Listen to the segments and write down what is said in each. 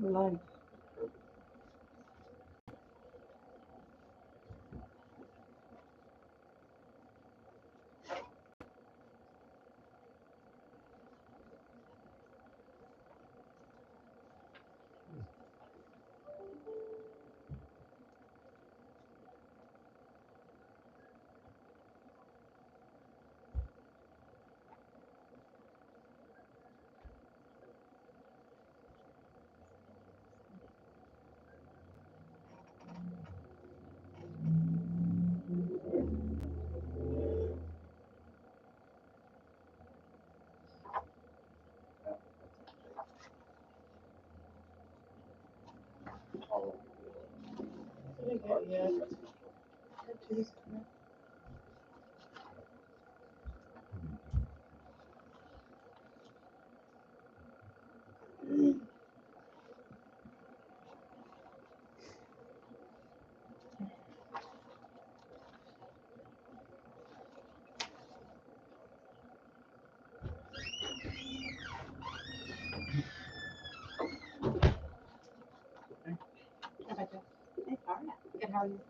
Life. Yeah. Good, how are you?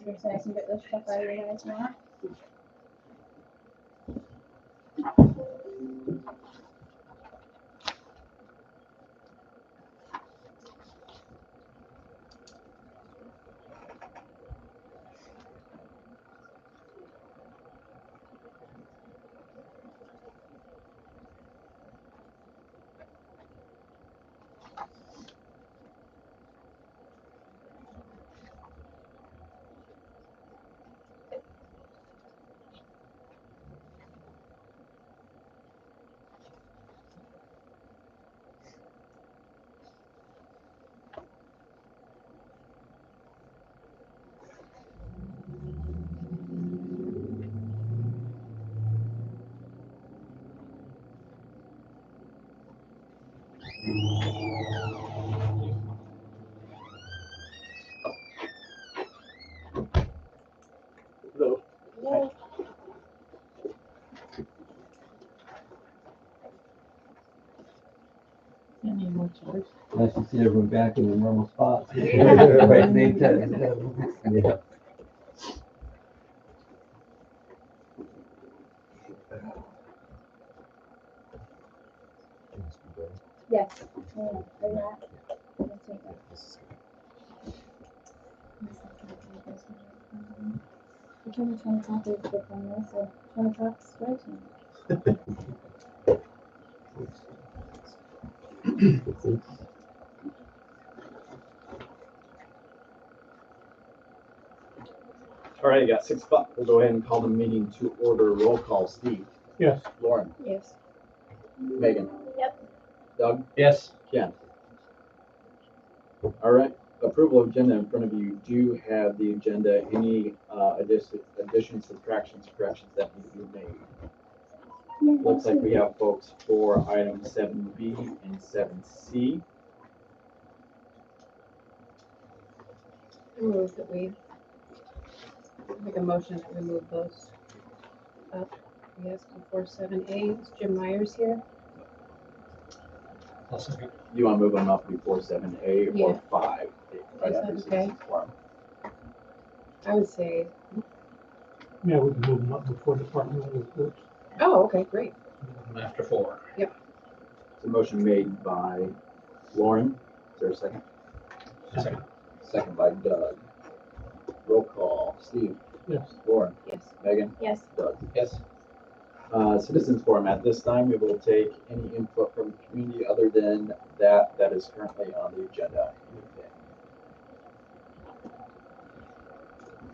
Good. So I can get this stuff out of your guys now. Hello. Yeah. Any more chairs? Nice to see everyone back in the normal spots. Yeah. Right, name tag. Yeah. Yes. Yeah. Are you at? Let's take that. You told me 20 copies of the phone, so 20 copies right. All right, got 6 o'clock. We'll go ahead and call the meeting to order. Roll call. Steve. Yes. Lauren. Yes. Megan. Yep. Doug. Yes. Ken. All right. Approval of agenda in front of you. Do you have the agenda? Any additions, subtractions, corrections that need to be made? Looks like we have folks for items 7B and 7C. Move that we make a motion to remove those up. Yes, before 7A. Is Jim Myers here? I'll second. You want to move them up before 7A or Yeah. 5? Right Is after that 6 okay? quorum. I would say, Yeah, we can move them up before departmental reports. oh, okay, great. After 4. It's a motion made by Lauren. Is there a second? Second. Second by Doug. Roll call. Steve. Yes. Lauren. Yes. Megan. Yes. Doug. Yes. Citizens forum. At this time, we will take any input from the community other than that is currently on the agenda. Anything?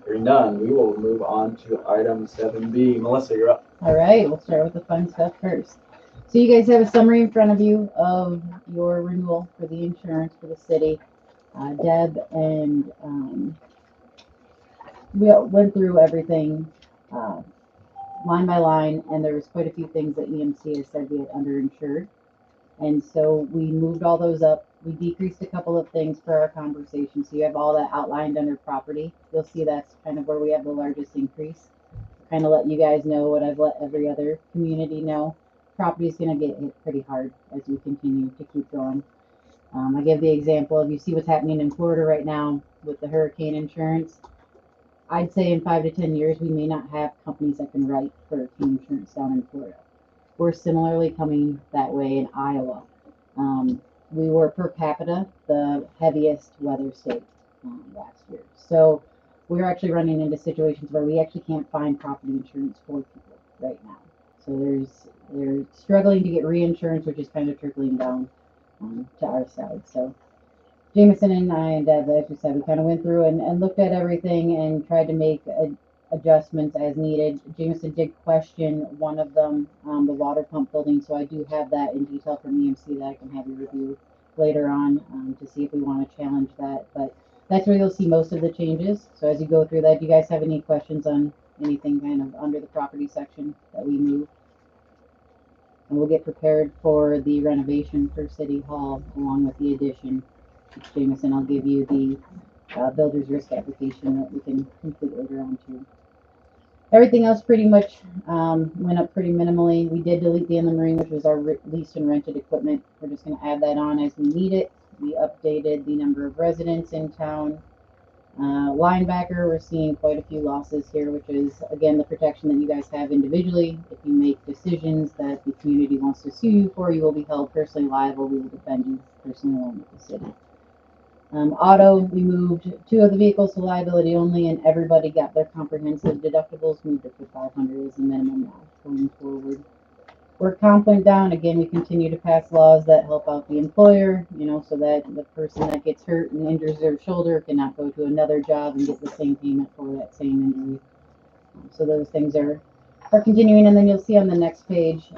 Hearing none, we will move on to item 7B. Melissa, you're up. All right, we'll start with the fun stuff first. So you guys have a summary in front of you of your renewal for the insurance for the city. Deb and we went through everything line by line, and there was quite a few things that EMC has said we had underinsured. And so we moved all those up we decreased a couple of things for our conversation. So you have all that outlined under property. You'll see that's kind of where we have the largest increase. Kind of let you guys know what I've let every other community know. Property is going to get hit pretty hard as we continue to keep going. I give the example of, you see what's happening in Florida right now with the hurricane insurance. I'd say in 5 to 10 years, we may not have companies that can write hurricane insurance down in Florida. We're similarly coming that way in Iowa. We were per capita the heaviest weather state last year. So we're actually running into situations where we actually can't find property insurance for people right now. So they're struggling to get reinsurance, which is kind of trickling down to our side. So Jameson and I and Deb, as you said, we kind of went through and looked at everything and tried to make adjustments as needed. Jameson did question one of them, the water pump building, so I do have that in detail from EMC that I can have you review later on to see if we want to challenge that. But that's where you'll see most of the changes. So as you go through that, do you guys have any questions on anything kind of under the property section that we moved? And we'll get prepared for the renovation for City Hall along with the addition. Jameson, I'll give you the builder's risk application that we can complete later on too. Everything else pretty much went up pretty minimally. We did delete the inland marine, which was our leased and rented equipment. We're just going to add that on as we need it. We updated the number of residents in town. Linebacker, we're seeing quite a few losses here, which is, again, the protection that you guys have individually. If you make decisions that the community wants to sue you for, you will be held personally liable. We will defend you personally along with the city. Auto, we moved 2 of the vehicles to liability only, and everybody got their comprehensive deductibles moved up to 500 as the minimum now going forward. Where comp went down, again, we continue to pass laws that help out the employer, so that the person that gets hurt and injures their shoulder cannot go to another job and get the same payment for that same injury. So those things are continuing, and then you'll see on the next page,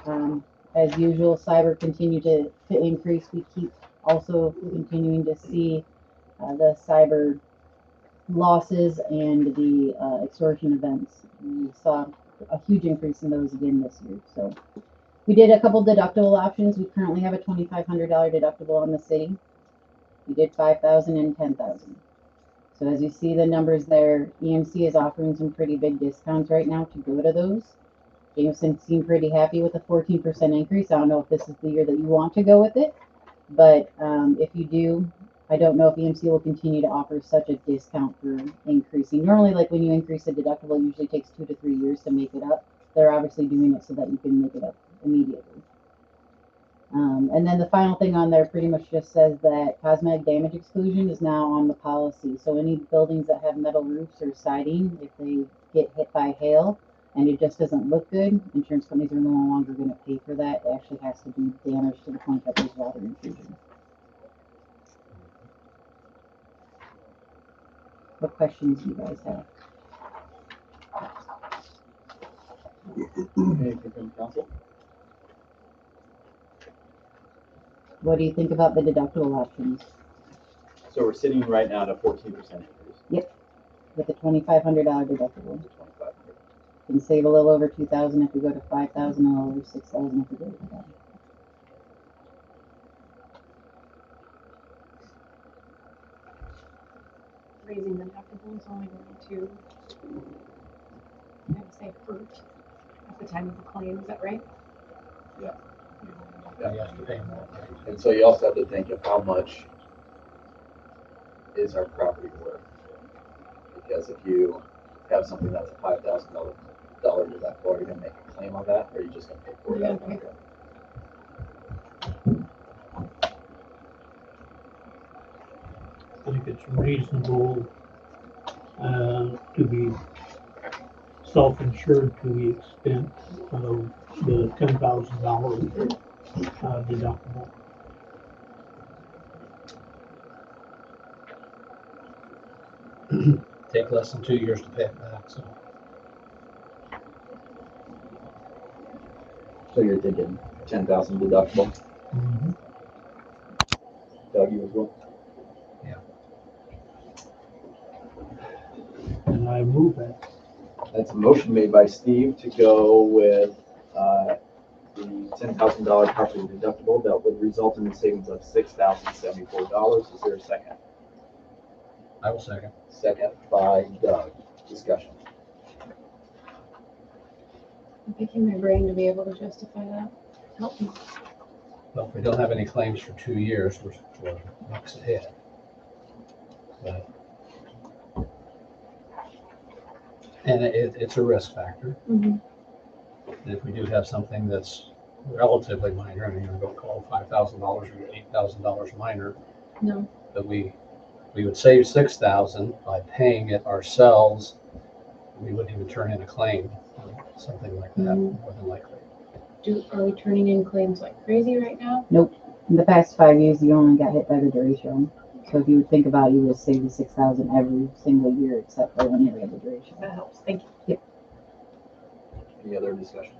as usual, cyber continue to increase. We keep also continuing to see the cyber losses and the extortion events. We saw a huge increase in those again this year. So we did a couple deductible options. We currently have a $2,500 deductible on the city. We did $5,000 and $10,000. So as you see the numbers there, EMC is offering some pretty big discounts right now to go to those. Jameson seemed pretty happy with a 14% increase. I don't know if this is the year that you want to go with it, but if you do, I don't know if EMC will continue to offer such a discount for increasing. Normally, like when you increase the deductible, it usually takes 2 to 3 years to make it up. They're obviously doing it so that you can make it up immediately. And then the final thing on there pretty much just says that cosmetic damage exclusion is now on the policy. So any buildings that have metal roofs or siding, if they get hit by hail and it just doesn't look good, insurance companies are no longer going to pay for that. It actually has to be damaged to the point that there's water intrusion. What questions do you guys have? Anything from council? What do you think about the deductible options? So we're sitting right now at a 14% increase. With a $2,500 deductible. To 2,500. You can save a little over $2,000 if you go to $5,000, a little over $6,000 if you go to $5,000. Raising the deductible is only going to, I would say, hurt at the time of a claim. Is that right? Yeah. You have to pay more. And so you also have to think of how much is our property worth. Because if you have something that's a $5,000 deductible, are you going to make a claim on that, or are you just going to pay for it out of pocket? I think it's reasonable to be self-insured to the extent of the $10,000 deductible. Take less than 2 years to pay it back, so. So you're thinking 10,000 deductible? Mm-hmm. Doug, you as well? And I move that. That's a motion made by Steve to go with the $10,000 property deductible that would result in a savings of $6,074. Is there a second? I will second. Second by Doug. Discussion. I'm picking my brain to be able to justify that. Help me. Well, if we don't have any claims for 2 years, we're bucks ahead. But, and it's a risk factor. Mhm. And if we do have something that's relatively minor, I mean, I don't call $5,000 or $8,000 minor, No. but we would save 6,000 by paying it ourselves. We wouldn't even turn in a claim, something like that, more than likely. Are we turning in claims like crazy right now? In the past 5 years, you only got hit by the duration. So if you would think about it, you would save the 6,000 every single year except for when you had the duration. That helps. Thank you. Any other discussion?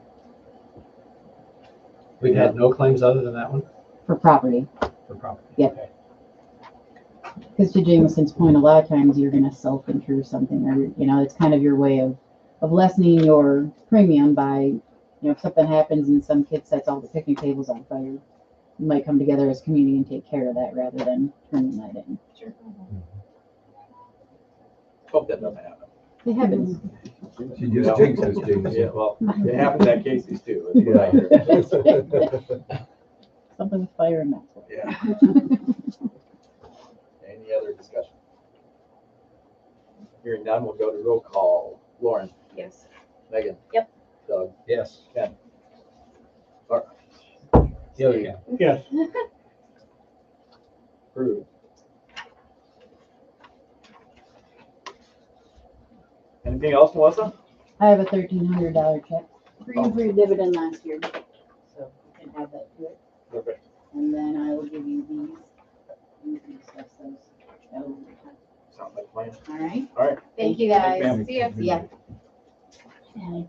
We've had no claims other than that one For property. for property. Yep. Okay. Because to Jameson's point, a lot of times you're going to self-insure something, or it's kind of your way of lessening your premium by, if something happens and some kid sets all the picnic tables on fire, you might come together as a community and take care of that rather than turning that in. Sure. Hope that doesn't happen. It happens. She just jinxed us, James. Yeah, well, it happens at Casey's too. Yeah. Something with fire and Maxwell. Yeah. Any other discussion? Hearing none, we'll go to roll call. Lauren, Yes. Megan. Yep. Doug, Yes. Ken. All Yeah, we Steve. can. Yes, Approved. Anything else, Melissa? I have a $1,300 check for you for your dividend last year. So you can add that to it. Perfect. And then I will give you these. You can discuss those. Sounds like a plan. All right. All right. Thank you Thanks, guys. ma'am. See ya. Yeah.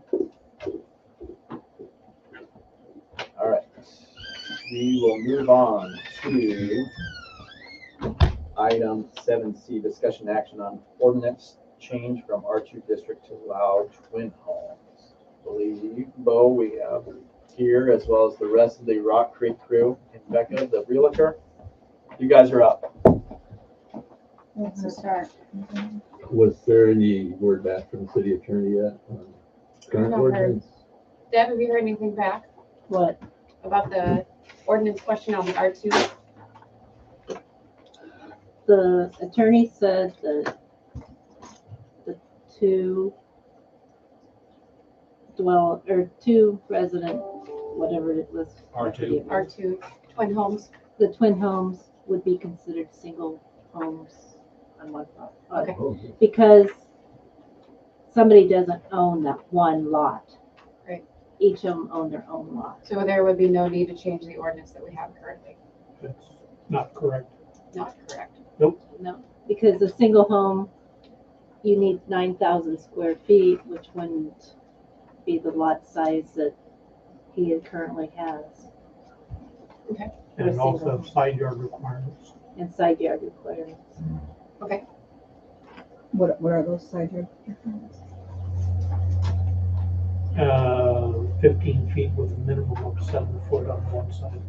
All right. We will move on to item 7C, discussion action on ordinance change from R2 district to allow twin homes. I believe, Bo, we have here, as well as the rest of the Rock Creek crew, and Becca, the realtor. You guys are up. Let's start. Was there any word back from the city attorney yet? on current Not heard. ordinance? Deb, have you heard anything back What? about the ordinance question on the R2? The attorney said that the two resident, whatever it was. R2. R2 twin homes. The twin homes would be considered single homes on one lot. Okay. Oh, Because somebody doesn't own that one lot. Right. Each of them own their own lot. So there would be no need to change the ordinance that we have currently. that's not correct. Not correct. No, because a single home, you need 9,000 square feet, which wouldn't be the lot size that he currently has. And For also single. side yard requirements. And side yard requirements. What are those side yard? 15 feet with a minimum of 7 foot on one side.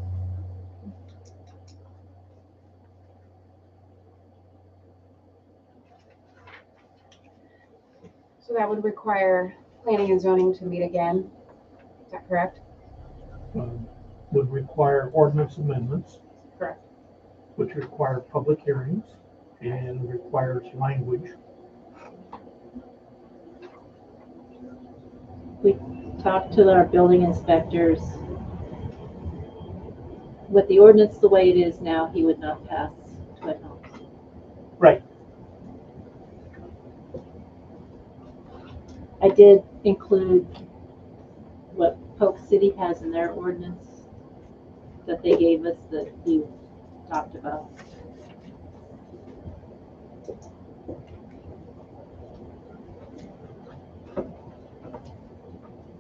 So that would require planning and zoning to meet again. Is that correct? Would require ordinance amendments. Correct. Which require public hearings and requires language. Talk to our building inspectors. With the ordinance the way it is now, he would not pass twin homes. Right. I did include what Polk City has in their ordinance that they gave us that he talked about.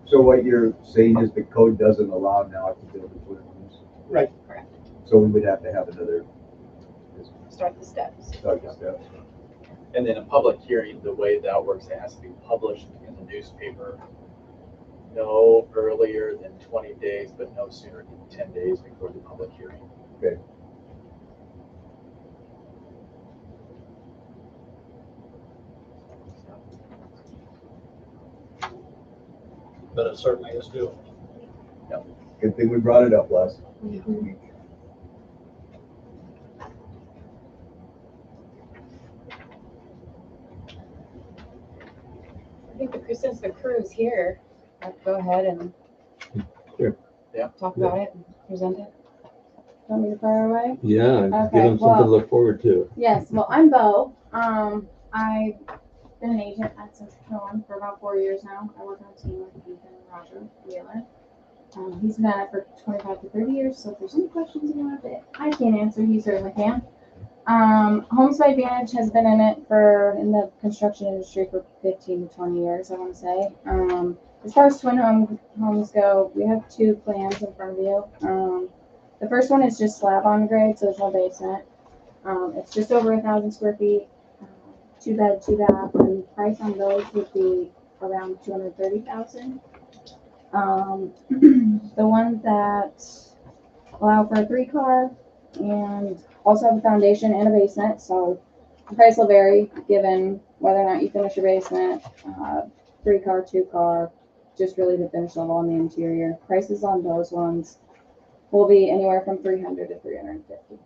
So what you're saying is the code doesn't allow now to build a twin homes? Right. Correct. So we would have to have another Start the steps. step. And then a public hearing, the way that works, it has to be published in the newspaper no earlier than 20 days, but no sooner than 10 days before the public hearing. Okay. But it certainly is doable. Good thing we brought it up last week. I think since the crew's here, I'll go ahead and Sure. Yeah. talk about it and present it. Want me to fire away? Yeah, give Okay, them something to well- look forward to. Yes, well, I'm Bo. I've been an agent at Central Killen for about 4 years now. I work on a team with Ethan and Roger Wheeler. He's been at it for 25 to 30 years, so if there's any questions you have that I can't answer, he certainly can. Homestead Advantage has been in the construction industry for 15 to 20 years, I want to say. As far as twin homes go, we have 2 plans in front of you. The first one is just slab on grade, so there's no basement. It's just over 1,000 square feet, 2 bed, 2 bath, and the price on those would be around $230,000. The ones that allow for a 3-car and also have a foundation and a basement, so the price will vary given whether or not you finish your basement, 3-car, 2-car, just really the finish level on the interior. Prices on those ones will be anywhere from $300 to $350.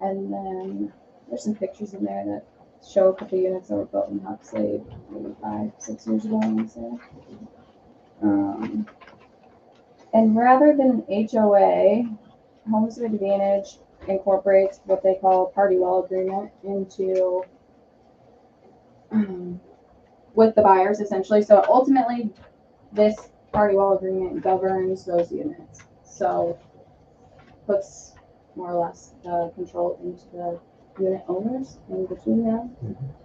And then there's some pictures in there that show a couple units that were built in Huxley maybe 5-6 years ago, I want to say. And rather than an HOA, Homestead Advantage incorporates what they call a party wall agreement into with the buyers essentially. So ultimately, this party wall agreement governs those units. So puts more or less the control into the unit owners in between them.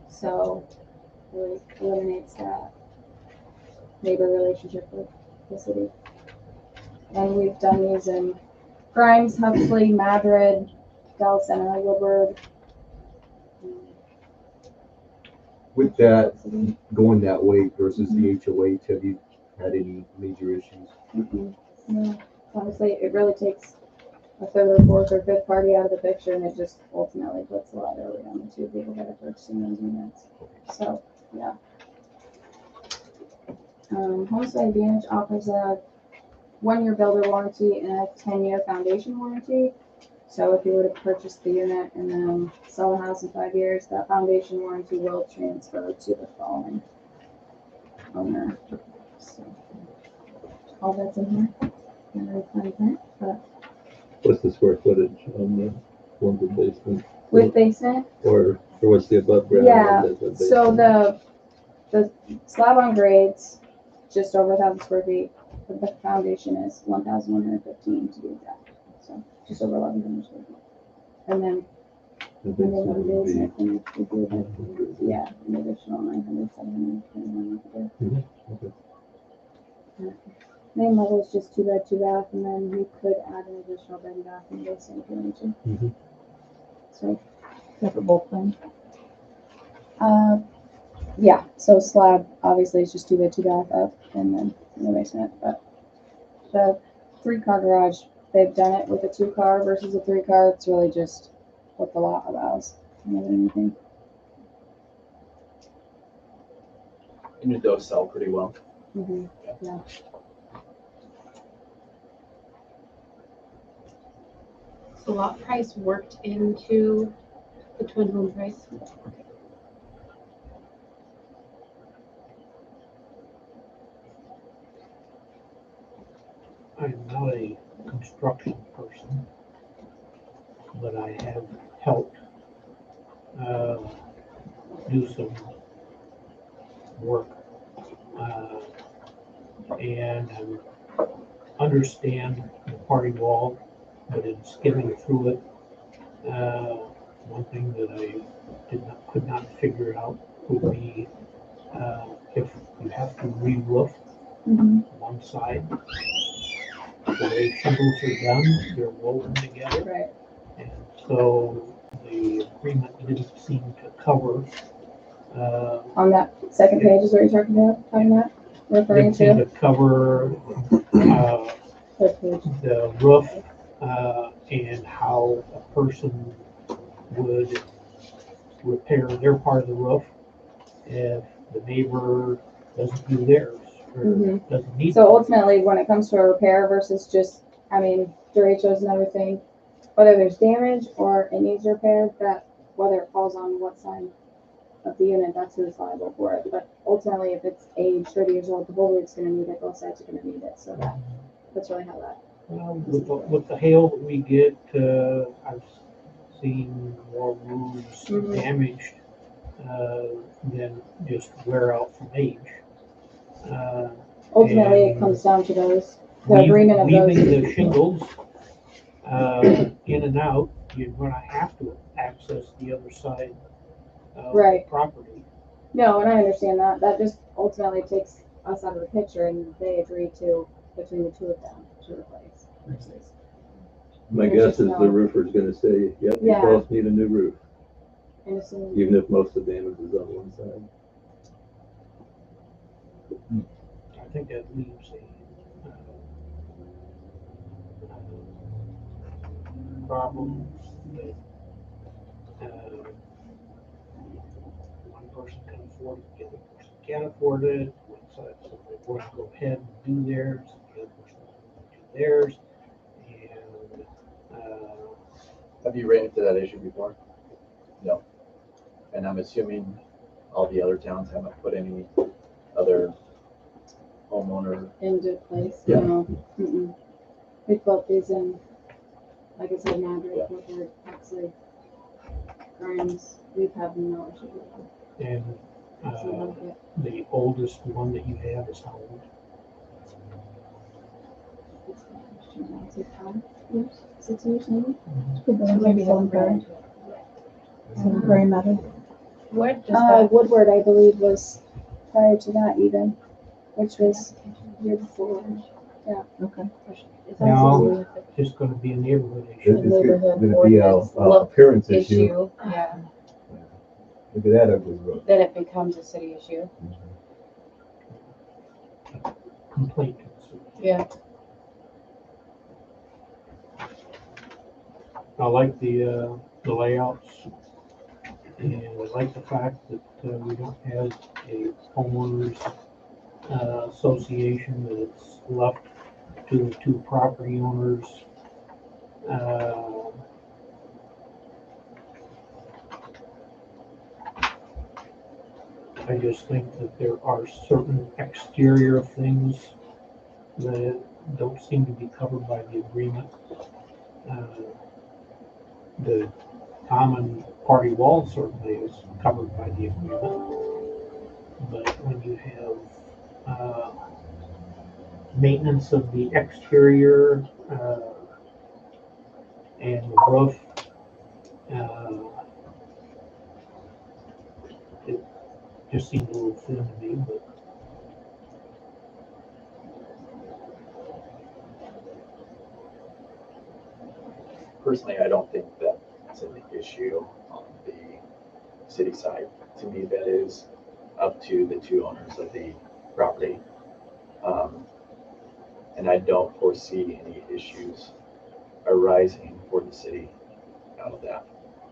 So really eliminates that neighbor relationship with the city. And we've done these in Grimes, Huxley, Madrid, Dallas Center, Woodward. With that, going that way versus the HOA, have you had any major issues? No. Honestly, it really takes a 3rd or 4th or 5th party out of the picture, and it just ultimately puts a lot early on the 2 people that are purchasing those units. So, yeah. Homestead Advantage offers a 1-year builder warranty and a 10-year foundation warranty. So if you were to purchase the unit and then sell the house in 5 years, that foundation warranty will transfer to the following owner. So, all that's in here. Not really fine print, but What's the square footage on the one with basement? with basement, Or what's the above ground? Yeah, and the so basement? the slab on grades, just over 1,000 square feet. The foundation is 1,115 to be exact. So just over 1,100 square feet. And then The and then basement the would be basement, and if you do 100. yeah, an additional 900, 700, depending on what you do. Okay. Main level is just 2 bed, 2 bath, and then we could add an additional bed and bath in the basement if you wanted to. Mhm. So, separate both plans. Yeah, so slab obviously is just 2 bed, 2 bath up, and then in the basement. But the 3-car garage, they've done it with a 2-car versus a 3-car. It's really just what the law allows more than anything. And it does sell pretty well. Mm-hmm. Yeah. So lot price worked into the twin home price. I'm not a construction person, but I have helped do some work. And understand the party wall, but in skimming through it, one thing that I could not figure out would be if you have to re-roof Mm-hmm. one side, the way shingles are done, they're woven together. Right. And so the agreement didn't seem to cover, On that second page is what you're talking about? referring They tend to? to cover, What page? the roof, and how a person would repair their part of the roof if the neighbor doesn't do theirs, or Mhm. doesn't need. So ultimately, when it comes to a repair versus just, I mean, derechos and everything, whether there's damage or it needs repaired, that, whether it falls on what side of the unit, that's who's liable for it. But ultimately, if it's aged 30 years old, the whole roof's gonna need it, both sides are gonna need it, so that's really how that. With the hail that we get, I've seen more roofs Mhm. damaged, than just wear out from age. Ultimately, it And comes down to those, the agreement of Weaving those. the shingles, in and out, you're gonna have to access the other side of the Right. property. No, and I understand that. That just ultimately takes us out of the picture, and they agree to, between the two of them, to replace versus. My There's guess just is no- the roofer's gonna say, yep, you Yeah. both need a new roof, And assuming, even if most of the damage is on one side. I think that leaves a problem that, one person can afford it, the other person can't afford it, one side, so they want to go ahead and do theirs, the other person wants to do theirs, and, Have you ran into that issue before? No. And I'm assuming all the other towns haven't put any other homeowner. into place, Yeah. no. Mm-mm. We built these in, like I said, Yeah. Madrid, Woodward, Huxley, Grimes, we've had no issue with them. and, So like it. the oldest one that you have is how old? It's been, say 5 years, 6 years maybe. Maybe very matter. What does that, Woodward, I believe, was prior to that even, which was year before. Okay. is No, it's just gonna be a neighborhood issue. It's neighborhood gonna be a ordinance look appearance issue. Issue, yeah, Look at that ugly roof. then it becomes a city issue. Complaint. Yeah. I like the layouts, and I like the fact that, we don't have a homeowners, association, that it's left to the two property owners. I just think that there are certain exterior things that don't seem to be covered by the agreement. The common party wall certainly is covered by the agreement. But when you have, maintenance of the exterior, and the roof, it just seems a little thin to me, but Personally, I don't think that's an issue on the city side. To me, that is up to the two owners of the property. And I don't foresee any issues arising for the city out of that.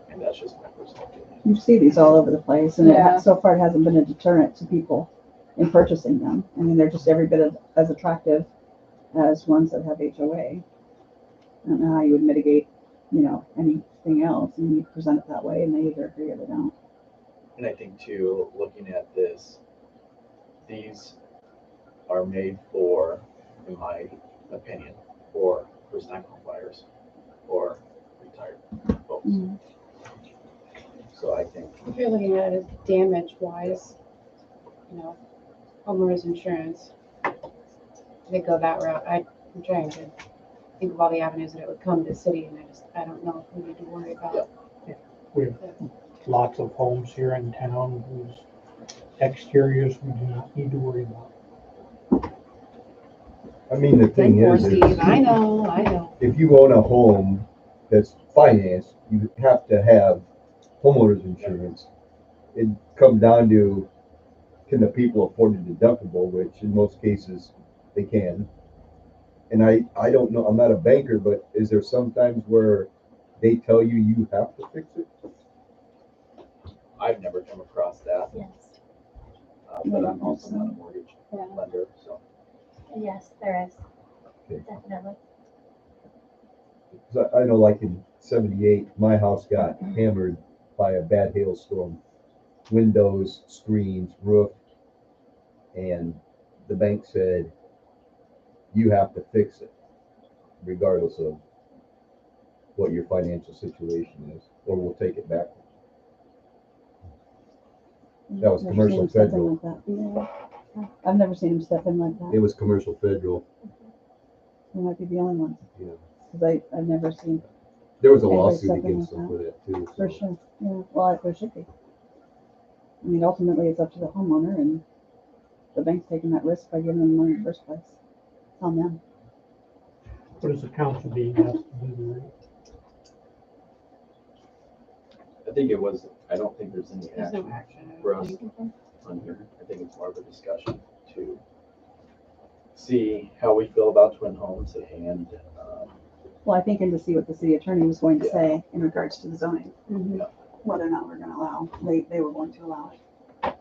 And that's just my personal opinion. You see these all over the place, and Yeah. so far it hasn't been a deterrent to people in purchasing them. I mean, they're just every bit as attractive as ones that have HOA. I don't know how you would mitigate, anything else, and you present it that way, and they either agree or they don't. And I think too, looking at this, these are made for, in my opinion, for first-time home buyers or retired folks. Mm. So I think, if you're looking at it as damage wise, homeowners insurance, they go that route. I'm trying to think of all the avenues that it would come to city, and I don't know if we need to worry about. we have lots of homes here in town whose exteriors we do not need to worry about. I mean, the thing Good for is, Steve, I know. if you own a home that's financed, you have to have homeowners insurance. It comes down to can the people afford a deductible, which in most cases they can. And I don't know, I'm not a banker, but is there sometimes where they tell you you have to fix it? I've never come across that, Yes, but I'm also not a mortgage yeah, lender, so. yes, there is, Okay. definitely. 'Cause I know like in '78, my house got hammered by a bad hailstorm. Windows, screens, roof. And the bank said, you have to fix it, regardless of what your financial situation is, or we'll take it back. That was Never commercial seen him step in federal. like that. Yeah. I've never seen him step in like It that. was commercial federal, He might be the only one, yeah. because I've never seen, There was a Anybody lawsuit step in against like them for that too. for So. sure, yeah, well, there should be. I mean, ultimately, it's up to the homeowner, and the bank's taking that risk by giving them money in the first place. It's on them. What is the council being asked to do tonight? I think it was, I don't think there's any There's no action action. for us on here. I think it's more of a discussion to see how we feel about twin homes and, Well, I think, and to see what the city attorney was going to say in regards to the zoning, Mhm. whether or not we're gonna allow, they were going to allow it.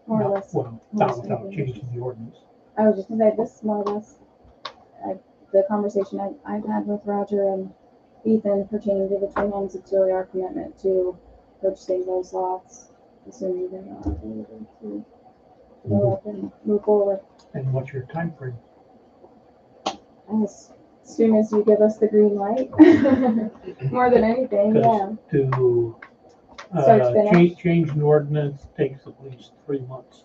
More or Not- less. Well, more not or less without anything. changing the ordinance. I was just gonna say, this is more or less, the conversation I've had with Roger and Ethan pertaining to the twin homes, it's really our commitment to purchasing those lots as soon as they are available to develop and move forward. And what's your timeframe? As soon as you give us the green light, more than anything, yeah. To, Start to finish. change an ordinance takes at least 3 months.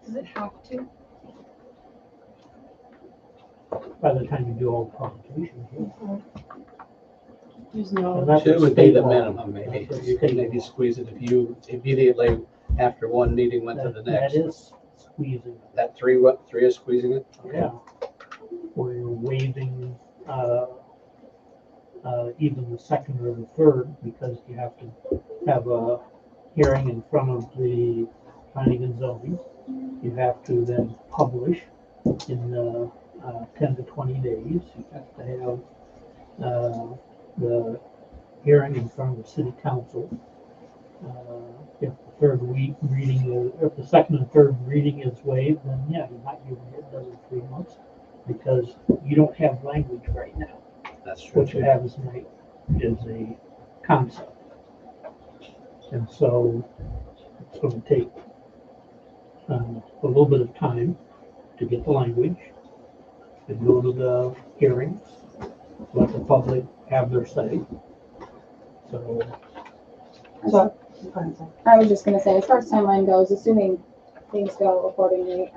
Does it have to? By the time you do all the publications. Yeah. There's And no, that's It would be state the law. minimum, maybe. That's what You could state maybe law. squeeze it if you immediately after one meeting went to the That next. is squeezing. That three is squeezing it? Okay. Yeah. Where you're waiving, even the second or the third, because you have to have a hearing in front of the planning and zoning. You have to then publish in 10 to 20 days. You have to have the hearing in front of the city council. If the third reading, if the second and third reading is waived, then yeah, you might be able to get done in 3 months, because you don't have language right now. That's true. What you have is a concept. And so it's going to take a little bit of time to get the language and go to the hearings, let the public have their say. So So, go ahead, sorry. I was just gonna say, as far as timeline goes, assuming things go accordingly,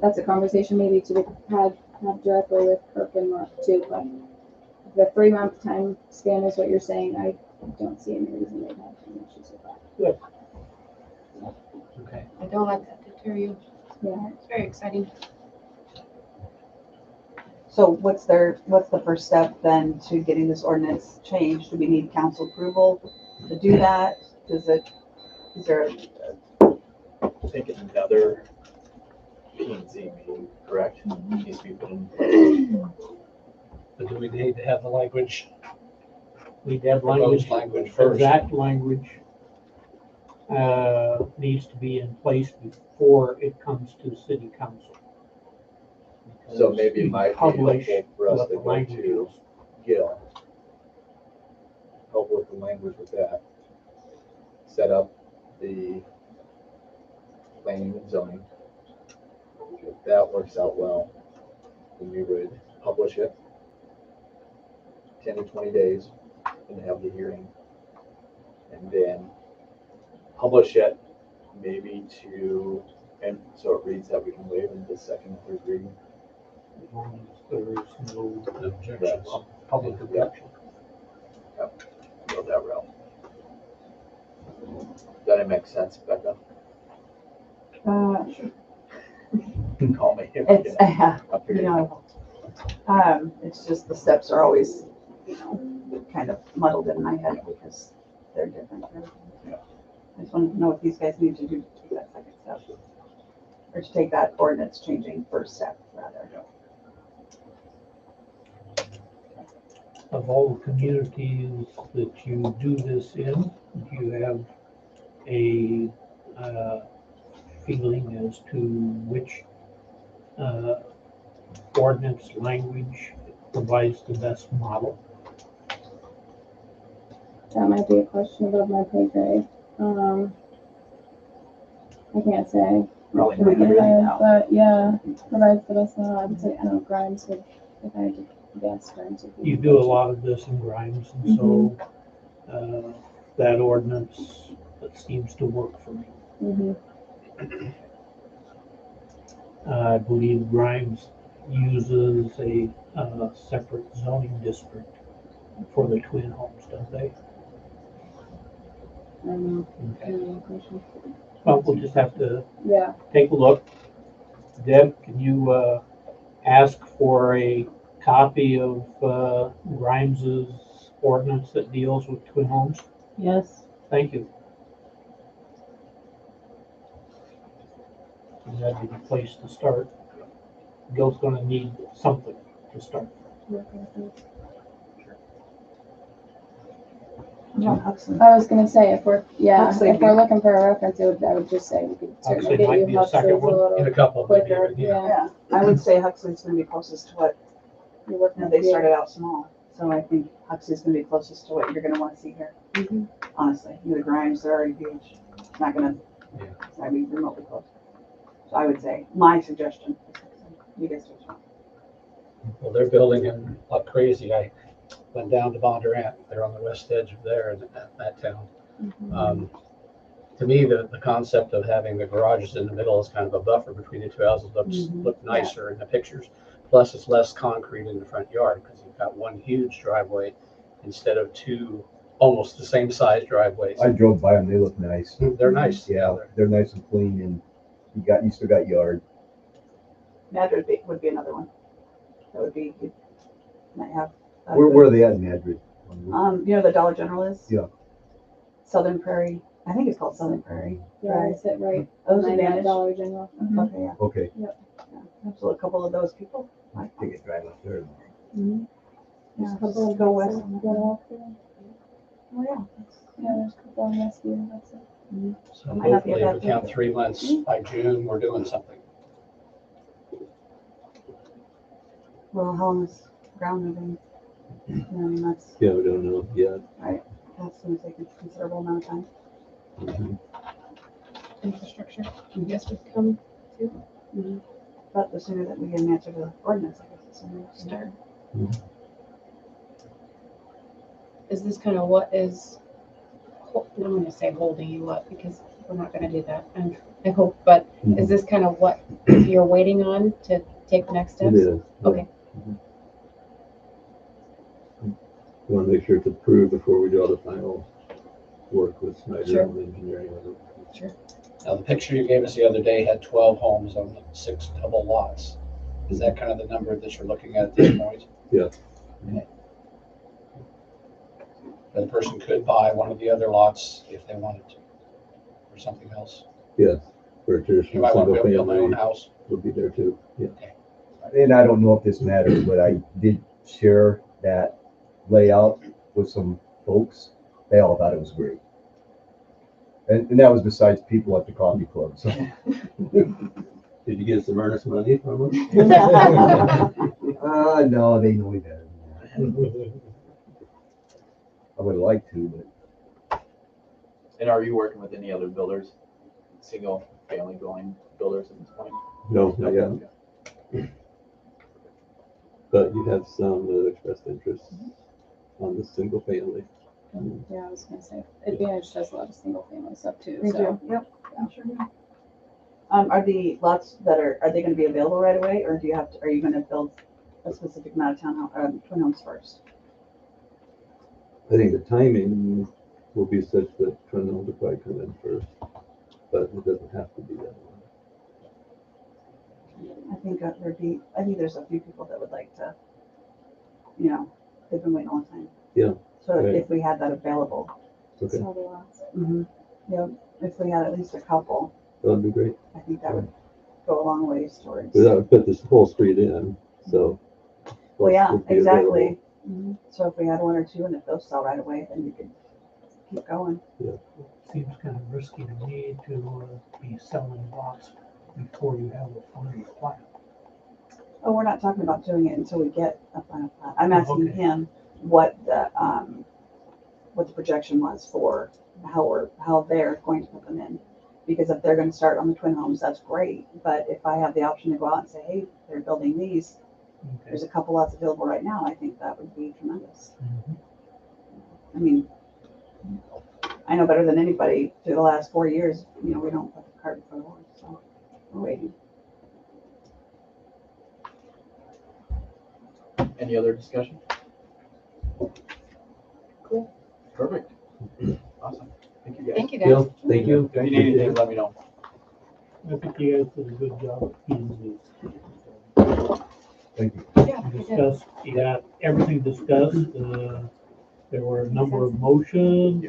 that's a conversation maybe to have directly with Kirk and Mark too, but the 3-month time span is what you're saying, I don't see any reason they'd have any issues with that. Okay. I don't let that deter you. Yeah. It's very exciting. So what's the first step then to getting this ordinance changed? Do we need council approval to do that? Is there, I think another P and Z meeting, correct? Needs to be put in. But do we need to have the language, we have proposed language first? exact language needs to be in place before it comes to city council. So maybe it might be Publish helpful for us what to the go language to is. Gil. Help with the language with that. Set up the planning and zoning. If that works out well, then we would publish it 10 to 20 days and have the hearing. And then publish it maybe and so it reads that we can waive in the second and third reading. As long as there is no Objections. public objection. Go that route. Does that make sense, Becca? Call me. if it's, you you I'll figure it out. know, it's just the steps are always, kind of muddled in my head because they're different for everything. I just wanted to know what these guys need to do to take that second step. Or to take that ordinance changing first step, rather. Of all the communities that you do this in, do you have a feeling as to which ordinance language provides the best model? That might be a question above my pay grade. I can't say. Probably Sure, not really know. but yeah, provides the best model. I would say, I don't know, Grimes would, if I had to guess, Grimes would be. You do a lot of this in Grimes, and so that ordinance, that seems to work for me. Mm-hmm. I believe Grimes uses a separate zoning district for the twin homes, don't they? I don't know. Okay. Well, we'll just have to Yeah. take a look. Deb, can you ask for a copy of Grimes's ordinance that deals with twin homes? Yes. Thank you. And that'd be the place to start. Bill's gonna need something to start. Yeah, Huxley. I was gonna say, if we're, Huxley if we're looking for a reference, I would just say we could certainly Huxley get might you be a Huxley's a second one. In little a couple, maybe quicker, even, yeah. yeah. Yeah, I would say Huxley's gonna be closest to what, You're working you know, with they started out small, so I think Huxley's gonna be closest to what you're gonna wanna see here. Honestly, the Grimes, they're already huge, it's not gonna, Yeah. it's not gonna be remotely close. So I would say, my suggestion, is Huxley. You guys do what you Well, they're building in like crazy. I went down to Bondurant. They're on the west edge of there in that town. To me, the concept of having the garages in the middle is kind of a buffer between the two houses look nicer in the pictures. Plus, it's less concrete in the front yard because you've got one huge driveway instead of two almost the same size driveways. I drove by them, they look nice. They're nice. Yeah, they're nice and clean, and you still got yard. Madrid would be another one. That would be, you might have. Where are they at in Madrid? You know, the Dollar General is? Yeah. Southern Prairie, I think it's called Southern Prairie. Yeah, is it right? Those behind that advantage. Dollar General. Okay, yeah, Okay, so a couple of those people. I think it's drive up there. Yeah, Couple just go west. Get off there. Oh, yeah. Yeah, there's a couple on Westview, that's it. So Might not be a hopefully, bad if we count thing. 3 months, by June, we're doing something. Well, how long is ground moving? Yeah, I mean, that's Yeah, we don't know yet. gonna take a considerable amount of time. Infrastructure, I guess would come too. But the sooner that we get an answer to the ordinance, I guess the sooner we can start. Is this kind of what is, I'm gonna say holding you up because we're not gonna do that, and I hope, but is this kind of what you're waiting on to take the next It steps? is. Okay. We want to make sure it's approved before we do all the final work with Snyder Sure. and engineering of it. Now, the picture you gave us the other day had 12 homes on 6 double lots. Is that kind of the number that you're looking at this point? Yeah. Okay. But a person could buy one of the other lots if they wanted to, or something else. Yes, for a You traditional might want single to build my own family house. would be there too. Yeah. And I don't know if this matters, but I did share that layout with some folks. They all thought it was great. And that was besides people at the coffee club, so. Did you get some earnest money from them? No, they know me better than that. I would like to, but And are you working with any other builders, single family dwelling builders at this point? No, not yet. But you have some that expressed interest on the single family. Yeah, I was gonna say, Advantage does a lot of single family stuff too, They so. do, yep, I'm sure do. Are the lots that are they gonna be available right away, or are you gonna build a specific amount of twin homes first? I think the timing will be such that twin homes will probably come in first, but it doesn't have to be that way. I think there's a few people that would like to, they've been waiting a long time. Yeah. So Right. if we had that available, Okay, Sell the lots. Yep, if we had at least a couple, that'd be great. I think that would go a long ways towards. Because that would put this whole street in, so. Well, yeah, would be exactly. So if we had one or two, and if those sell right away, then you could keep going. Seems kind of risky to me to be selling lots before you have a final plat. Oh, we're not talking about doing it until we get a final plat. I'm asking Okay. him what the projection was for how they're going to put them in. Because if they're gonna start on the twin homes, that's great, but if I have the option to go out and say, hey, they're building these, Okay. there's a couple lots available right now, I think that would be tremendous. Mhm. I mean, I know better than anybody, through the last 4 years, we don't put the cart before the horse, so we're waiting. Any other discussion? Cool. Perfect. Awesome. Thank you guys. Thank you guys. Bill, thank you. If you need anything, let me know. I think you guys did a good job of feeding these. Thank you. Yeah, we did. Discussed, you got everything discussed, there were a number of motions.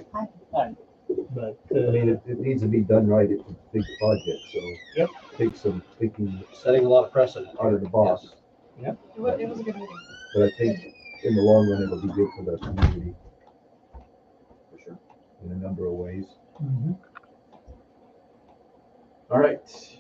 But, I mean, it needs to be done right. It's a big project, so. Yep. Takes some thinking Setting a lot of precedent. out of the box. it was a good meeting. But I think in the long run, it'll be good for the community For sure. in a number of ways. Mhm. All right,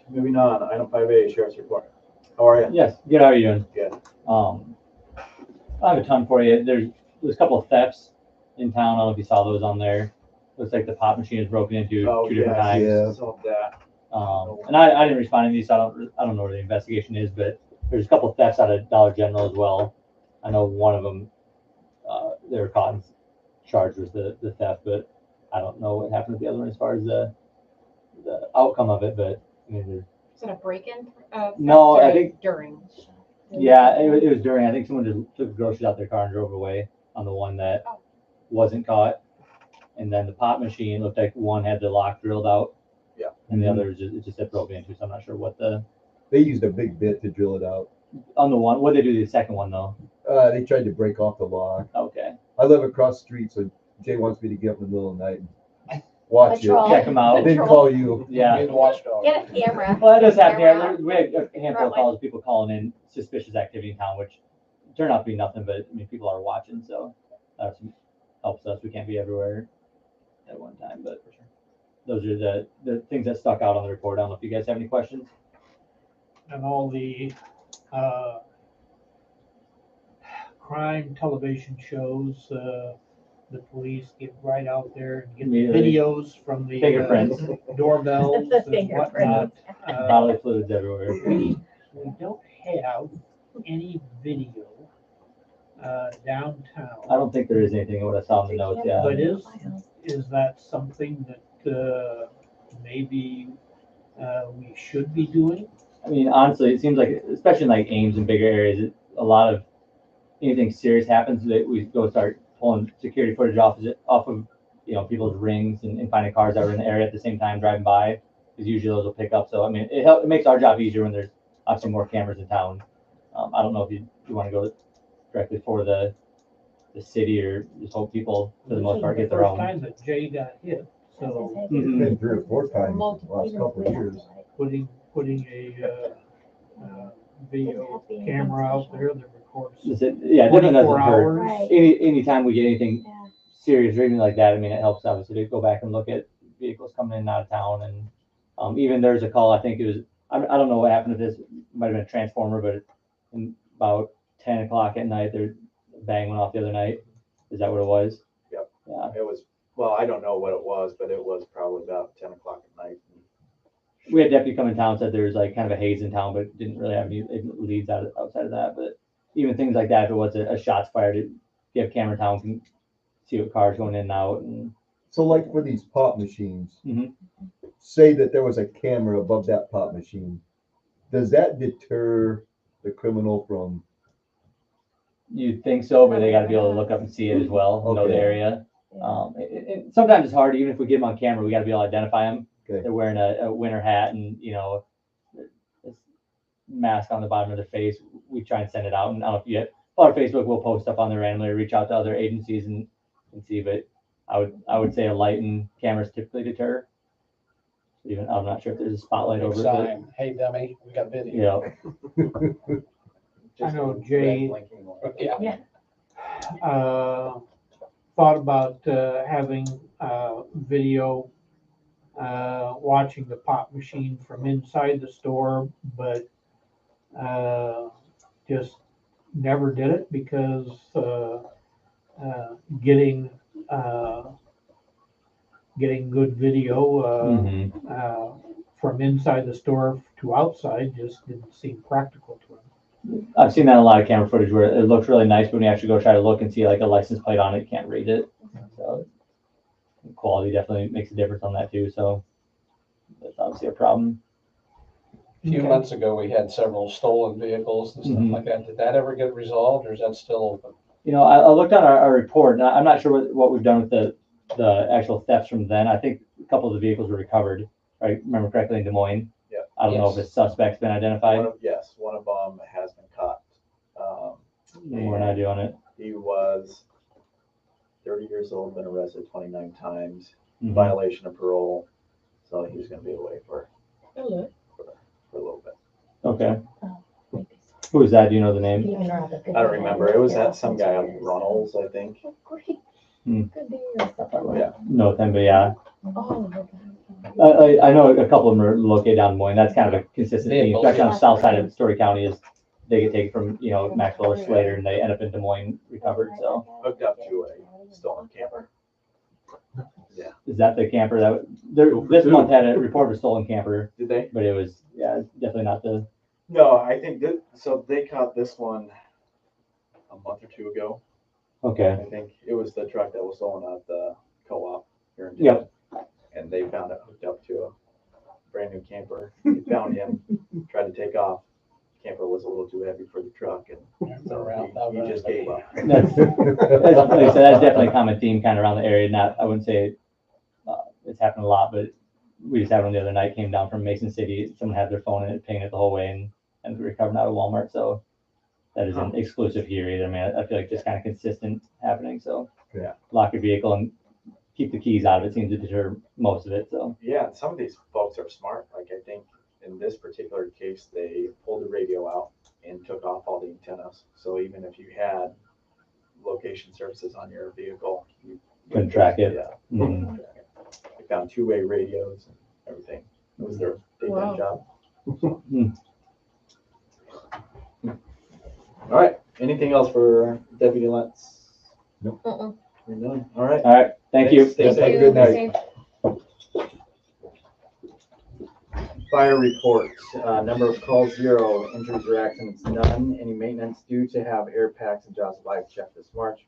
moving on. Item 5A, Sheriff's Report. How are you? Yes, good, how are you doing? Good. I have a ton for you. There's a couple of thefts in town. I don't know if you saw those on there. Looks like the pop machine is broken into Oh, two different yes, times. Yeah. Saw that. And I didn't respond to these, so I don't know where the investigation is, but there's a couple of thefts out of Dollar General as well. I know one of them, they were caught and charged with the theft, but I don't know what happened with the other one as far as the outcome of it, but I mean, Is it a break-in? No, I think- During. yeah, it was during, I think someone just took groceries out their car and drove away on the one that Oh. wasn't caught. And then the pop machine looked like one had the lock drilled out. Yeah. And the other just had broken into, so I'm not sure what They used a big bit to drill it out. on the one, what did they do to the second one though? They tried to break off the lock. Okay. I live across the street, so Jay wants me to get up in the middle of the night and watch it. Patrol. Check them out. Then call you. Yeah. Being watchdog. Get a camera. Well, that does happen. Camera. We had a handful of Front calls, people calling in suspicious activity in town, which turned out to be nothing, but I mean, people are watching, so that helps us. We can't be everywhere at one time, but those are the things that stuck out on the report. I don't know if you guys have any questions. And all the, crime television shows, the police get right out there and get the Immediately. videos from the Fingerprints. doorbells The and whatnot. Bodily fluids everywhere. We don't have any video downtown. I don't think there is anything. What I saw in the notes, yeah. But is that something that maybe we should be doing? I mean, honestly, it seems like, especially in like Ames and bigger areas, a lot of anything serious happens that we go start pulling security footage off of people's rings and finding cars that were in the area at the same time driving by, because usually those will pick up. So I mean, it makes our job easier when there's obviously more cameras in town. I don't know if you want to go directly for the city or just hope people for the most part get their First own. time that Jay got hit, so Mhm. Been 3 or 4 times the last couple of years. putting a video camera out there that records Yeah, different doesn't 24 hurt. hours. Anytime we get anything Yeah. serious or anything like that, I mean, it helps obviously to go back and look at vehicles coming in and out of town. And even there's a call, I think it was, I don't know what happened to this, it might have been a transformer, but about 10 o'clock at night, there bang went off the other night. Is that what it was? Yep. Yeah. It was, well, I don't know what it was, but it was probably about 10 o'clock at night. We had a deputy come in town, said there was like kind of a haze in town, but didn't really have any leads outside of that. But even things like that, if it was a shots fired, you have camera in town, can see what cars going in and out. And So like for these pop machines, Mhm. say that there was a camera above that pop machine, does that deter the criminal from? you'd think so, but they got to be able to look up and see it as well, know the Okay. area. Sometimes it's hard, even if we get them on camera, we got to be able to identify them. Okay. They're wearing a winter hat and, a mask on the bottom of their face. We try and send it out. And I don't know if you have, on Facebook, we'll post stuff on there randomly or reach out to other agencies and see. But I would say a light and cameras typically deter. Even, I'm not sure if there's a spotlight Big over it, sign, hey dummy, we got but, video. you know, I know Just Jay- red blinking light. Yeah. Thought about having video watching the pop machine from inside the store, but just never did it because getting good video from inside the store to outside just didn't seem practical to him. I've seen that in a lot of camera footage where it looks really nice, but when you actually go try to look and see like a license plate on it, you can't read it. So quality definitely makes a difference on that too. So that's obviously a problem. A few months ago, we had several stolen vehicles and stuff Mhm. like that. Did that ever get resolved, or is that still open? You know, I looked on our report, and I'm not sure what we've done with the actual thefts from then. I think a couple of the vehicles were recovered, if I remember correctly, in Des Moines. Yeah. I don't know if a suspect's been identified. Yes, one of them has been caught. More an idea on it. He was 30 years old, been arrested 29 times, Mhm. violation of parole. So he's going to be away for a little bit. Okay. Who is that? Do you know the name? I don't remember. It was that some guy out of Runnels, I think. Hmm. Yeah. No, then, but yeah. I know a couple of them are located down in Des Moines. That's kind of a consistent theme, Vehicles, especially on yeah. the south side of Story County is they get taken from, you know, Maxwell or Slater and they end up in Des Moines recovered. So Hooked up to a stolen camper. Yeah. is that the camper that this month had a report of a stolen camper, Did they? but it was, yeah, definitely not the, No, I think so. They caught this one a month or two ago. okay. I think it was the truck that was stolen at the co-op here in Yep. town. And they found it hooked up to a brand new camper. They found him, tried to take off. Camper was a little too heavy for the truck, and so he just gave up. That's, like I said, that's definitely a common theme kind of around the area. Not, I wouldn't say it's happened a lot, but we just had one the other night, came down from Mason City. Someone had their phone in it, paying it the whole way and recovered out of Walmart. So that isn't exclusive here either. I mean, I feel like just kind of consistent happening. So Yeah. lock your vehicle and keep the keys out of it seems to deter most of it. So Yeah, and some of these folks are smart. Like I think in this particular case, they pulled the radio out and took off all the antennas. So even if you had location services on your vehicle, you couldn't track it. Yeah. Mhm. They found two-way radios and everything. It was their daytime Wow. job. Hmm. All right. Anything else for Deputy Lentz? Nope. We're done. All right. All right. Thank you. Stay safe. Good night. Fire reports, number of calls 0, injuries or accidents none, any maintenance due to have air packs and jaws of life checked this March.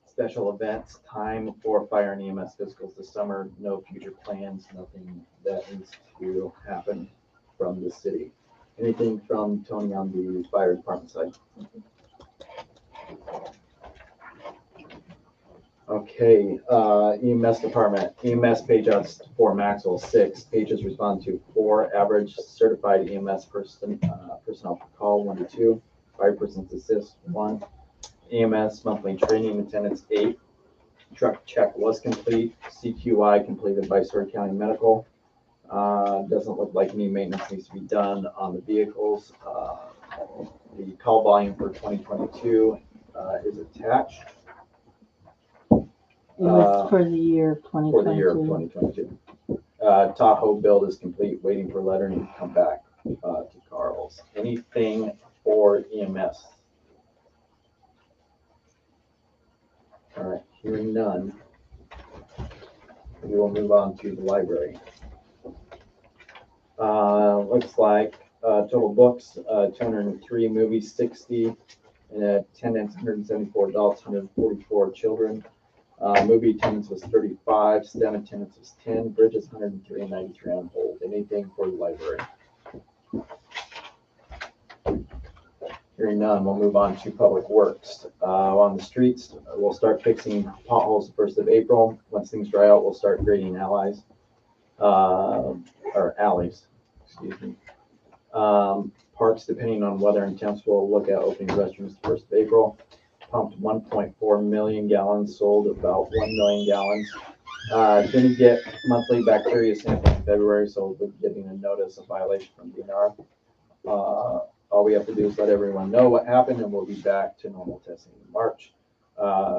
Special events, time for fire and EMS physicals this summer, no future plans, nothing that needs to happen from the city. Anything from Tony on the fire department side? Okay, EMS department, EMS page outs 4, Maxwell 6, pages respond to 4, average certified EMS personnel per call 1 to 2, fire persons assist 1, EMS monthly training attendance 8, truck check was complete, CQI completed by Story County Medical. Doesn't look like any maintenance needs to be done on the vehicles. The call volume for 2022 is attached. It was for the year of For the year of 2022. 2022. Tahoe build is complete, waiting for lettering to come back to Carl's. Anything for EMS? All right, hearing none. We will move on to the library. Looks like total books, 203, movies 60, and attendance 174 adults, 144 children. Movie attendance was 35, STEM attendance was 10, Bridges 103, and 93 on hold. Anything for the library? Hearing none, we'll move on to public works. On the streets, we'll start fixing potholes the 1st of April. Once things dry out, we'll start grading alleys, excuse me. Parks, depending on weather and temps, we'll look at opening restrooms the 1st of April. pumped 1.4 million gallons, sold about 1 million gallons. Didn't get monthly bacteria sample in February, so we'll be getting a notice of violation from DNR. All we have to do is let everyone know what happened, and we'll be back to normal testing in March.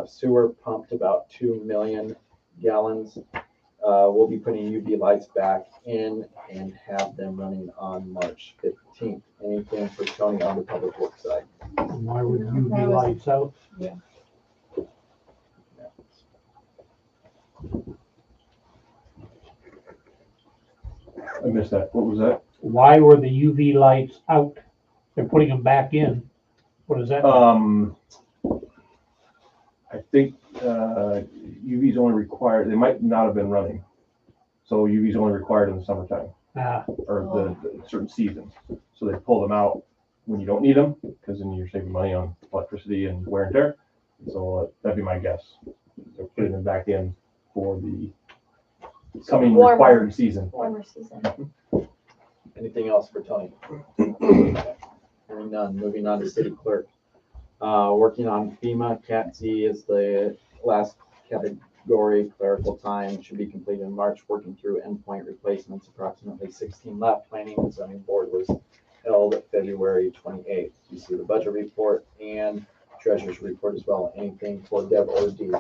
Sewer pumped about 2 million gallons. We'll be putting UV lights back in and have them running on March 15th. Anything for Tony on the public works side? Why would UV lights out? I missed that. What was that? Why were the UV lights out? They're putting them back in. What does that mean? I think UV's only required, they might not have been running. So UV's only required in the summertime or the certain seasons. So they pull them out when you don't need them, because then you're saving money on electricity and wear and tear. So that'd be my guess. They're putting them back in for the coming required season. Warmer season. Anything else for Tony? Hearing none. Moving on to city clerk. Working on FEMA. Cat C is the last category. Clerical time should be completed in March. Working through endpoint replacements. Approximately 16 left. Planning and zoning board was held February 28th. You see the budget report and treasurer's report as well. Anything for Deb or Dee?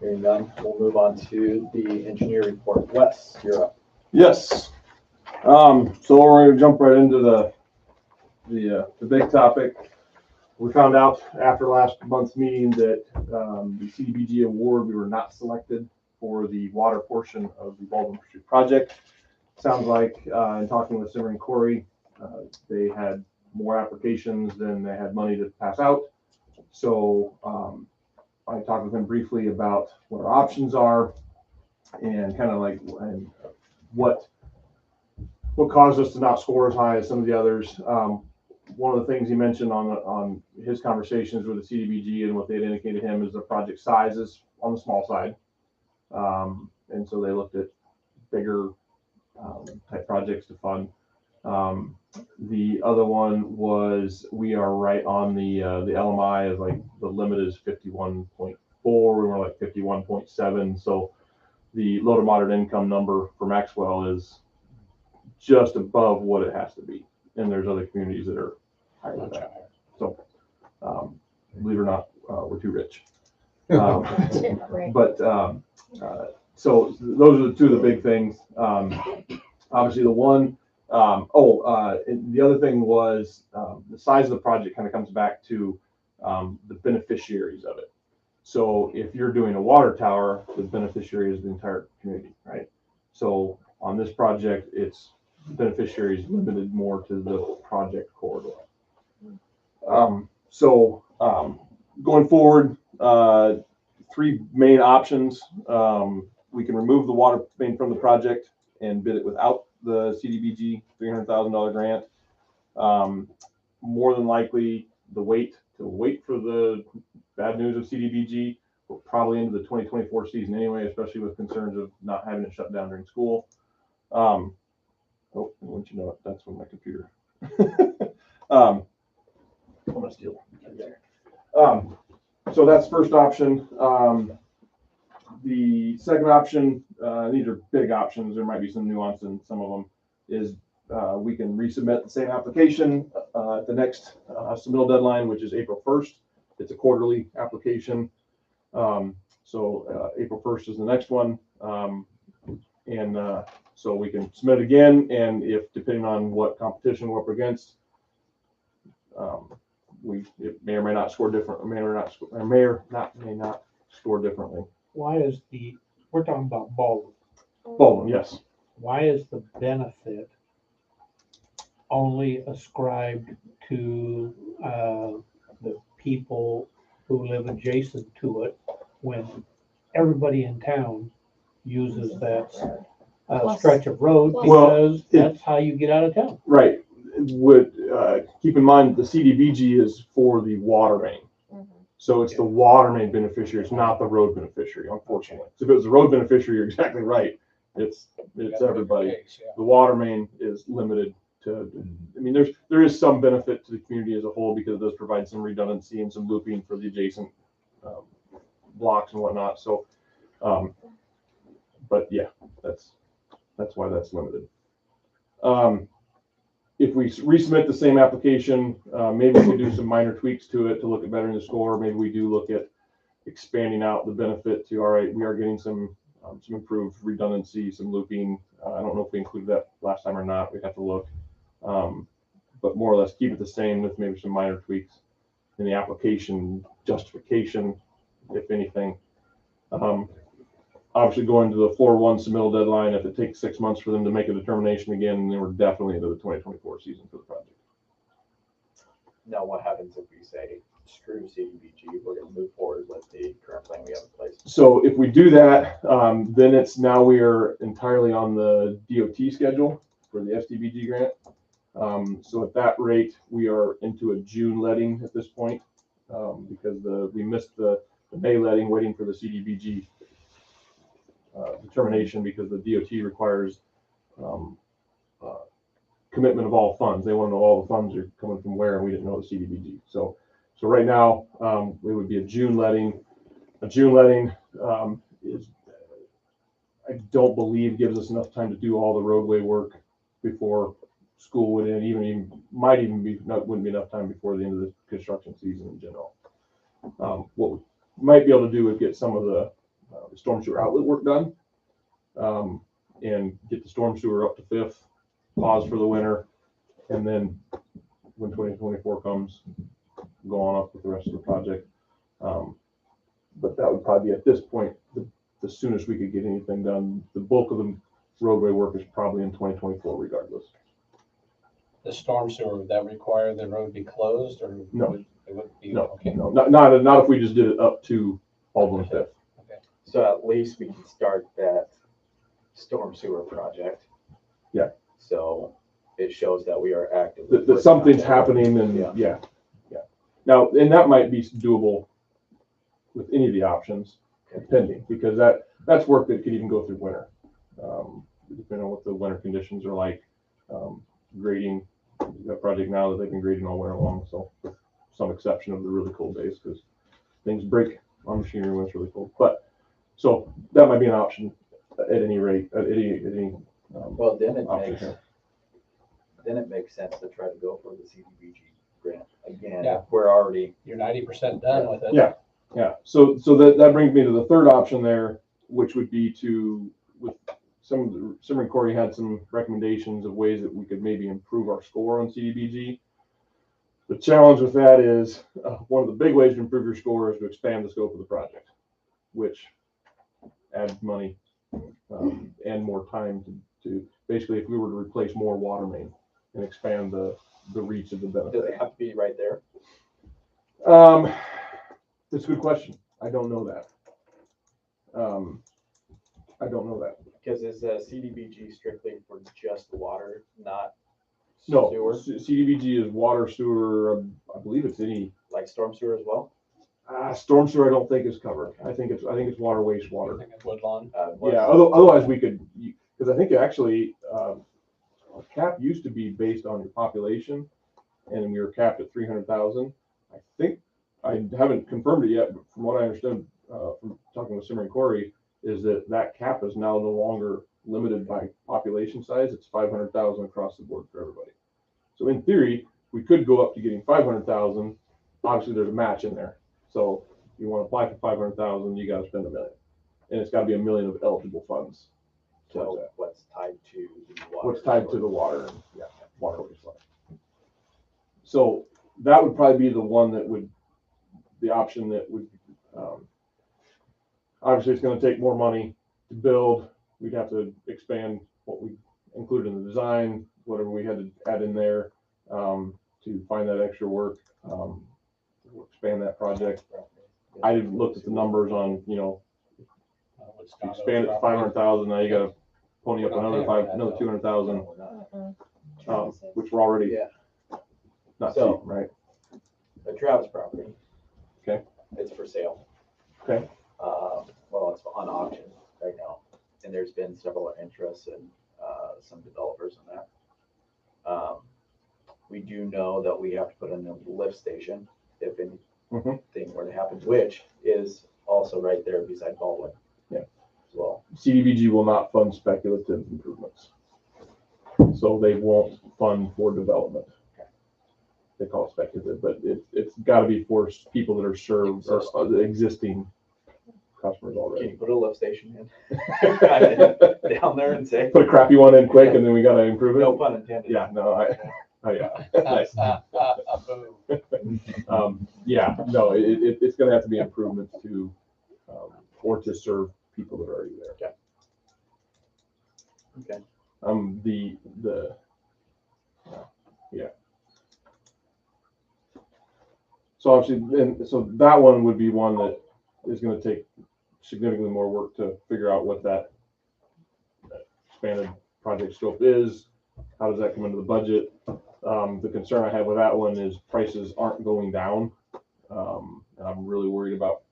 Hearing none, we'll move on to the engineer report. Wes, you're up. Yes. So we're going to jump right into the big topic. We found out after last month's meeting that the CDBG award, we were not selected for the water portion of the Baldwin Pursuit project. Sounds like in talking with Simmer and Corey, they had more applications than they had money to pass out. So I talked with him briefly about what our options are and kind of like what caused us to not score as high as some of the others. One of the things he mentioned on his conversations with the CDBG and what they had indicated to him is the project sizes on the small side. And so they looked at bigger type projects to fund. The other one was we are right on the LMI is like the limit is 51.4. We were like 51.7. So the low to moderate income number for Maxwell is just above what it has to be. And there's other communities that are higher than that. So believe it or not, we're too rich. But so those are the two of the big things. Obviously the one, the other thing was the size of the project kind of comes back to the beneficiaries of it. So if you're doing a water tower, the beneficiary is the entire community, right? So on this project, it's beneficiaries limited more to the project corridor. Going forward, three main options. We can remove the water main from the project and bid it without the CDBG $300,000 grant. More than likely, the wait for the bad news of CDBG will probably into the 2024 season anyway, especially with concerns of not having it shut down during school. Oh, once you know it, that's when my computer. I'm gonna steal it there. So that's first option. The second option, these are big options. There might be some nuance in some of them. Is we can resubmit the same application at the next submittal deadline, which is April 1st. It's a quarterly application. So April 1st is the next one. So we can submit again, and if depending on what competition we're up against, it may or may not score different, may not score differently. Why is we're talking about Baldwin. Baldwin, yes. Why is the benefit only ascribed to the people who live adjacent to it when everybody in town uses that stretch of road, because that's how you get out of town? Right. Keep in mind the CDBG is for the water main. So it's the water main beneficiary. It's not the road beneficiary, unfortunately. So if it was the road beneficiary, you're exactly right. It's everybody. The water main is limited I mean, there is some benefit to the community as a whole because it does provide some redundancy and some looping for the adjacent blocks and whatnot. So, but yeah, that's why that's limited. If we resubmit the same application, maybe we can do some minor tweaks to it to look at bettering the score. Maybe we do look at expanding out the benefit to, all right, we are getting some improved redundancy, some looping. I don't know if we included that last time or not. We'd have to look. But more or less keep it the same with maybe some minor tweaks in the application justification, if anything. Obviously going to the 4/1 submittal deadline, if it takes 6 months for them to make a determination again, then we're definitely into the 2024 season for the project. Now, what happens if we say, screw CDBG, we're gonna move forward with the current plan we have in place? So if we do that, then we are entirely on the DOT schedule for the SDBG grant. So at that rate, we are into a June letting at this point, because we missed the May letting, waiting for the CDBG determination, because the DOT requires commitment of all funds. They want to know all the funds are coming from where, and we didn't know the CDBG. So right now, it would be a June letting. A June letting is, I don't believe, gives us enough time to do all the roadway work before school would end. Wouldn't be enough time before the end of the construction season in general. What we might be able to do is get some of the storm sewer outlet work done, and get the storm sewer up to 5th, pause for the winter, and then when 2024 comes, go on up with the rest of the project. But that would probably be, at this point, the soonest we could get anything done. The bulk of the roadway work is probably in 2024 regardless. The storm sewer, would that require the road be closed, or No. it would be? No, Okay. no, not if we just did it up to Baldwin 5th. Okay. So at least we can start that storm sewer project. Yeah. So it shows that we are actively. That something's happening, and yeah. Now, and that might be doable with any of the options, depending, because that's work that could even go through winter, depending on what the winter conditions are like. Grading, we've got a project now that they've been grading all winter long, so with some exception of the really cold days, because things break on machinery when it's really cold. But so that might be an option at any rate, at any Well, then it option makes sense to try to go for the CDBG grant again. Yeah. We're already. You're 90% done with it. Yeah. So that brings me to the third option there, which would be with some of the Simmering Corey had some recommendations of ways that we could maybe improve our score on CDBG. The challenge with that is one of the big ways to improve your score is to expand the scope of the project, which adds money and more time to basically, if we were to replace more water main and expand the reach of the benefit. Do they have to be right there? That's a good question. I don't know that. Because is CDBG strictly for just water, not No, sewer? CDBG is water, sewer. I believe it's any Like storm sewer as well? storm sewer. I don't think is covered. I think it's water, wastewater. I think it's Woodlawn. Yeah. Otherwise, we could, because I think actually our cap used to be based on your population, and we were capped at 300,000. I think I haven't confirmed it yet, but from what I understood from talking with Simmering Corey, is that cap is now no longer limited by population size. It's 500,000 across the board for everybody. So in theory, we could go up to getting 500,000. Obviously, there's a match in there. So if you want to apply for 500,000, you got to spend $1 million, and it's got to be $1 million of eligible funds. So what's tied to the water? What's tied to the water and water wastewater. So that would probably be the option that would. Obviously, it's going to take more money to build. We'd have to expand what we included in the design, whatever we had to add in there to find that extra work, expand that project. I didn't look at the numbers on, expand it to 500,000. Now you got to pony up another 200,000, which we're already not cheap, right? The Travis property. Okay. It's for sale. Okay. Well, it's on auction right now, and there's been several interests in some developers in that. We do know that we have to put in a lift station if Mhm. anything were to happen, which is also right there beside Baldwin. Yeah. As well. CDBG will not fund speculative improvements. So they won't fund for development. They call it speculative, but it's got to be for people that are served or the existing customers Can already. you put a lift station in? Down there and say, Put a crappy one in quick and then we got to improve it. no pun intended. Yeah, no, yeah. Nice. Yeah, no, it's going to have to be improvements to, or to serve people that are already there. Okay. Yeah. So obviously, and so that one would be one that is going to take significantly more work to figure out what that expanded project scope is. How does that come into the budget? The concern I have with that one is prices aren't going down. And I'm really worried about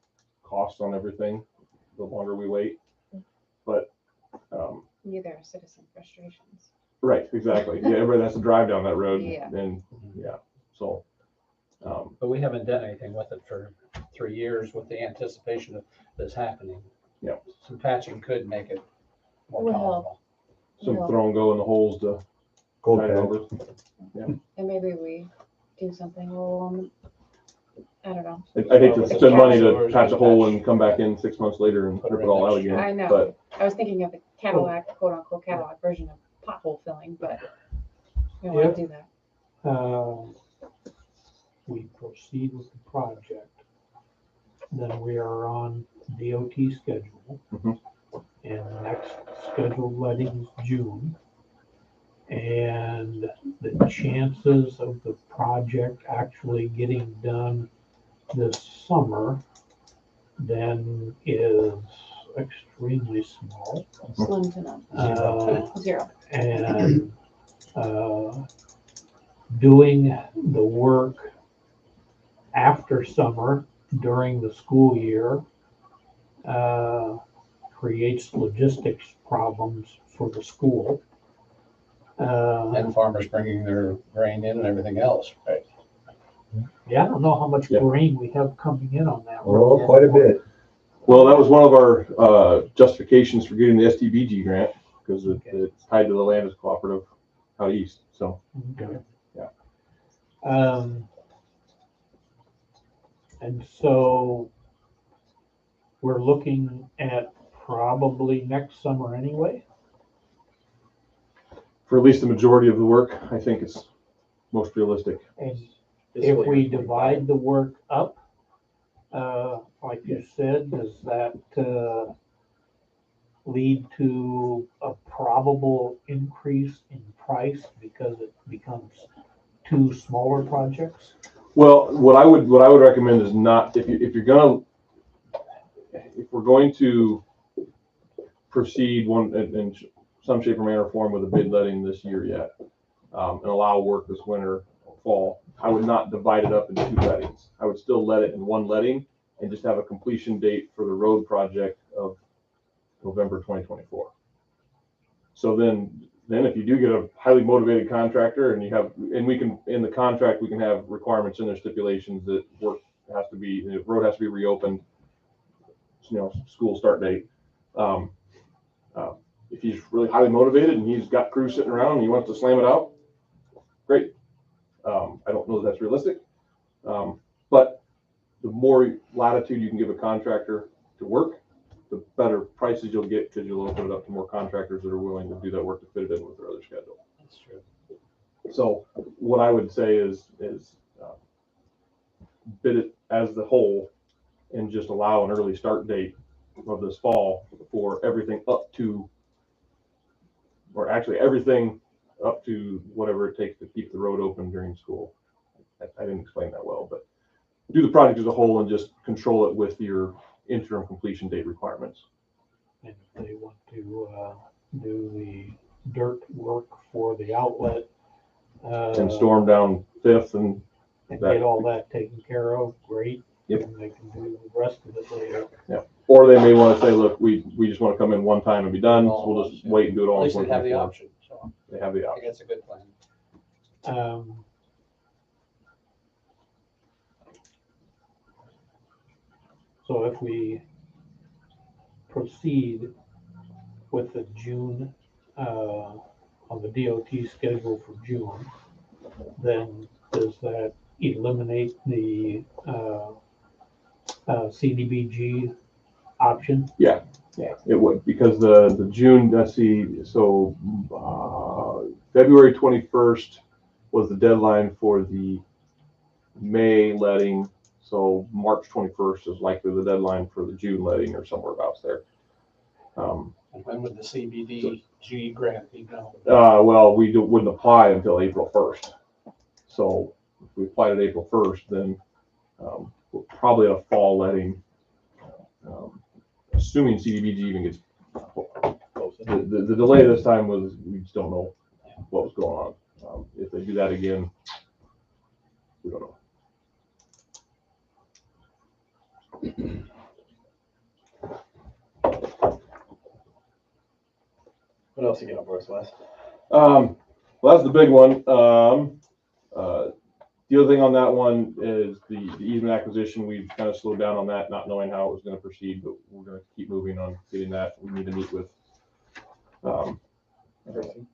costs on everything the longer we wait. But Neither are citizen frustrations. right, exactly. Yeah, everybody has to drive down that road. Yeah. And yeah, so. But we haven't done anything with it for 3 years with the anticipation of this happening. Yeah. Some patching could make it more Will tolerable. Some Yeah. throw and go in the holes to Cold tide it patch. over. And maybe we do something a little, I don't know. I hate to With the spend money to sewers patch a and hole patch. and come back in 6 months later and Put rip her it all in out next again. I know. But I was thinking of the Cadillac, quote unquote Cadillac version of pothole filling, but we don't want to do that. We proceed with the project, then we are on DOT schedule. Mhm. And the next scheduled letting is June. And the chances of the project actually getting done this summer then is extremely small. Slim to none. Zero. And doing the work after summer during the school year creates logistics problems for the school. And farmers bringing their grain in and everything else, right? Yeah, I don't know how much Yeah. grain we have coming in on that Oh, road. quite a bit. well, that was one of our justifications for getting the STBG grant because it's tied to the Landis Cooperative out east. So Okay. Yeah. And so we're looking at probably next summer anyway. for at least the majority of the work, I think it's most realistic. And if we divide the work up, like you said, does that lead to a probable increase in price because it becomes two smaller projects? Well, what I would recommend is not if we're going to proceed in some shape or manner or form with a bid letting this year yet, and allow work this winter or fall, I would not divide it up into two lettings. I would still let it in one letting and just have a completion date for the road project of November 2024. So then if you do get a highly motivated contractor and we can, in the contract, we can have requirements in their stipulations that road has to be reopened, school start date. If he's really highly motivated and he's got crews sitting around and he wants to slam it out, great. I don't know if that's realistic, but the more latitude you can give a contractor to work, the better prices you'll get because you'll open it up to more contractors that are willing to do that work to fit it in with their other schedule. That's true. So what I would say is bid it as the whole and just allow an early start date of this fall for everything up to, or actually everything up to whatever it takes to keep the road open during school. I didn't explain that well, but do the project as a whole and just control it with your interim completion date requirements. And if they want to do the dirt work for the outlet And storm down Fifth and get all that taken care of, great. Yep. And they can do the rest of it later. Yeah. Or they may want to say, look, we just want to come in one time and be done. So we'll just wait and do it all. At in least they have the 2024. option, so They have the I option. think it's a good plan. Um, So if we proceed with the June, on the DOT schedule for June, then does that eliminate the, CDBG option? Yeah, it would, because the June, let's see, so, February 21st was the deadline for the May letting, so March 21st is likely the deadline for the June letting or somewhere about there. And when would the CBDG grant be done? Well, we wouldn't apply until April 1st. So if we applied at April 1st, then we're probably a fall letting, assuming CDBG even gets, the delay this time was, we just don't know what was going on. If they do that again, we don't know. What else you got for us, Wes? Well, that's the big one. The other thing on that one is the easement acquisition. We've kind of slowed down on that, not knowing how it was going to proceed, but we're going to keep moving on getting that. We need to meet with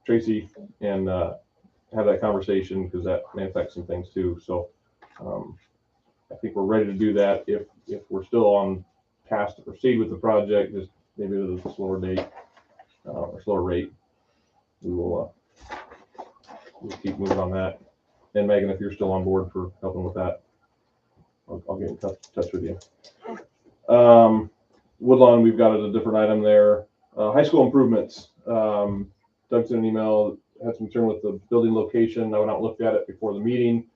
Tracy and have that conversation because that may affect some things too. So I think we're ready to do that. If we're still on task to proceed with the project, just maybe with a slower date or slower rate, we'll keep moving on that. And Megan, if you're still on board for helping with that, I'll get in touch with you. Woodlawn, we've got a different item there. High school improvements. Doug sent an email, had some concern with the building location. I went out and looked at it before the meeting.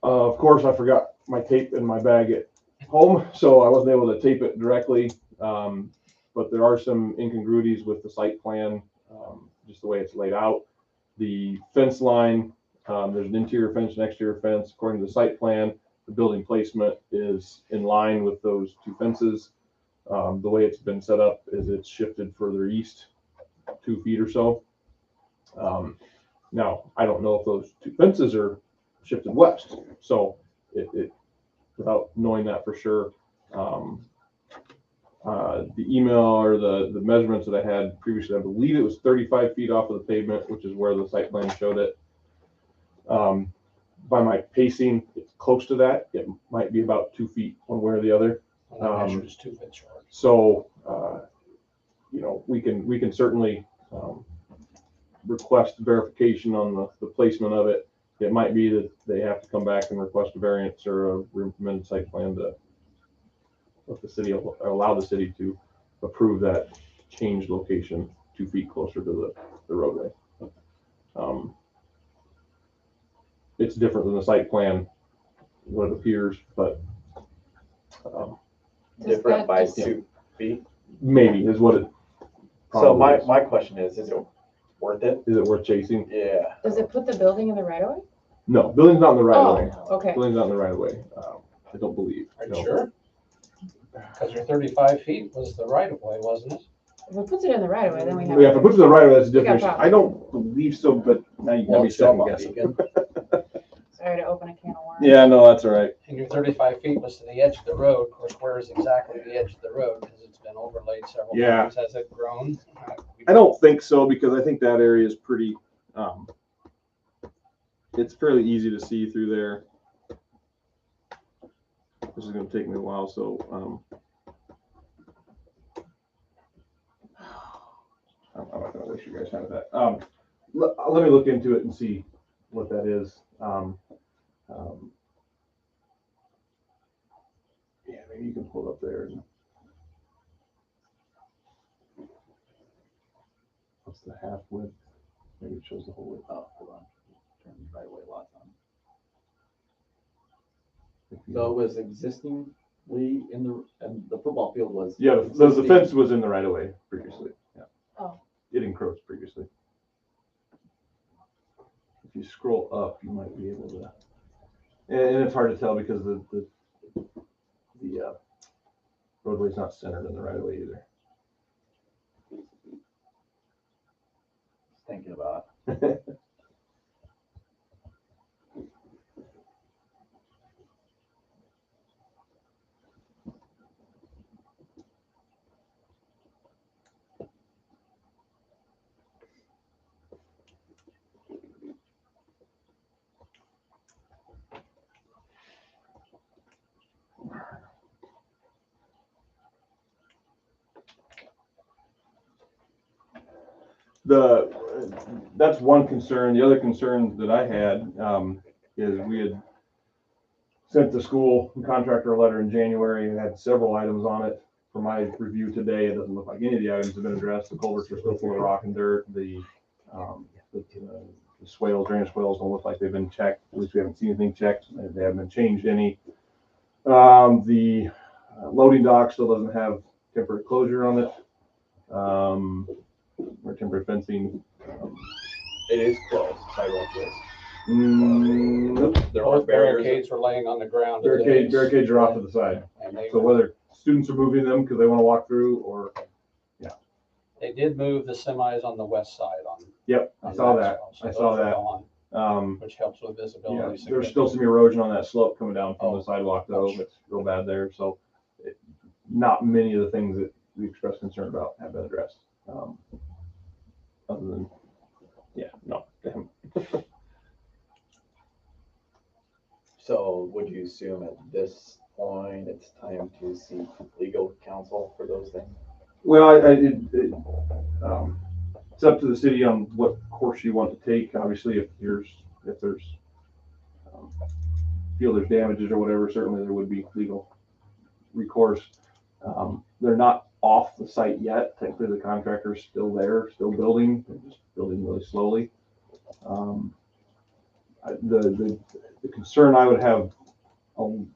Of course, I forgot my tape in my bag at home, so I wasn't able to tape it directly. But there are some incongruities with the site plan, just the way it's laid out. The fence line, there's an interior fence, an exterior fence. According to the site plan, the building placement is in line with those two fences. The way it's been set up is it's shifted further east 2 feet or so. Now, I don't know if those two fences are shifted west. So it without knowing that for sure, the email or the measurements that I had previously, I believe it was 35 feet off of the pavement, which is where the site plan showed it. By my pacing, it's close to that. It might be about 2 feet one way or the other. Measures 2 feet short. So, you know, we can certainly request verification on the placement of it. It might be that they have to come back and request a variance or a recommended site plan to let the city, allow the city to approve that changed location 2 feet closer to the roadway. It's different than the site plan, what it appears, but Different by 2 feet. Maybe is what it. So my question is it worth it? Is it worth chasing? Yeah. Does it put the building in the right of way? No, building's not in the right of way. Okay. Building's not in the right of way. I don't believe. Are you No. sure? Because your 35 feet was the right of way, wasn't it? If it puts it in the right of way, then we have. Yeah, if it puts it in the right of way, that's a We got different issue. problems. I don't believe so, but now you got me second guessing. Sorry to open a can of worms. Yeah, no, that's all right. And your 35 feet was to the edge of the road. Of course, where is exactly the edge of the road? Because it's been overlaid several times. Has it grown? I don't think so, because I think that area is pretty, it's fairly easy to see through there. This is gonna take me a while, so, I'm not gonna waste you guys time with that. Let me look into it and see what that is. Yeah, maybe you can pull it up there. What's the half width? Maybe it shows the whole width. Oh, hold on. Turn the right way lots on. So it was existingly in the football field was. Yeah, the fence was in the right of way previously. Yeah. Oh. It encroached previously. If you scroll up, you might be able to. And it's hard to tell because the roadway's not centered in the right of way either. Thinking about it. That's one concern. The other concern that I had, is we had sent the school contractor a letter in January and had several items on it. For my review today, it doesn't look like any of the items have been addressed. The culverts are still full of rock and dirt. The swales, drainage swales don't look like they've been checked. At least we haven't seen anything checked. They haven't been changed any. The loading dock still doesn't have temporary closure on it. Or temporary fencing. It is closed, sidewalk is. Nope. There are Those barricades are laying on the ground. Barricades are off to the side. And they, So whether students are moving them because they want to walk through or, they did move the semis on the west side on. yep, I on saw that. Maxwell, so I those saw are that. gone, Which helps with Yeah, visibility. there's still some erosion on that slope coming down from Oh. the sidewalk though. It's real bad there. So not many of the things that we expressed concern about have been addressed. Other than, no. So would you assume at this point, it's time to seek legal counsel for those things? Well, it's up to the city on what course you want to take. Obviously, if there's feel there's damages or whatever, certainly there would be legal recourse. They're not off the site yet. Technically, the contractor's still there, still building. They're just building really slowly. The concern I would have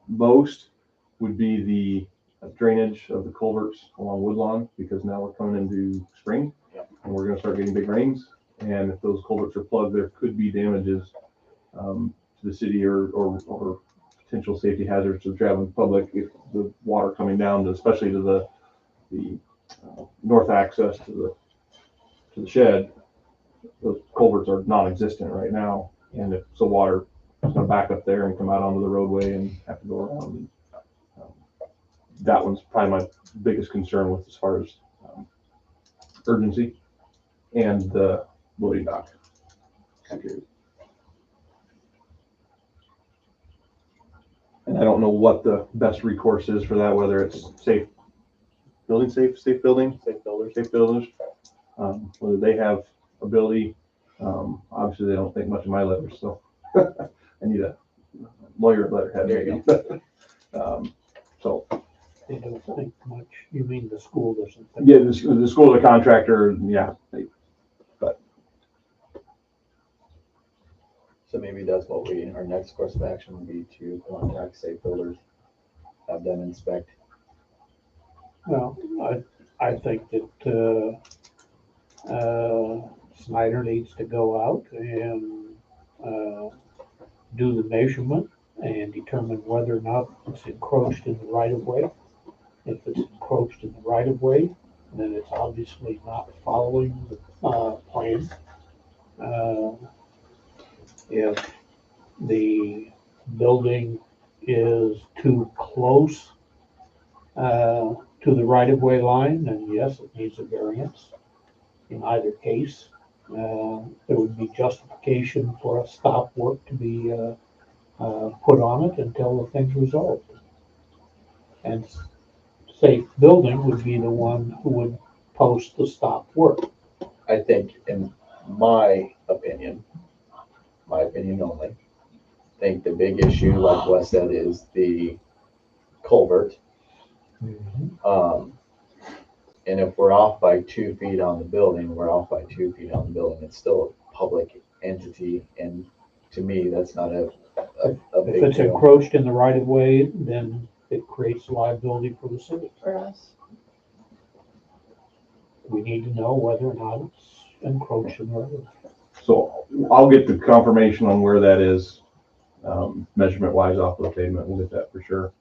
most would be the drainage of the culverts along Woodlawn, because now we're coming into spring. Yep. And we're gonna start getting big rains. And if those culverts are plugged, there could be damages to the city or potential safety hazards to the traveling public if the water coming down, especially to the north access to the shed. Those culverts are non-existent right now, and if the water is gonna back up there and come out onto the roadway and have to go around. That one's probably my biggest concern with as far as urgency and the loading dock. And I don't know what the best recourse is for that, whether it's safe builders, whether they have ability. Obviously, they don't think much of my letters, so I need a lawyer letterhead. There you So. They don't think much. You mean the school doesn't think? Yeah, the school's a contractor, yeah. So maybe that's what our next course of action would be to contact safe builders, have them inspect. Well, I think that, Snyder needs to go out and, do the measurement and determine whether or not it's encroached in the right of way. If it's encroached in the right of way, then it's obviously not following the, plan. If the building is too close, to the right of way line, then yes, it needs a variance. In either case, there would be justification for a stop work to be, put on it until the thing's resolved. And safe building would be the one who would post the stop work. I think, in my opinion only, I think the big issue, like Wes said, is the culvert. And if we're off by 2 feet on the building, we're off by 2 feet on the building. It's still a public entity, and to me, that's not a big If it's deal. encroached in the right of way, then it creates liability for the city. For us. We need to know whether or not it's encroached in the right of way. So I'll get the confirmation on where that is, measurement wise off the pavement. We'll get that for sure.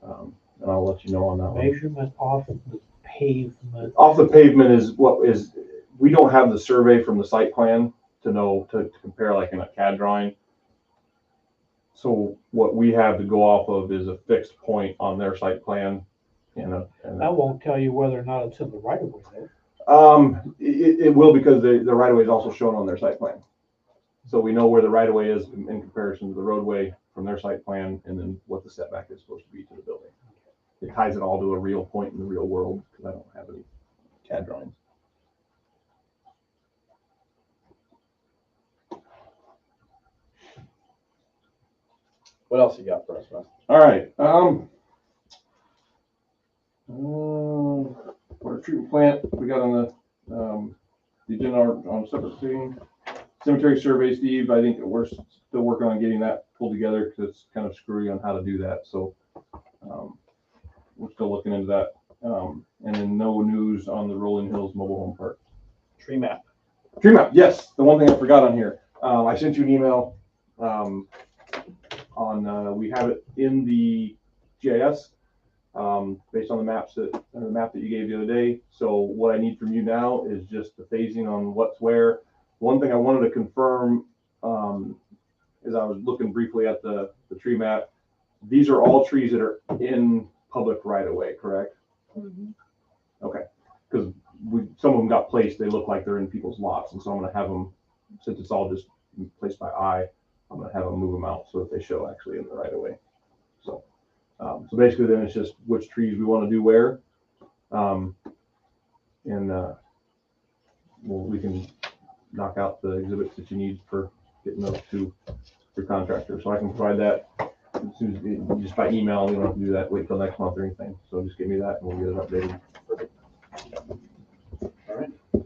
And I'll let you know on that one. Measurement off of the pavement. Off the pavement is we don't have the survey from the site plan to know, to compare like in a CAD drawing. So what we have to go off of is a fixed point on their site plan. That won't tell you whether or not it's in the right of way though. It will, because the right of way is also shown on their site plan. So we know where the right of way is in comparison to the roadway from their site plan, and then what the setback is supposed to be to the building. It ties it all to a real point in the real world, because I don't have any CAD drawings. What else you got for us, Russ? All right, water treatment plant, we got on the agenda on a separate thing. Cemetery survey, Steve, I think we're still working on getting that pulled together because it's kind of screwy on how to do that, so, we're still looking into that. And then no news on the Rolling Hills Mobile Home Park. Tree map. Tree map, yes, the one thing I forgot on here. I sent you an email, we have it in the GIS, based on the map that you gave the other day. So what I need from you now is just the phasing on what's where. One thing I wanted to confirm, is I was looking briefly at the tree map. These are all trees that are in public right of way, correct? Mhm. Okay, because some of them got placed, they look like they're in people's lots, and so I'm gonna have them, since it's all just placed by eye, I'm gonna have them move them out so that they show actually in the right of way. So, so basically then it's just which trees we want to do where, we can knock out the exhibits that you need for getting those to your contractor. So I can provide that as soon as, just by email. You don't have to do that, wait till next month or anything. So just give me that and we'll get it updated. All right. Is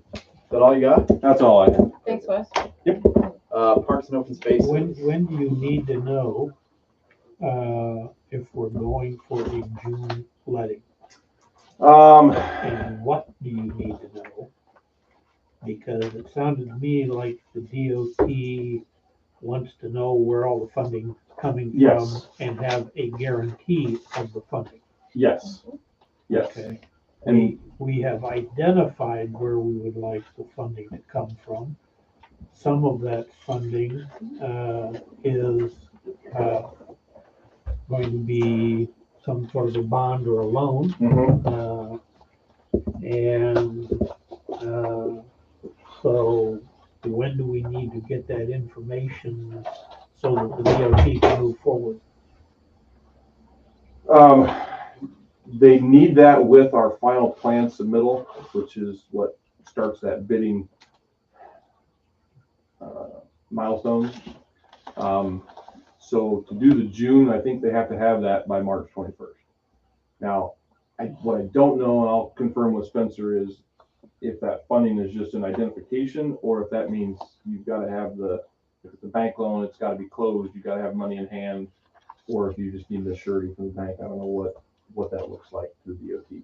that all you got? That's all I have. Thanks, Wes. Parks and open spaces. When do you need to know, if we're going for a June letting? And what do you need to know? Because it sounded to me like the DOT wants to know where all the funding's coming from. Yes. And have a guarantee of the funding. Yes. Yes. Okay. And We have identified where we would like the funding to come from. Some of that funding is going to be some sort of a bond or a loan. mhm. So when do we need to get that information so that the DOT can move forward? They need that with our final plan submittal, which is what starts that bidding milestone. So to do the June, I think they have to have that by March 21st. Now, what I don't know, and I'll confirm with Spencer, is if that funding is just an identification or if that means you've got to have if it's a bank loan, it's got to be closed, you've got to have money in hand, or if you just need the surety from the bank. I don't know what that looks like through DOT.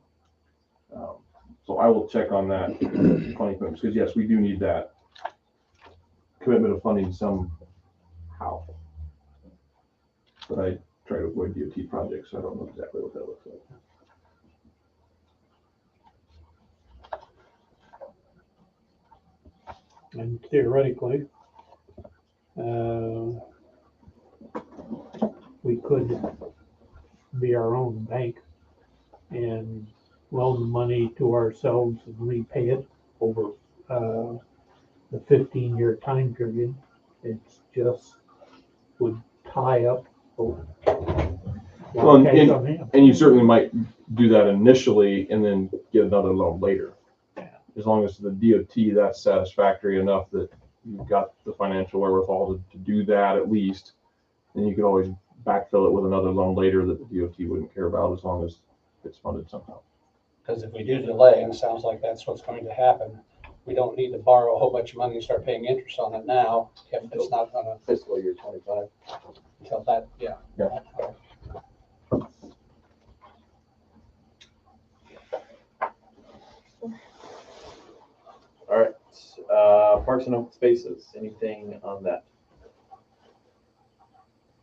So I will check on that funding commitments, because yes, we do need that commitment of funding somehow. But I try to avoid DOT projects, so I don't know exactly what that looks like. And theoretically, we could be our own bank and loan the money to ourselves and repay it over the 15-year time period. It's just would tie up. Well, and you certainly might do that initially and then get another loan later. As long as the DOT, that's satisfactory enough that you've got the financial wherewithal to do that at least, then you could always backfill it with another loan later that the DOT wouldn't care about, as long as it's funded somehow. Because if we do delay, and it sounds like that's what's going to happen, we don't need to borrow a whole bunch of money and start paying interest on it now if it's not gonna. Fiscal year 25. Until that, yeah. All right. Parks and open spaces. Anything on that?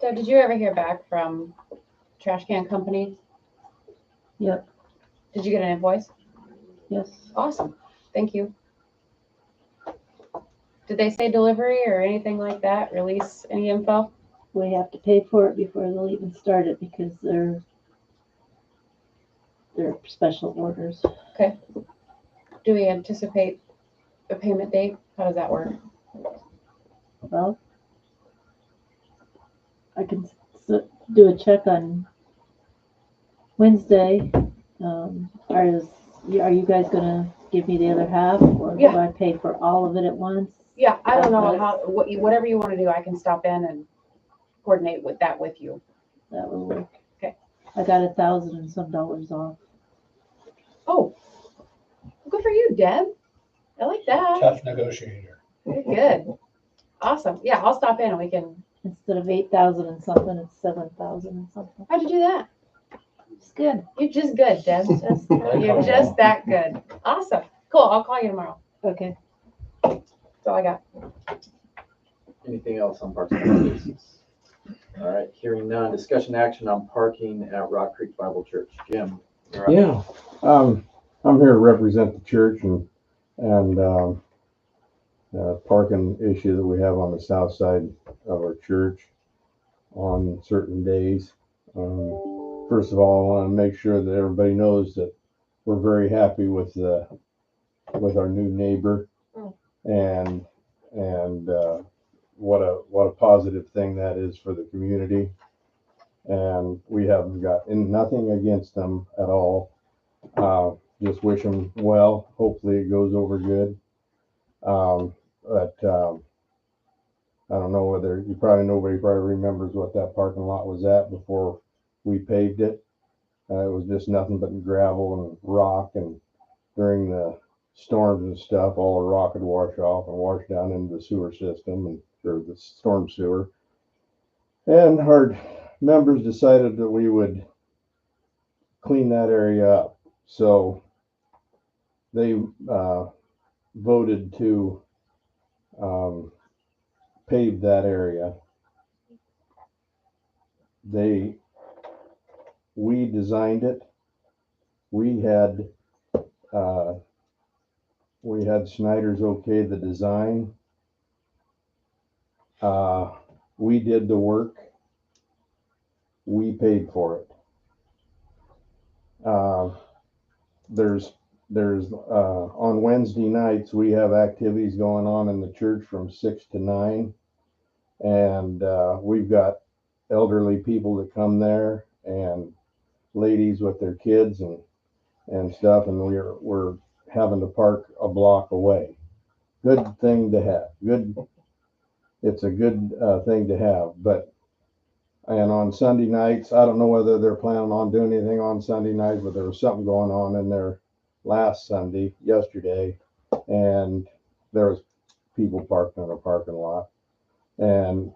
Deb, did you ever hear back from Trash Can Company? Yep. Did you get an invoice? Yes. Awesome. Thank you. Did they say delivery or anything like that? Release any info? We have to pay for it before they'll even start it because they're special orders. Okay. Do we anticipate a payment date? How does that work? Well, I can do a check on Wednesday. Are you guys gonna give me the other half, or do I pay for all of it at once? Yeah, I don't know whatever you want to do. I can stop in and coordinate with that with you. That will work. Okay. I got $1,000 and some off. Oh, good for you, Deb. I like that. Tough negotiator. Very good. Awesome. Yeah, I'll stop in and we can. Instead of 8,000 and something, it's 7,000 and something. How'd you do that? It's good. You're just good, Deb. You're just that good. Awesome. Cool. I'll call you tomorrow. Okay. That's all I got. Anything else on Parks and Recreations? All right, hearing none. Discussion action on parking at Rock Creek Bible Church. Jim. you're up. Yeah, I'm here to represent the church and parking issue that we have on the south side of our church on certain days. First of all, I want to make sure that everybody knows that we're very happy with our new neighbor, and what a positive thing that is for the community. And we haven't got nothing against them at all. Just wish them well. Hopefully it goes over good. But I don't know whether nobody probably remembers what that parking lot was at before we paved it. It was just nothing but gravel and rock, and during the storms and stuff, all the rock would wash off and wash down into the sewer system or the storm sewer. And our members decided that we would clean that area up. So they voted to pave that area. We designed it. We had Snyder's okay the design. We did the work. We paid for it. There's on Wednesday nights, we have activities going on in the church from 6 to 9. And we've got elderly people that come there and ladies with their kids and stuff. And we're having to park a block away. Good thing to have. It's a good thing to have. And on Sunday nights, I don't know whether they're planning on doing anything on Sunday night, but there was something going on in there yesterday, and there was people parked in a parking lot. And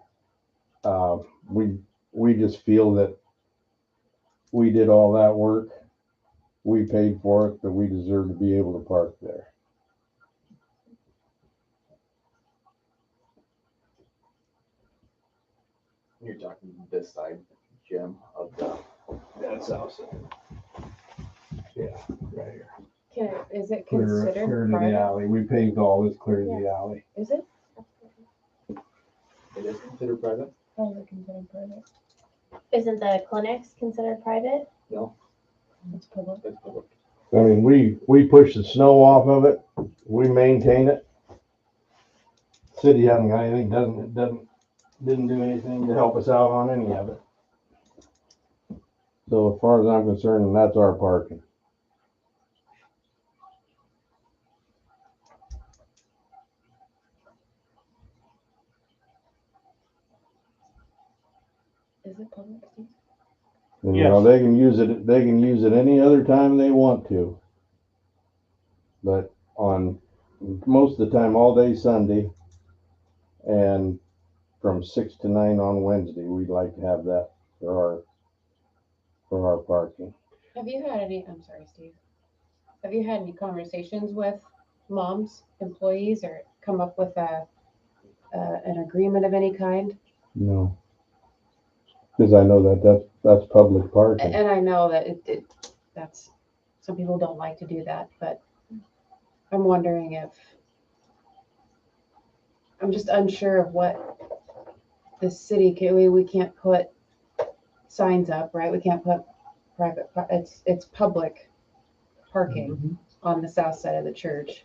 we just feel that we did all that work, we paid for it, that we deserve to be able to park there. You're talking this side, Jim, of That's outside. Yeah, right here. Is it Clear considered to the private? alley. We paved all this clear to the alley. Is it? It is considered private? How is it considered private? Isn't the clinics considered private? No, It's public. it's public. I mean, we push the snow off of it. We maintain it. City hasn't got anything, didn't do anything to help us out on any of it. So as far as I'm concerned, that's our parking. Is it public? And, you know, they can use it any other time they want to. But on most of the time, all day Sunday, and from 6 to 9 on Wednesday, we'd like to have that for our parking. Have you had any, I'm sorry, Steve. Have you had any conversations with moms, employees, or come up with an agreement of any kind? No. Because I know that's public parking. And I know that that's, some people don't like to do that, but I'm wondering if, I'm just unsure of what the city can, we can't put signs up, right? We can't put private, it's public parking on the south side of the church.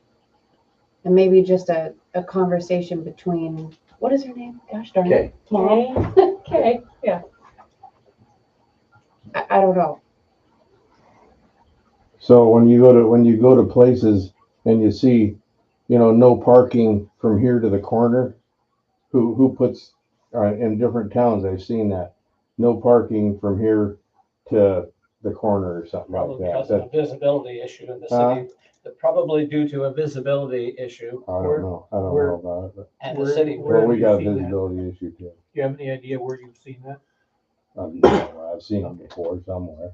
And maybe just a conversation between, what is her name? Gosh darn it. Mom. Okay, yeah. I don't know. So when you go to places and you see, you know, no parking from here to the corner, who puts in different towns, I've seen that. No parking from here to the corner or something like Probably that. because of a visibility issue in the Huh? city, probably due to a visibility issue. I don't know. I don't where- know about it. But, And the city, well, where we have got a you seen that? visibility issue too. Do you have any idea where you've seen that? I've seen them before somewhere.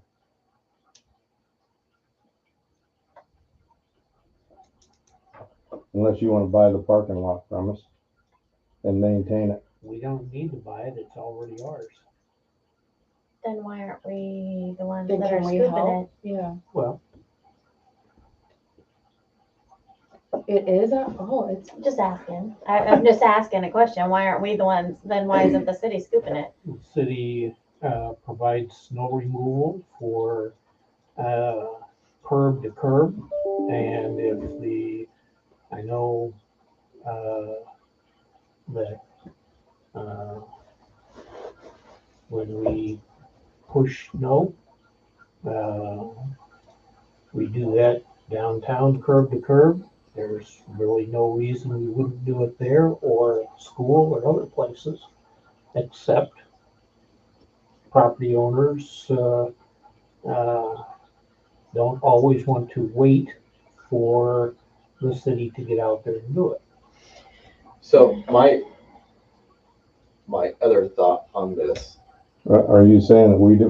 Unless you want to buy the parking lot from us and maintain it. We don't need to buy it, it's already ours. Then why aren't we the ones Then that are can we scooping help? it? Yeah, Well, it is, it's, Just asking. I'm just asking a question. Why aren't we the ones, then why isn't the city scooping it? the city provides snow removal for curb to curb. And if I know that when we push snow, we do that downtown curb to curb. There's really no reason we wouldn't do it there or school or other places, except property owners don't always want to wait for the city to get out there and do it. So my other thought on this, Are you saying that we do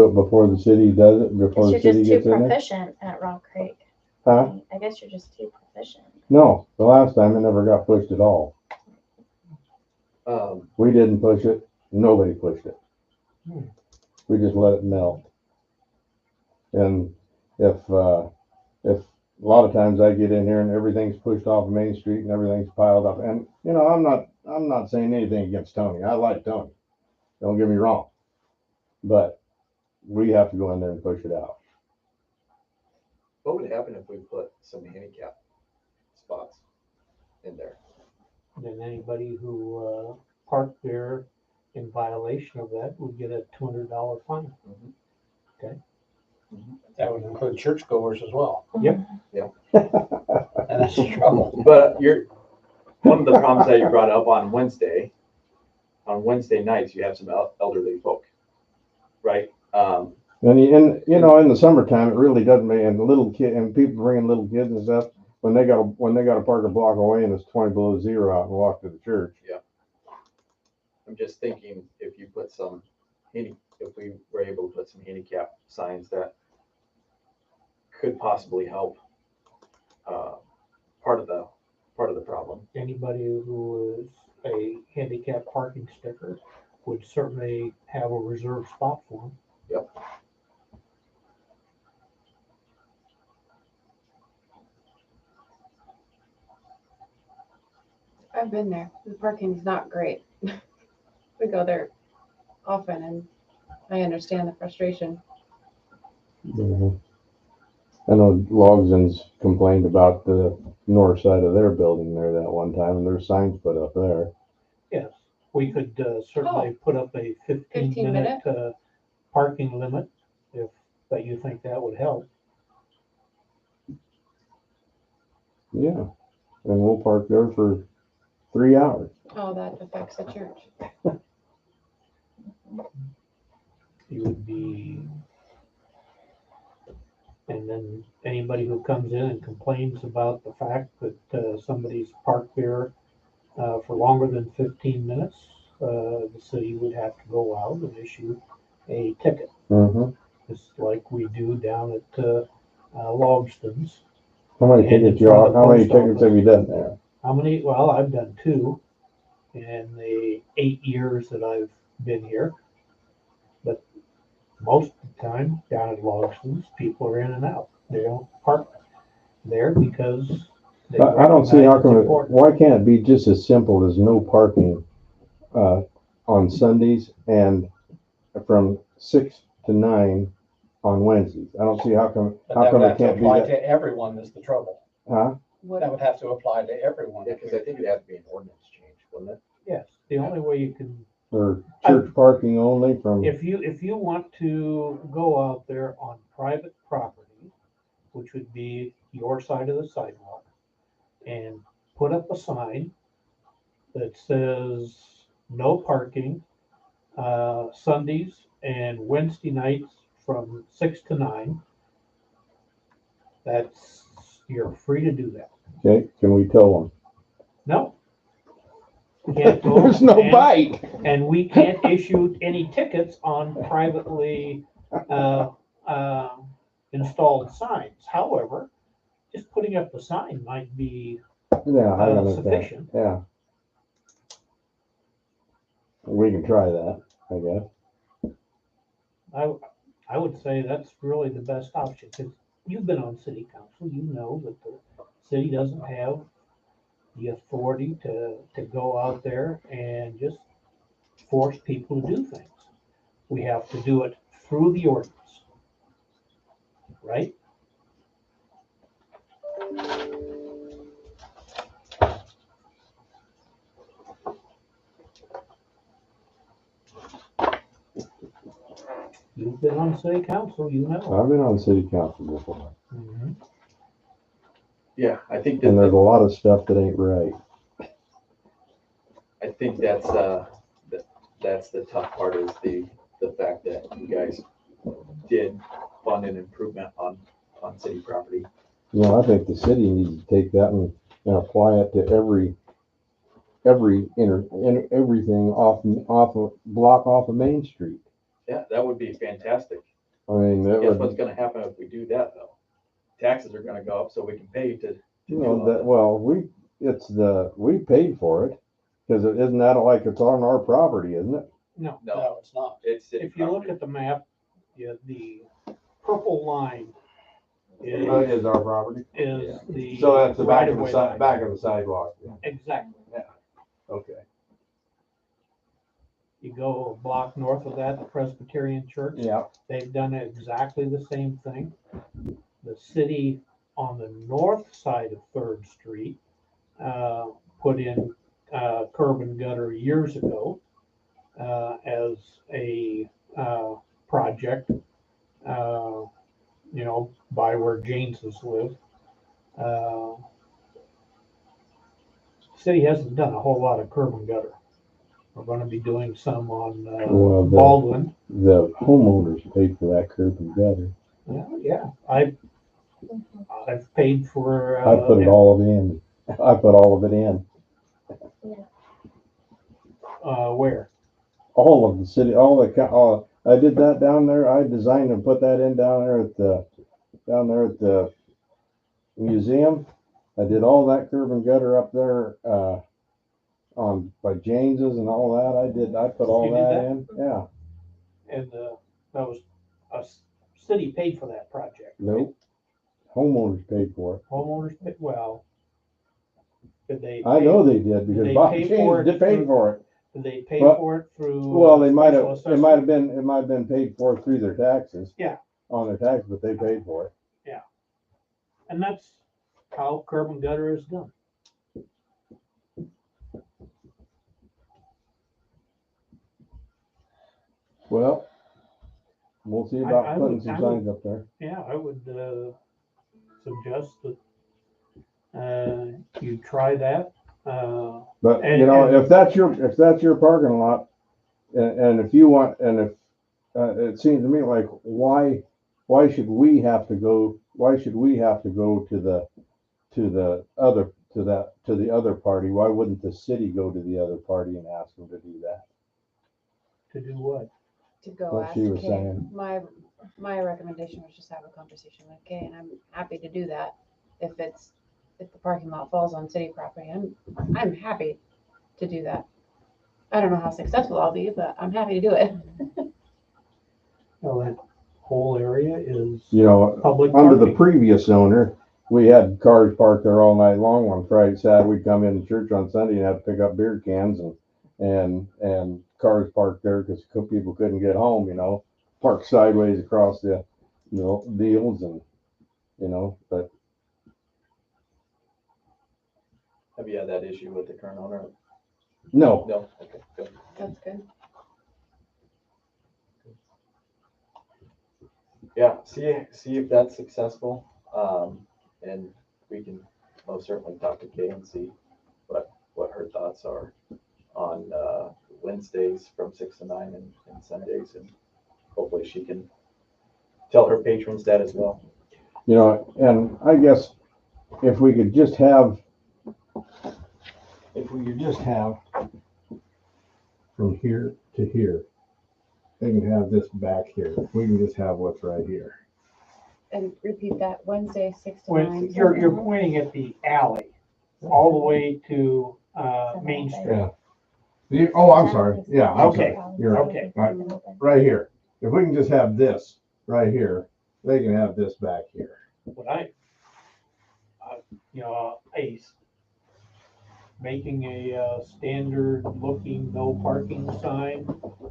it before the city does it, before Guess the you're city just too gets in there? proficient at Rock Creek. Huh? I guess you're just too proficient. No, the last time it never got pushed at all. um, We didn't push it. Nobody pushed it. Hmm. We just let it melt. And if a lot of times I get in here and everything's pushed off Main Street and everything's piled up, and you know, I'm not saying anything against Tony. I like Tony. Don't get me wrong. But we have to go in there and push it out. what would happen if we put some handicap spots in there? Then anybody who parked there in violation of that would get a $200 fine. Okay. That would include churchgoers as well. Yep. And that's the trouble. But one of the problems that you brought up on Wednesday nights, you have some elderly folk, right? And you know, in the summertime, it really doesn't make, and little kid and people bringing little kids and stuff, when they got to park a block away and it's 20 below zero out and walk to the church. I'm just thinking if we were able to put some handicap signs that could possibly help part of the problem. Anybody who is a handicap parking sticker would certainly have a reserved spot for them. Yep. I've been there. The parking's not great. We go there often and I understand the frustration. Mhm. I know Logson's complained about the north side of their building there that one time, and there's signs put up there. Yes, we could certainly put up a 15 minute parking limit if that you think that would help. Yeah, and we'll park there for 3 hours. Oh, that affects the church. You would be, and then anybody who comes in and complains about the fact that somebody's parked there for longer than 15 minutes, the city would have to go out and issue a ticket. Mm-hmm. Just like we do down at Logston's. How many tickets have you done there? How many? Well, I've done 2 in the 8 years that I've been here. But most of the time down at Logston's, people are in and out. They don't park there because they I don't see how come, important. why can't it be just as simple as no parking on Sundays and from 6 to 9 on Wednesdays? I don't see how come it can't be apply that. to everyone is the trouble. Huh? That would have to apply to everyone. Yeah, because I think it'd have to be an ordinance change, wouldn't it? Yes, the only way you can, Or church parking only from, if you want to go out there on private property, which would be your side of the sidewalk, and put up a sign that says no parking, Sundays and Wednesday nights from 6 to 9. You're free to do that. Okay, can we tell them? No. Can't go, There's no and- bite. And we can't issue any tickets on privately installed signs. However, just putting up the sign might be Yeah, I understand. sufficient. Yeah. We can try that, I guess. I would say that's really the best option, because you've been on city council, you know that the city doesn't have the authority to go out there and just force people to do things. We have to do it through the ordinance, right? You've been on city council, you know. I've been on city council before. Mhm. Yeah, I think that, And there's a lot of stuff that ain't right. I think that's the tough part is the fact that you guys did fund an improvement on city property. You know, I think the city needs to take that and apply it to everything block off of Main Street. Yeah, that would be fantastic. I mean, that Guess would, what's gonna happen if we do that though? Taxes are gonna go up, so we can pay to you do know, all that, that. well, we paid for it. Cause isn't that like it's on our property, isn't it? No, No, it's not. it's city if you look property. at the map, the purple line Is our property. is the So that's the back of the right-of-way line. back of the sidewalk. Exactly. Okay. You go a block north of that, the Presbyterian Church. Yeah. They've done exactly the same thing. The city on the north side of Third Street put in curb and gutter years ago as a project, by where James's live. City hasn't done a whole lot of curb and gutter. We're going to be doing some on Well, Baldwin. The homeowners paid for that curb and gutter. Yeah, I've paid for. I put it all in. I put all of it in. Where? All of the city, I did that down there. I designed and put that in down there at the museum. I did all that curb and gutter up there, on by James's and all that. I put all You did that that? in. Yeah. And that was city paid for that project. Nope. Homeowners paid for it. Homeowners, well, did they? I pay- know they did Did because they Bob pay James for it did pay through- for it. Did they pay But- for it through? Well, they might special have, it might have assessment? been paid for through their taxes. Yeah. On their taxes, but they paid for it. And that's how curb and gutter is done. Well, we'll see I about putting would- some I signs would- up there. Yeah, I would suggest that you try that. But And- you know, and- if that's your parking lot, and if you want, and if it seems to me like why should we have to go? Why should we have to go to the other party? Why wouldn't the city go to the other party and ask them to do that? To do what? To go What ask she was Kay. saying. My recommendation was just have a conversation with Kay, and I'm happy to do that. If the parking lot falls on city property, I'm happy to do that. I don't know how successful I'll be, but I'm happy to do it. Well, that whole area is You know, public under the parking. previous owner, we had cars parked there all night long on Friday, Saturday. We'd come into church on Sunday and have to pick up beer cans and cars parked there because people couldn't get home, parked sideways across the, deals and, but Have you had that issue with the current owner? no. No, okay, good. That's good. Yeah, see if that's successful. And we can most certainly talk to Kay and see what her thoughts are on Wednesdays from 6 to 9 and Sundays, and hopefully she can tell her patrons that as well. You know, and I guess if we could just have from here to here, they can have this back here. We can just have what's right here. And repeat that, Wednesday, 6 to When 9. you're pointing at the alley, all the way to, Main Street. Yeah. Oh, I'm sorry. Yeah, I'm Okay. sorry. You're right. Okay. Right here. If we can just have this right here, they can have this back here. What making a standard looking no parking sign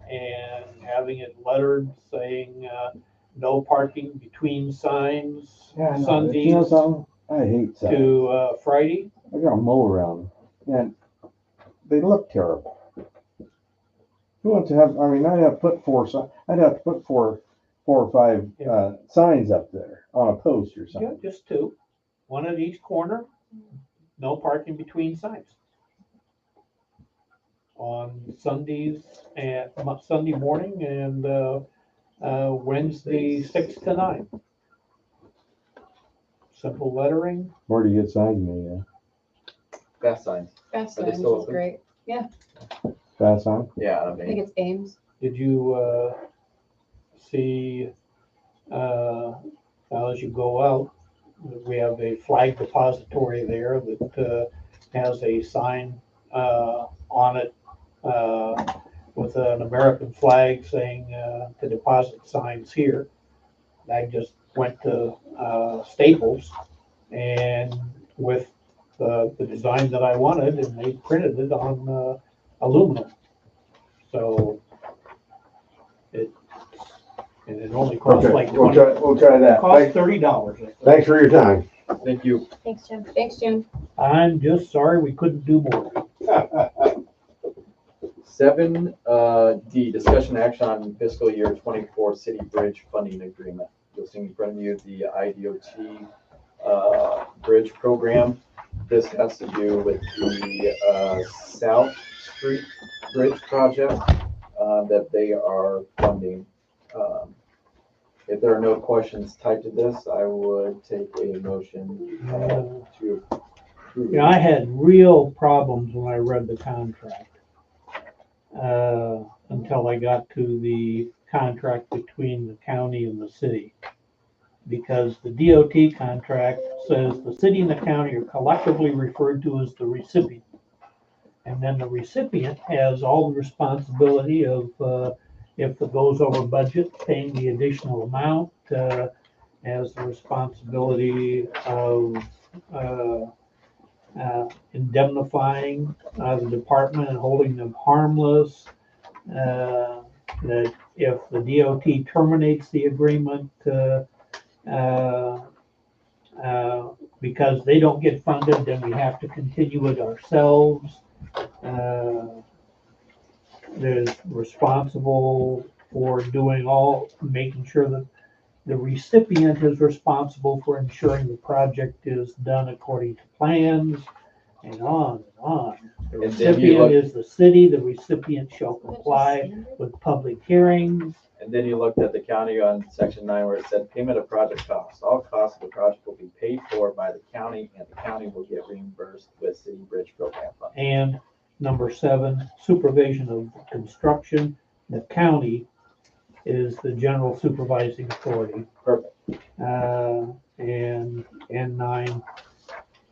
and having it lettered saying, no parking between signs, Sundays You know something? I hate signs. to, Friday. I got a mow around and they look terrible. Who wants to have, I mean, I'd have to put four or five signs up there on a post or Yeah, something. just two, one at each corner, no parking between signs. On Sundays and Sunday morning and Wednesday 6 to 9. Simple lettering. Where do you get signs made at? Fast signs. Fast Are they signs still is open? great. Fast sign? Yeah, I I think mean, it's Ames. Did you see now as you go out, we have a flag depository there that has a sign on it with an American flag saying to deposit signs here. I just went to Staples and with the design that I wanted, and they printed it on aluminum. So it only costs like we'll $20. try that. Cost $30. Thanks for your time. thank you. Thanks, Jim. Thanks, Jim. I'm just sorry we couldn't do more. 7D, discussion action on fiscal year 24 city bridge funding agreement. You'll see in front of you the IDOT bridge program. This has to do with the South Street Bridge project that they are funding. If there are no questions tied to this, I would take a motion to approve. You know, I had real problems when I read the contract until I got to the contract between the county and the city. Because the DOT contract says the city and the county are collectively referred to as the recipient. And then the recipient has all the responsibility of, if it goes over budget, paying the additional amount, has the responsibility of indemnifying the department and holding them harmless. That if the DOT terminates the agreement because they don't get funded, then we have to continue it ourselves. There's responsible for making sure that the recipient is responsible for ensuring the project is done according to plans, and on and on. The And then you recipient is the city, the recipient shall comply with public hearings. And then you looked at the county on section 9 where it said payment of project costs. All costs of the project will be paid for by the county, and the county will get reimbursed with city bridge program funds. And number 7, supervision of construction. The county is the general supervising authority. Perfect. And 9.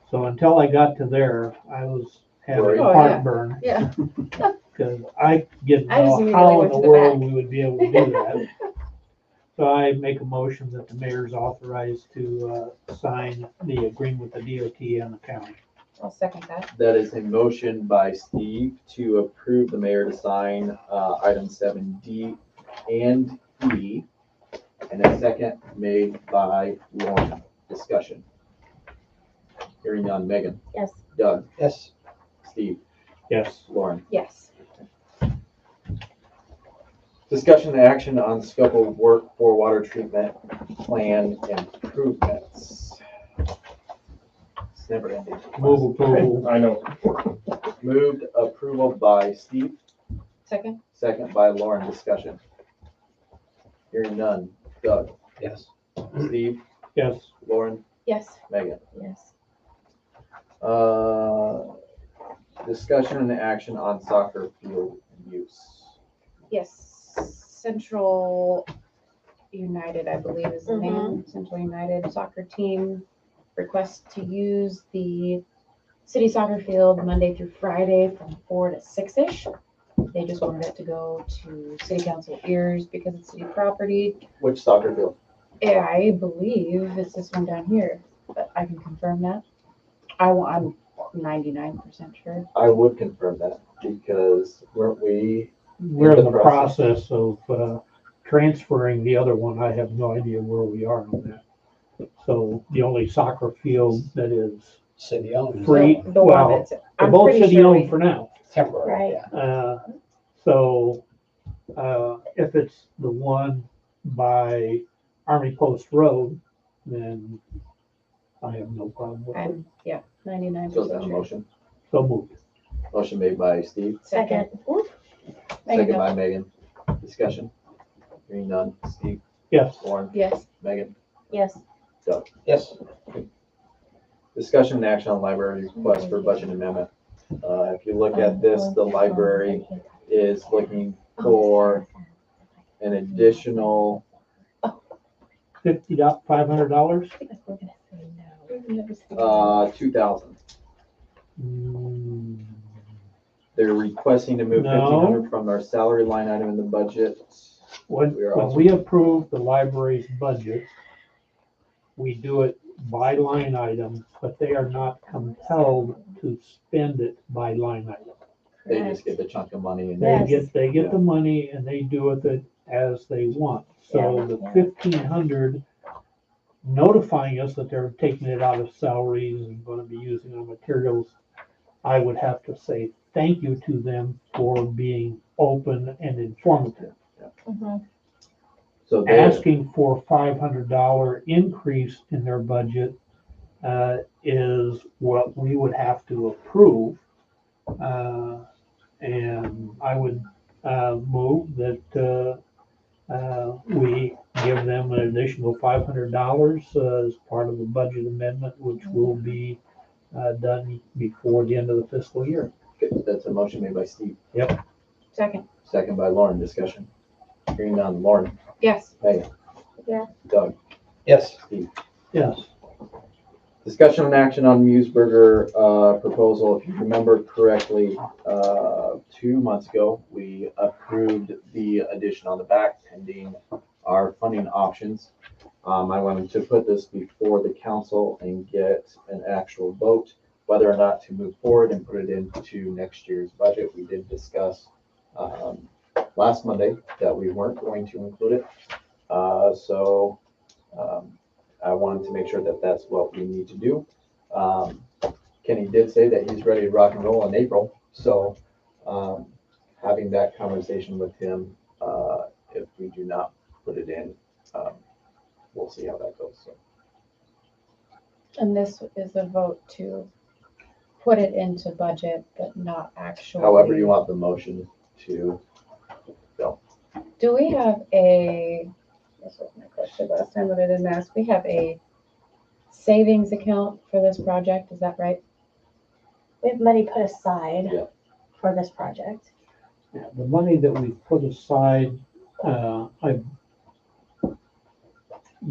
So until I got to there, I was having Worried. heartburn. Yeah. Because I didn't I just know immediately how in went the to the world back. we would be able to do that. So I make a motion that the mayor's authorized to sign the agreement with the DOT and the county. I'll second that. That is a motion by Steve to approve the mayor to sign item 7D and E, and a second made by Lauren. Discussion. Hearing none. Megan. Yes. Doug. Yes. Steve. Yes. Lauren. Yes. Discussion and action on scope of work for water treatment plan improvements. It's never ending. Move approval. I know. Moved approval by Steve, Second? second by Lauren. Discussion. Hearing none. Doug, Yes. Steve, Yes. Lauren, Yes. Megan. Yes. Discussion and action on soccer field use. Yes. Central United, I believe is the name, Central United Soccer Team requests to use the city soccer field Monday through Friday from 4 to 6-ish. They just wanted it to go to city council ears because it's city property. Which soccer field? Yeah, I believe it's this one down here, but I can confirm that. I'm 99% sure. I would confirm that because weren't we? We're in the process of transferring the other one. I have no idea where we are on that. So the only soccer field that is City owned. free, The one well, that's, they're I'm both pretty city sure owned we, for now. Temporary, Right. yeah. So if it's the one by Army Post Road, then I have no problem with it. I'm, 99% So is that a sure. motion? So moved. Motion made by Steve, Second. second by Megan. Discussion. Hearing none. Steve, Yes. Lauren, Yes. Megan. Yes. Yes. Discussion and action on library request for budget amendment. If you look at this, the library is looking for an additional $500. $2,000. They're requesting to move No. $1,500 from our salary line item in the budget. When We are when also- we approve the library's budget, we do it by line item, but they are not compelled to spend it by line item. They just get the chunk of money and They get Yeah. the money and they do with it as they want. So Yeah, the yeah. 1,500 notifying us that they're taking it out of salaries and gonna be using it on materials, I would have to say thank you to them for being open and informative. so they, Asking for $500 increase in their budget is what we would have to approve. And I would move that we give them an additional $500 as part of the budget amendment, which will be done before the end of the fiscal year. that's a motion made by Steve, Second. second by Lauren. Discussion. Hearing none. Lauren, Yes. Megan. Yeah. Doug, Yes. Steve. Yes. Discussion and action on Museburger proposal. If you remember correctly, 2 months ago, we approved the addition on the back pending our funding options. I wanted to put this before the council and get an actual vote, whether or not to move forward and put it into next year's budget. We did discuss last Monday that we weren't going to include it. So I wanted to make sure that that's what we need to do. Kenny did say that he's ready to rock and roll in April, so having that conversation with him, if we do not put it in, we'll see how that goes. So. And this is a vote to put it into budget, but not actually. However you want the motion to go. Do we have a, this was my question last time, but I didn't ask. We have a savings account for this project, is that right? We have money put aside Yeah. for this project. Yeah, the money that we put aside,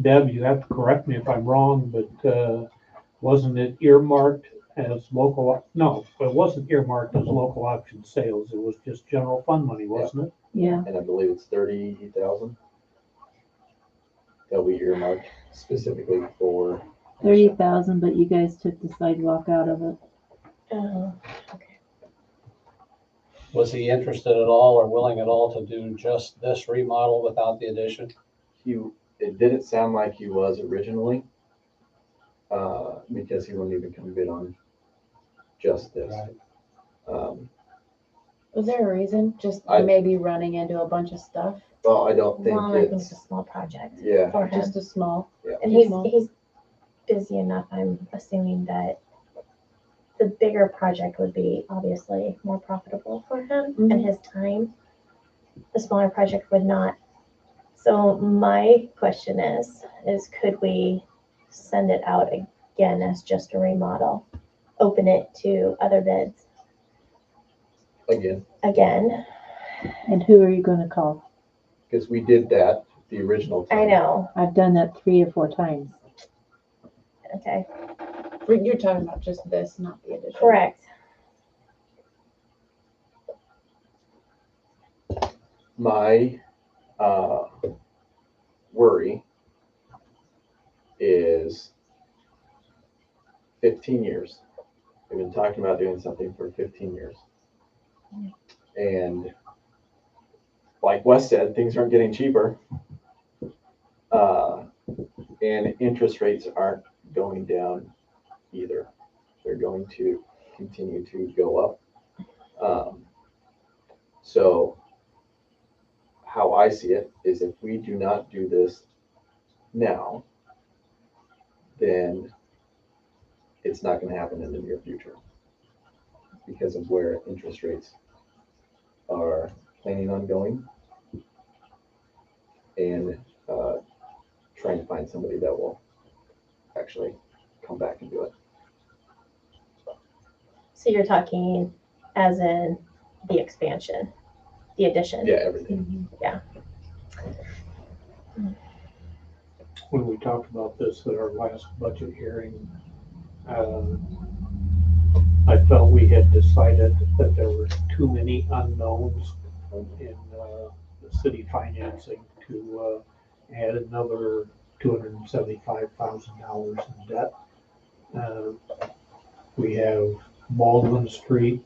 Deb, you have to correct me if I'm wrong, but wasn't it earmarked as local, no, it wasn't earmarked as local option sales. It was just general fund money, wasn't it? Yeah, And I believe it's 30,000 that we earmarked specifically for. 30,000, but you guys took the sidewalk out of it. Was he interested at all or willing at all to do just this remodel without the addition? It didn't sound like he was originally, because he wouldn't even come bid on just this. Right. Was there a reason? Just I- maybe running into a bunch of stuff? Well, I don't think Well, I think it's a it's, small project yeah, for him. Just a small? And Small. he's busy enough, I'm assuming that the bigger project would be obviously more profitable for him and his time. The smaller project would not. So my question is could we send it out again as just a remodel? Open it to other bids Again, And who are you gonna call? because we did that the original time. I know, I've done that 3 or 4 times. okay, You're talking about just this, not the addition. correct. My worry is 15 years. We've been talking about doing something for 15 years. And like Wes said, things aren't getting cheaper. And interest rates aren't going down either. They're going to continue to go up. So how I see it is if we do not do this now, then it's not going to happen in the near future because of where interest rates are planning on going and trying to find somebody that will actually come back and do it. So you're talking as in the expansion, the addition? Yeah, everything. Yeah. When we talked about this at our last budget hearing, I felt we had decided that there were too many unknowns in the city financing to add another $275,000 in debt. We have Baldwin Street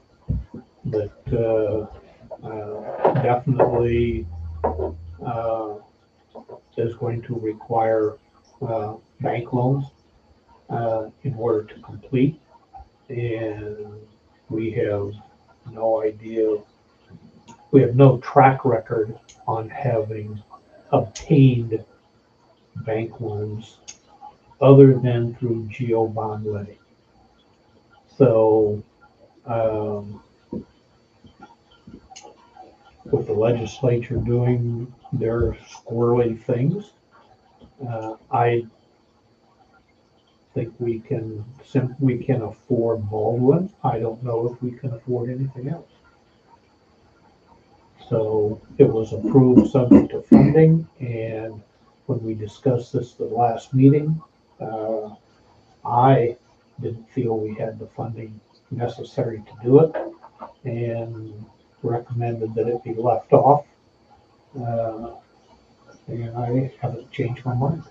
that definitely is going to require bank loans in order to complete. And we have no idea, we have no track record on having obtained bank loans other than through Geo Bondway. So with the legislature doing their squirrely things, I think we can afford Baldwin. I don't know if we can afford anything else. So it was approved subject to funding, and when we discussed this the last meeting, I didn't feel we had the funding necessary to do it and recommended that it be left off. And I haven't changed my mind.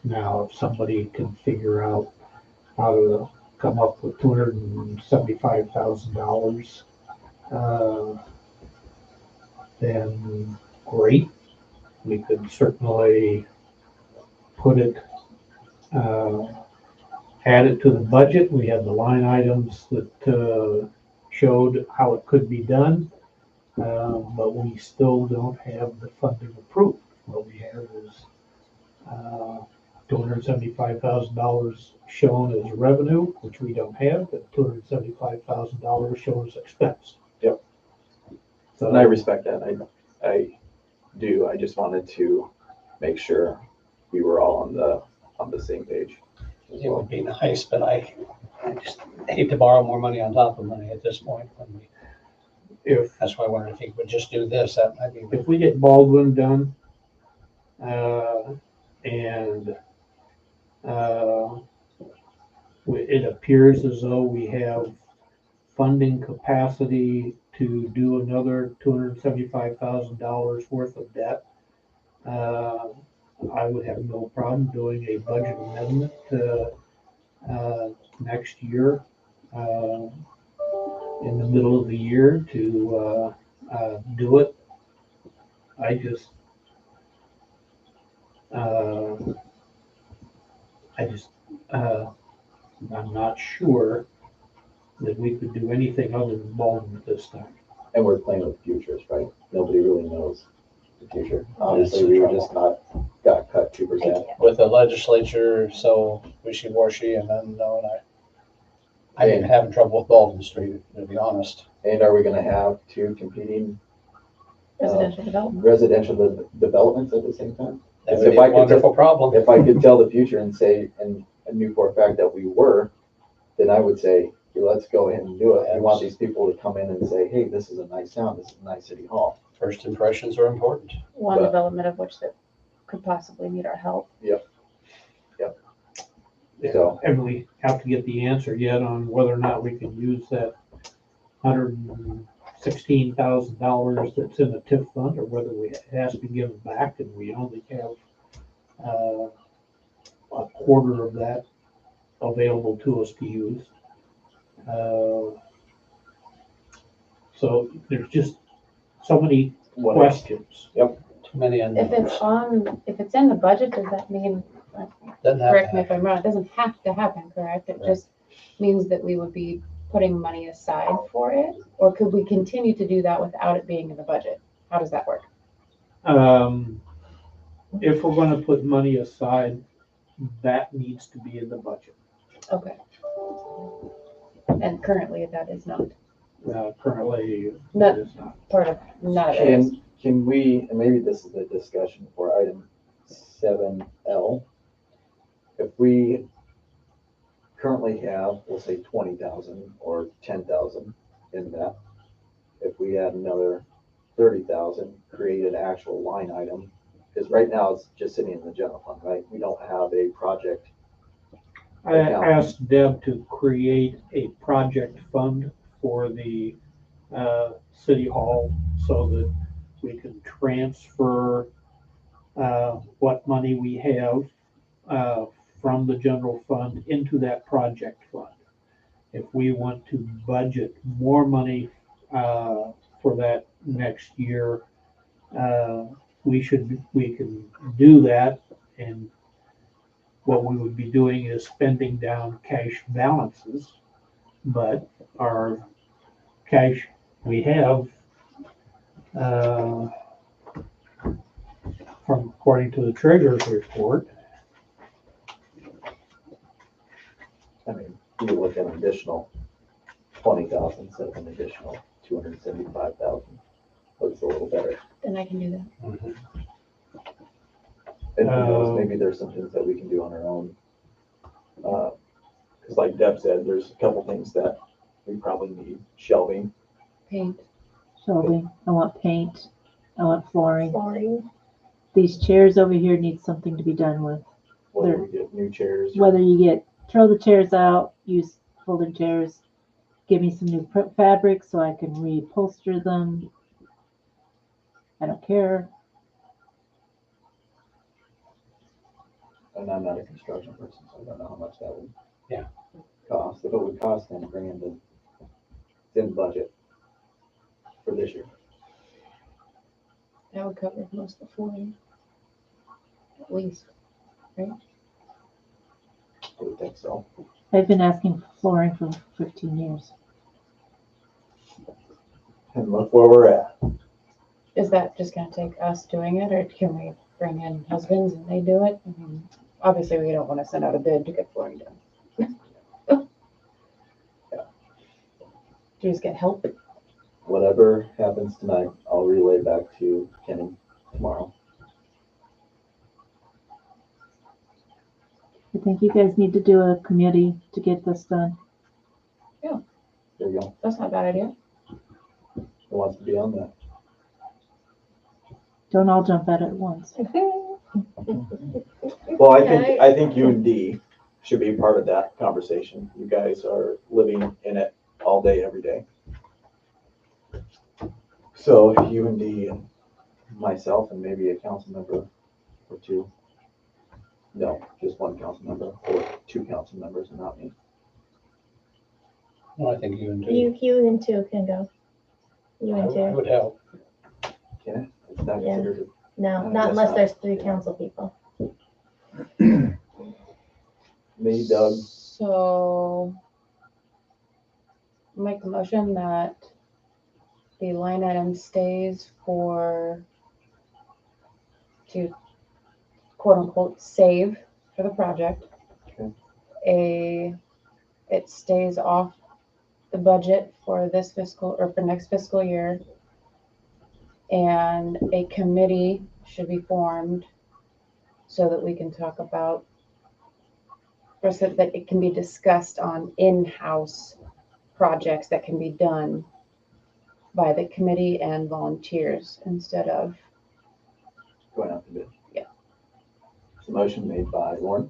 Now, if somebody can figure out how to come up with $275,000, then great. We could certainly put it, add it to the budget. We had the line items that showed how it could be done, but we still don't have the funding approved. What we have is $275,000 shown as revenue, which we don't have, but $275,000 shown as expense. Yep. So, And I respect that. I do. I just wanted to make sure we were all on the same page. It would be nice, but I just hate to borrow more money on top of money at this point. That's why I wondered if you would just do this, that might be. If we get Baldwin done, and it appears as though we have funding capacity to do another $275,000 worth of debt, I would have no problem doing a budget amendment next year, in the middle of the year to do it. I'm not sure that we could do anything other than Baldwin at this time. And we're playing with futures, right? Nobody really knows the future. That's Obviously, the we were trouble. just got cut 2%. With the legislature so wishy-washy and unknown, I've been having trouble with Baldwin Street, to be honest. And are we gonna have two competing Residential development. residential developments at the same time? That If would be I a could wonderful problem. If I could tell the future and say, and I knew for a fact that we were, then I would say, "Yeah, let's go ahead and do it. We want these people to come in and say, hey, this is a nice town, this is a nice city hall. First impressions are important. One But- development of which that could possibly need our help. So, And we have to get the answer yet on whether or not we can use that $116,000 that's in the TIF fund, or whether it has to be given back and we only have a quarter of that available to us to use. So there's just so many what questions. Too many If unknowns. if it's in the budget, does that mean, Doesn't have correct to me if I'm wrong, it doesn't have to happen, correct? It just means that we would be putting money aside for it? Or could we continue to do that without it being in the budget? How does that work? If we're gonna put money aside, that needs to be in the budget. Okay. And currently that is not Currently, No. it is not. part of, none of it is. can we, and maybe this is a discussion for item 7L. If we currently have, we'll say 20,000 or 10,000 in that, if we add another 30,000, create an actual line item, because right now it's just sitting in the general fund, right? We don't have a project. I asked Deb to create a project fund for the city hall so that we can transfer what money we have from the general fund into that project fund. If we want to budget more money for that next year, we can do that. And what we would be doing is spending down cash balances, but our cash we have, from according to the treasurer's report, I mean, you look at an additional 20,000 instead of an additional 275,000. Looks a little better. Then I can do that. Mhm. And who knows, maybe there's some things that we can do on our own. Because like Deb said, there's a couple things that we probably need. Shelving. Paint. Shelving, I want paint, I want flooring. Flooring. These chairs over here need something to be done with. Whether we get new chairs. Whether you throw the chairs out, use folding chairs, give me some new fabric so I can reupholster them. I don't care. And I'm not a construction person, so I don't know how much that would Yeah. cost. If it would cost 10 grand, then it's in budget for this year. That would cover most of the flooring. At least. I would think so. I've been asking for flooring for 15 years. And look where we're at. Is that just gonna take us doing it, or can we bring in husbands and they do it? I mean, obviously, we don't wanna send out a bid to get flooring done. Do you just get help? Whatever happens tonight, I'll relay back to Kenny tomorrow. I think you guys need to do a committee to get this done. There you go. That's not a bad idea. Who wants to be on that? Don't all jump at it at once. Well, I think you and Dee should be part of that conversation. You guys are living in it all day, every day. So you and Dee and myself and maybe a council member or two. No, just one council member or two council members and not me. Well, I think you and You and two can go. You and I two. would help. Okay, it's not Yeah. considered. No, I not guess unless not. there's 3 council people. Me, Doug, So make the motion that the line item stays to quote unquote save for the project. Okay. A it stays off the budget for this fiscal, or for next fiscal year. And a committee should be formed so that we can talk about, or so that it can be discussed on in-house projects that can be done by the committee and volunteers instead of, Going out to bid. Yeah. So motion made by Lauren,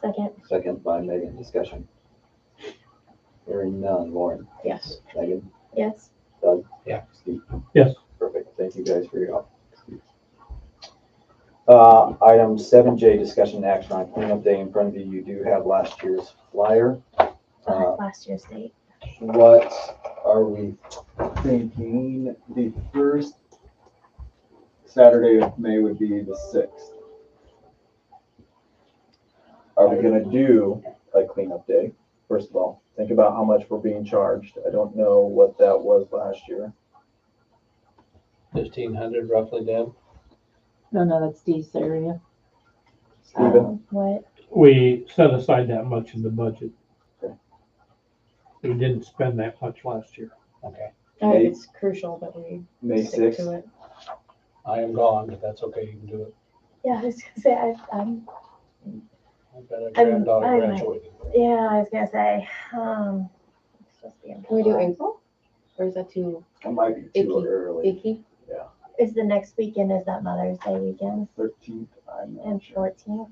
Second. second by Megan. Discussion. Hearing none. Lauren, yes. Megan, Yes. Doug? Yeah. Steve? Yes. Perfect. Thank you guys for your help. Item 7J, discussion and action on cleanup day. In front of you, you do have last year's flyer. Last year's date. What are we thinking? The first Saturday of May would be the 6th. Are we gonna do a cleanup day? First of all, think about how much we're being charged. I don't know what that was last year. 1,500 roughly, Deb. No, that's Dee's area. Steven? What? We set aside that much in the budget. Okay. We didn't spend that much last year. Okay. I think it's crucial that we May stick 6th. to it. I am gone, but that's okay. You can do it. Yeah, I was gonna say, I'm I've got a I'm- granddaughter I'm- graduating. yeah, I was gonna say, it's supposed to be in Can we do July. April? Or is that too It might be too Icky. early. icky? Is the next weekend, is that Mother's Day weekend 13th, I'm not and sure. 14th?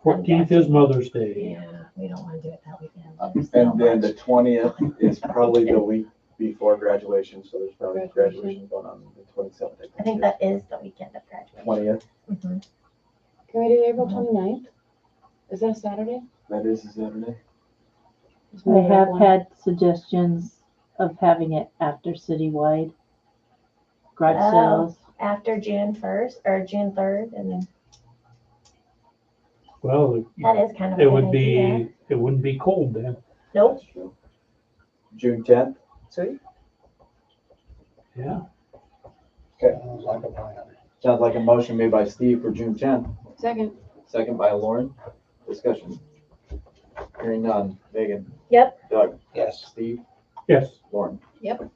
14th is Mother's Day. Yeah, we don't wanna do it that weekend. And There's so then much. the 20th is probably the week before graduation, so there's probably graduation going on the 27th. I think that is the weekend of graduation. 20th, Mhm. Can we do April 29th? Is that a Saturday? that is a Saturday. Just I made up have one. had suggestions of having it after citywide garage Oh. sales. After June 1st or June 3rd, and Well, that is kind of a it good would idea. be, it wouldn't be cold then. Nope. That's true. June 10th, Sweet. Yeah. Sounds like a plan. sounds like a motion made by Steve for June 10th, Second. second by Lauren. Discussion. Hearing none. Megan? Yep. Doug? Yes. Steve? Yes. Lauren? Yep.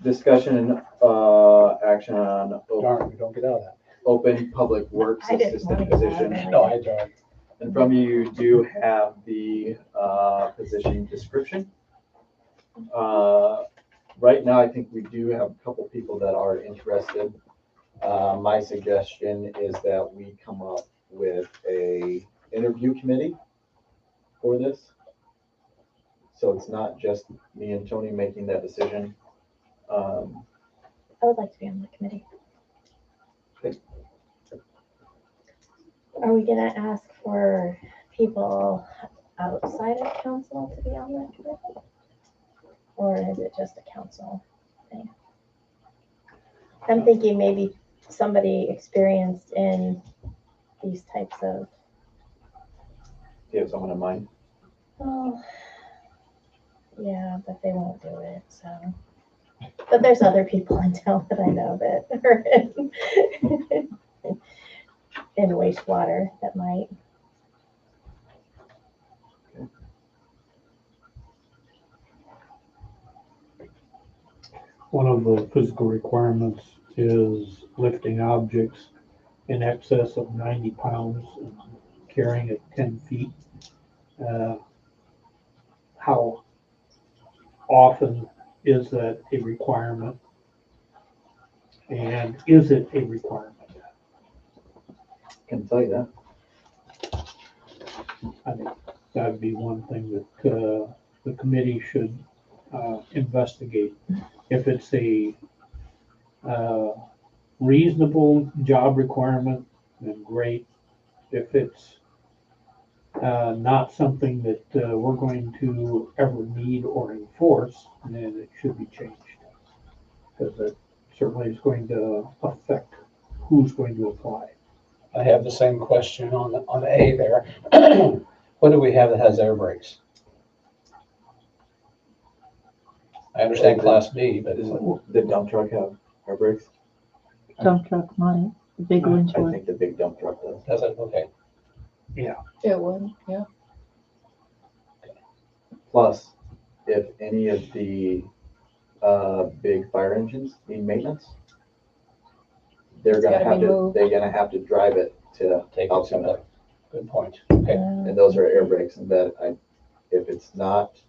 Discussion and, action on Darn, we don't get out of that. open public works I didn't assistant wanna get out of position. it. No, I enjoyed. And from you do have the position description. Right now, I think we do have a couple people that are interested. My suggestion is that we come up with a interview committee for this. So it's not just me and Tony making that decision. I would like to be on the committee. Okay. Are we gonna ask for people outside of council to be on that committee? Or is it just a council thing? I'm thinking maybe somebody experienced in these types of, Do you have someone in mind? oh, yeah, but they won't do it, so. But there's other people in town that I know that are in wastewater that might. One of the physical requirements is lifting objects in excess of 90 pounds and carrying it 10 feet. How often is that a requirement? And is it a requirement? Can tell you that. I think that'd be one thing that the committee should investigate. If it's a reasonable job requirement, then great. If it's not something that we're going to ever need or enforce, then it should be changed. Because it certainly is going to affect who's going to apply. I have the same question on A there. What do we have that has air brakes? I understand Class B, but Does the dump truck have air brakes? Dump truck might, the big ones I would. think the big dump truck does. does it? Okay. It would, yeah. Plus, if any of the big fire engines need maintenance, It's gotta be moved. they're gonna have to drive it to Take it Altoona. somewhere. Good point. Okay. And those are air brakes, and that if it's not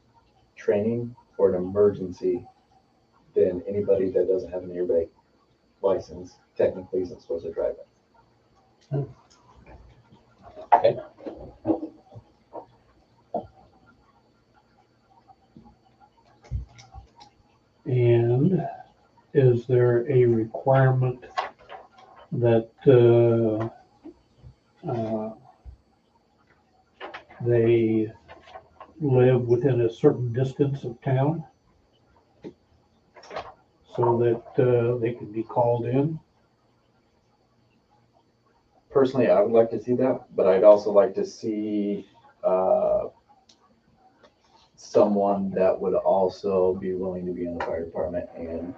training or an emergency, then anybody that doesn't have an air brake license technically isn't supposed to drive it. Okay. And is there a requirement that, they live within a certain distance of town? So that, they can be called in? Personally, I would like to see that, but I'd also like to see someone that would also be willing to be in the fire department and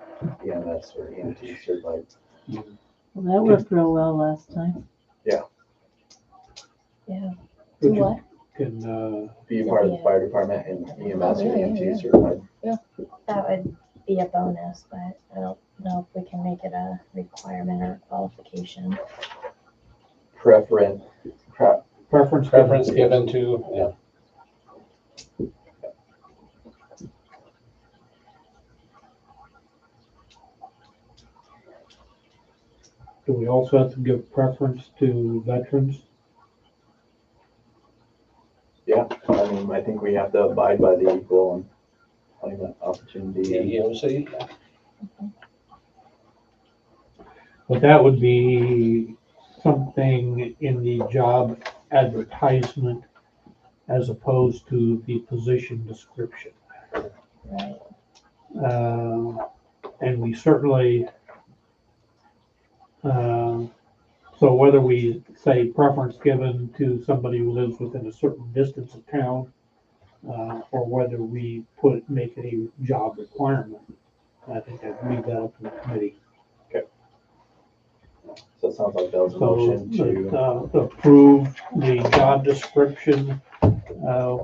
EMS or EMT certified. Well, that worked real well last time. Yeah. Would you- What? Can, Be a part of the fire department and EMS or Yeah, yeah, EMT yeah. certified. That would be a bonus, but I don't know if we can make it a requirement or qualification. Preference Preference given to, yeah. do we also have to give preference to veterans? Yeah, I mean, I think we have to abide by the equal employment opportunity. And EEOC. But that would be something in the job advertisement as opposed to the position description. Right. And we certainly, so whether we say preference given to somebody who lives within a certain distance of town, or whether we make it a job requirement, I think I'd leave that up to the committee. so it sounds like that was a So, motion to, approve the job description,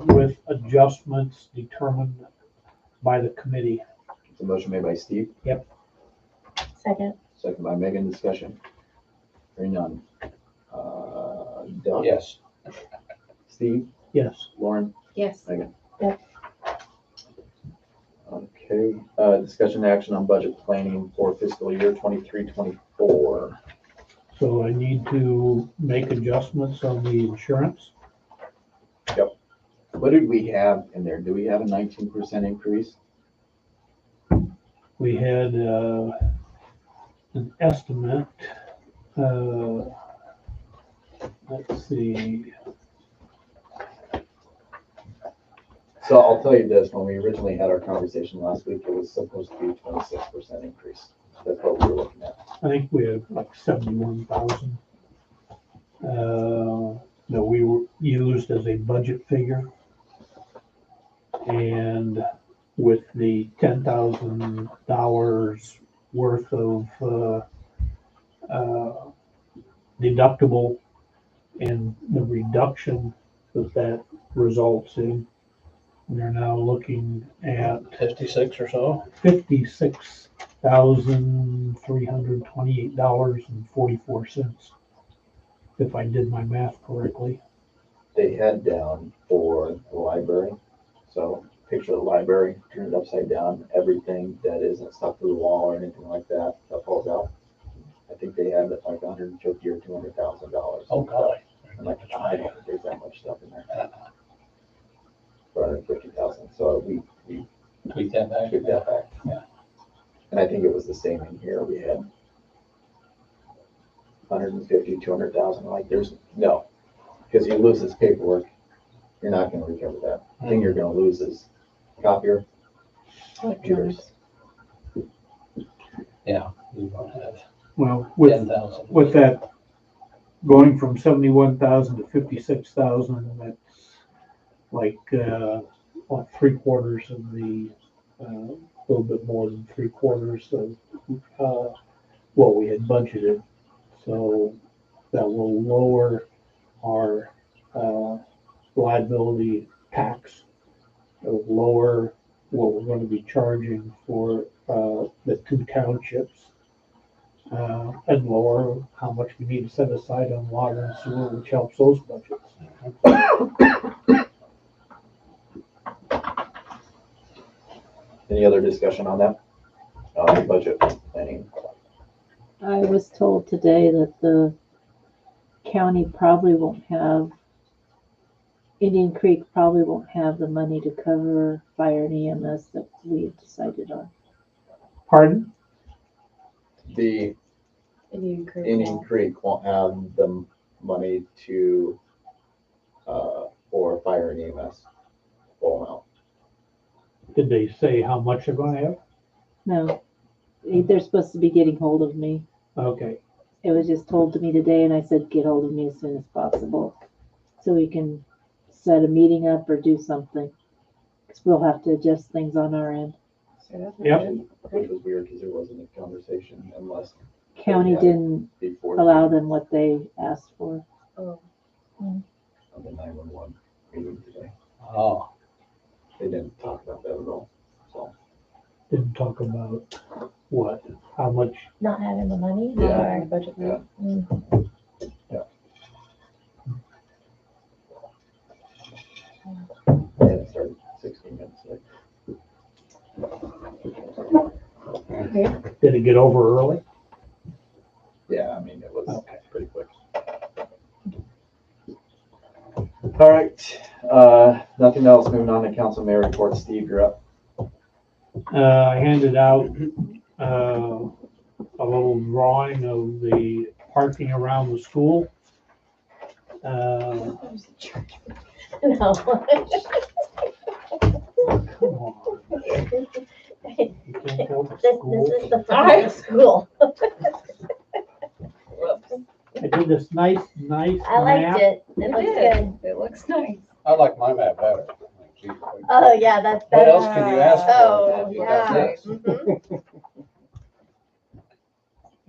with adjustments determined by the committee. it's a motion made by Steve, Second. second by Megan, discussion. Hearing none. Doug? Yes. Steve? Yes. Lauren? Yes. Megan? Yep. Okay, discussion action on budget planning for fiscal year 23-24. So I need to make adjustments on the insurance. What did we have in there? Do we have a 19% increase? We had, an estimate, let's see, So I'll tell you this, when we originally had our conversation last week, it was supposed to be a 26% increase. That's what we were looking at. I think we had like 71,000. That we were used as a budget figure. And with the $10,000 worth of, deductible and the reduction that results in, we're now looking at 56 or so. $56,328.44, if I did my math correctly. They had down for the library. So picture the library, turn it upside down, everything that isn't stuck to the wall or anything like that, that falls out. I think they had like $150,000 or $200,000. Oh, golly. I'm like, I don't think there's that much stuff in there. For $150,000, so we Tweak that back. took that back. Yeah. And I think it was the same in here, we had 150, 200,000, like there's, no. Because you lose this paperwork, you're not gonna recover that. The thing you're gonna lose is copier, computers. Yeah, you won't have Well, with 10,000. with that going from 71,000 to 56,000, that's like, what, 3/4 of the, a little bit more than 3/4 of, what we had budgeted. So that will lower our liability tax. It'll lower what we're gonna be charging for, the two townships. And lower how much we need to set aside on water and sewer, which helps those budgets. Any other discussion on that? Budget planning. I was told today that the county probably won't have, Indian Creek probably won't have the money to cover fire and EMS that we have decided on. Pardon? The Indian Creek. Indian Creek won't have the money to, for fire and EMS full amount. Did they say how much they're gonna have? No, they're supposed to be getting hold of me. Okay, It was just told to me today and I said, get hold of me as soon as possible so we can set a meeting up or do something. Cause we'll have to adjust things on our end. Yep. Which was weird because there wasn't a conversation unless County Yeah. didn't before. allow them what they asked for. Oh. On the 911 meeting today. Oh, They didn't talk about that at all, so. didn't talk about what, how much, Not having the money? Yeah. Or budget. Yeah. Mm. They had started 16 minutes late. did it get over early? Yeah, I mean, it was Okay. pretty quick. All right, nothing else. Moving on to council mayor report. Steve, you're up. I handed out, a little drawing of the parking around the school. No. Come on. You can't go to This school. is the front of the school. I did this nice I liked map. it. It looks good. It looks nice. I like my map better. Oh, yeah, that's. What else can you ask for? Oh, That's yeah. it.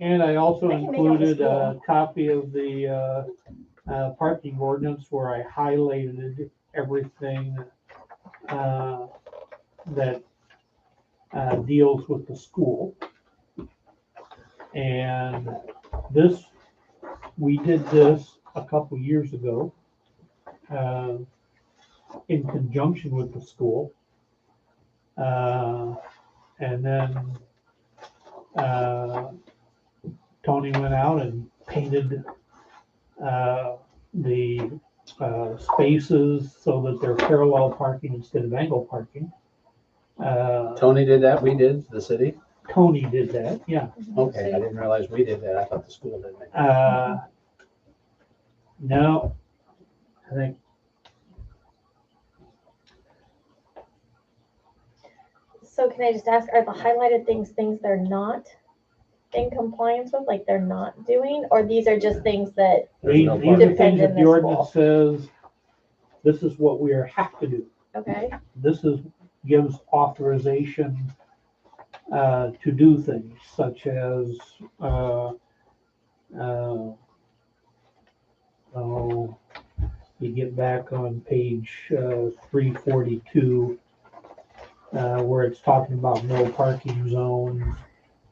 And I also I can make out the included a school. copy of the parking ordinance where I highlighted everything that deals with the school. And this, we did this a couple years ago in conjunction with the school. And then Tony went out and painted the spaces so that they're parallel parking instead of angle parking. Tony did that, we did, the city? Tony did that, yeah. Okay, I didn't realize we did that, I thought the school did that. No, I think So can I just ask, are the highlighted things they're not in compliance with, like they're not doing, or these are just things that, these no are things Depend that in the this ordinance says, this is what we have to do. okay, This is, gives authorization to do things such as, you get back on page 342, where it's talking about no parking zones,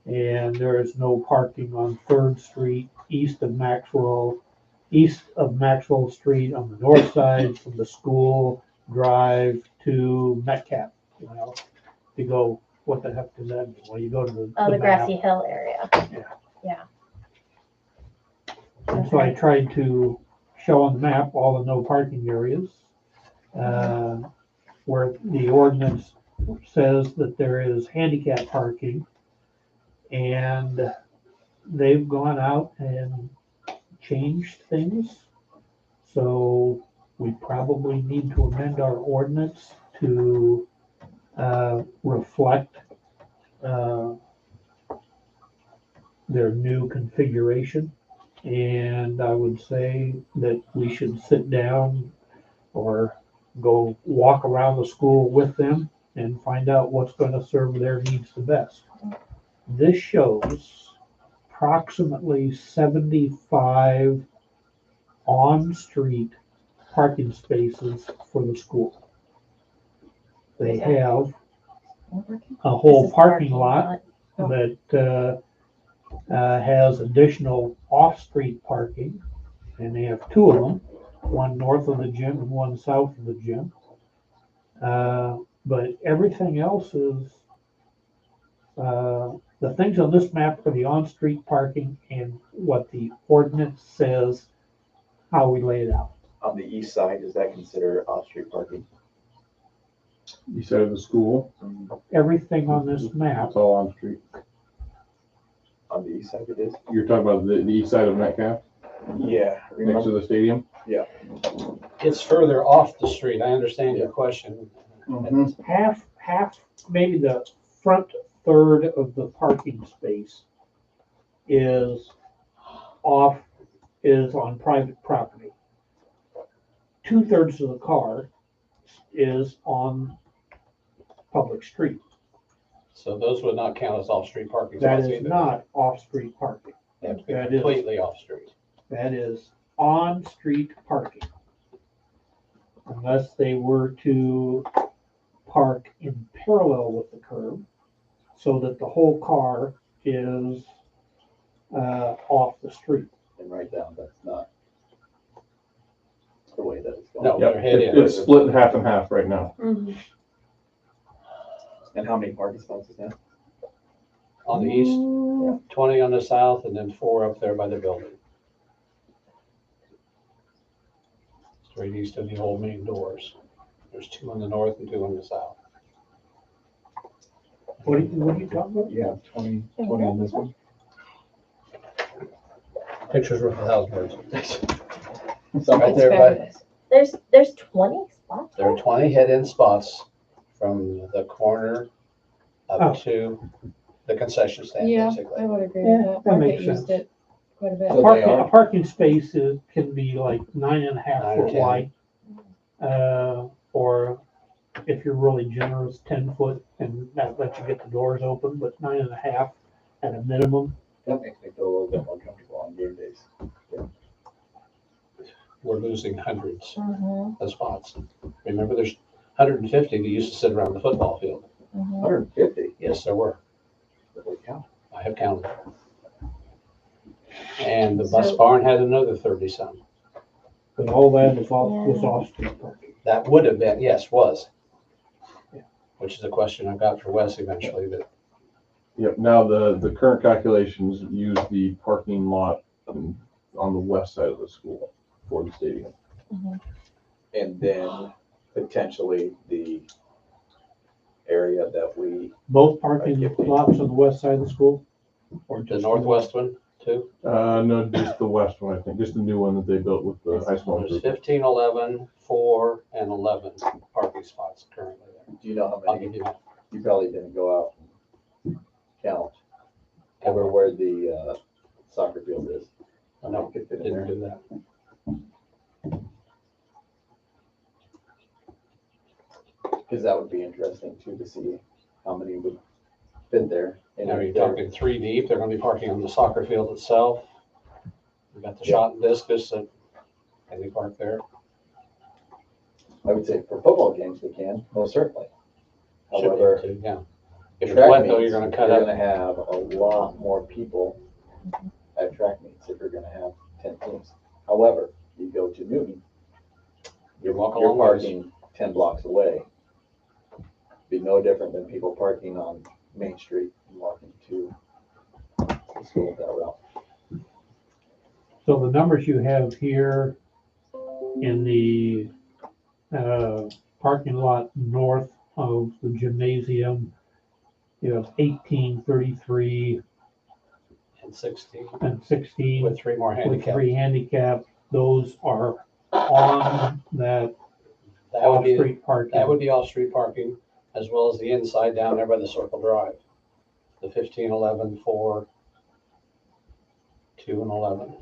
and there is no parking on 3rd Street east of Maxwell Street on the north side from the school drive to Metcalf. You know, you go, what the heck does that mean? Well, you go to the oh, the map. grassy hill area. And so I tried to show on the map all the no parking areas, where the ordinance says that there is handicap parking. And they've gone out and changed things. So we probably need to amend our ordinance to reflect their new configuration. And I would say that we should sit down or go walk around the school with them and find out what's going to serve their needs the best. This shows approximately 75 on-street parking spaces for the school. They have a whole This is parking lot Oh. that has additional off-street parking, and they have two of them, one north of the gym and one south of the gym. But everything else is, the things on this map are the on-street parking and what the ordinance says, how we lay it out. On the east side, is that considered off-street parking? You said of the school, Everything on this map, it's all on street. On the east side it is? You're talking about the east side of Metcalf, Yeah. next to Remember? the stadium? It's further off the street. I understand your question. half, maybe the front third of the parking space is on private property. 2/3 of the car is on public street. So those would not count as off-street parking That spots is either. not off-street parking. They have to be that is- completely off-street. That is on-street parking. Unless they were to park in parallel with the curb so that the whole car is off the street. And right down, that's not the way that it's going. No, Yep, their head it's is. split in half and half right now. And how many parking spots is that? On the east, 20 on the south, and then 4 up there by the building. Straight east of the old main doors. There's 2 on the north and 2 on the south. What are you talking about? You have 20 on this one? Picture's worth 1,000 words. Something. Right there by, There's 20 spots? there are 20 head-in spots from the corner Oh. up to the concession stand, Yeah, I basically. would agree Yeah, with that that. Market makes used sense. it quite a bit. So they are- A parking space can be like 9.5 9 or foot 10. wide. Or if you're really generous, 10 foot, and that lets you get the doors open, but 9.5 at a minimum. That makes me feel a little bit more comfortable on game days. We're losing hundreds Mhm, of spots. Remember, there's 150 that used to sit around the football field. mhm. 150? Yes, there were. Holy cow. I have counted. And the bus So- barn had another 30 some. But all that was off-street parking. That would have been, yes, was. Yeah. Which is a question I got for Wes eventually, that Yep, now the current calculations use the parking lot on the west side of the school for the stadium. And then potentially the area that we, Both parking lots on the west side of the school? Or the just northwest one too. No, just the west one, I think, just the new one that they built with the high school. There's 15, 11, 4, and 11 parking spots currently there. do you know how I'll many, give you that. you probably didn't go out and count over where the soccer field is. How many No, could fit in didn't there? do that. Because that would be interesting too, to see how many would fit there. And Now if you're they're- talking 3 deep, they're gonna be parking on the soccer field itself. We got the shot and discus that, and they park there. I would say for football games, we can, most certainly. Should be able However, to, yeah. If it's track wet though, meets, you're gonna cut you're up. gonna have a lot more people at track meets if you're gonna have 10 teams. However, you go to Newton, You walk a you're long ways. parking 10 blocks away. Be no different than people parking on Main Street and walking to the school that route. So the numbers you have here in the parking lot north of the gymnasium, you have 18, 33, And 16 and 16 with 3 more with handicap. 3 handicap. Those are on that That would be, off-street parking. that would be off-street parking, as well as the inside down there by the Circle Drive. The 15, 11, 4, 2, and 11.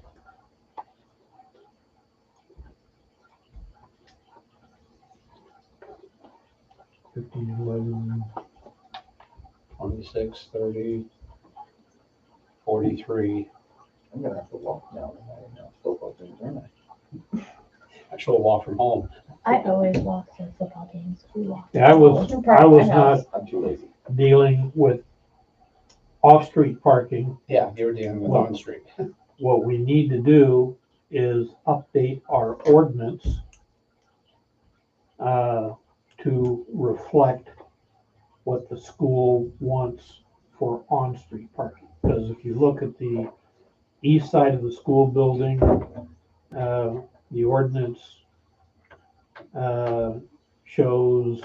Fifteen, 11. 26, 30, 43. I'm gonna have to walk now, football games, aren't I? actual walk from home. I always walk to football games. We walk. Yeah, I was not I'm too lazy. dealing with off-street parking. Yeah, you were dealing with Well- on street. What we need to do is update our ordinance to reflect what the school wants for on-street parking. Because if you look at the east side of the school building, the ordinance shows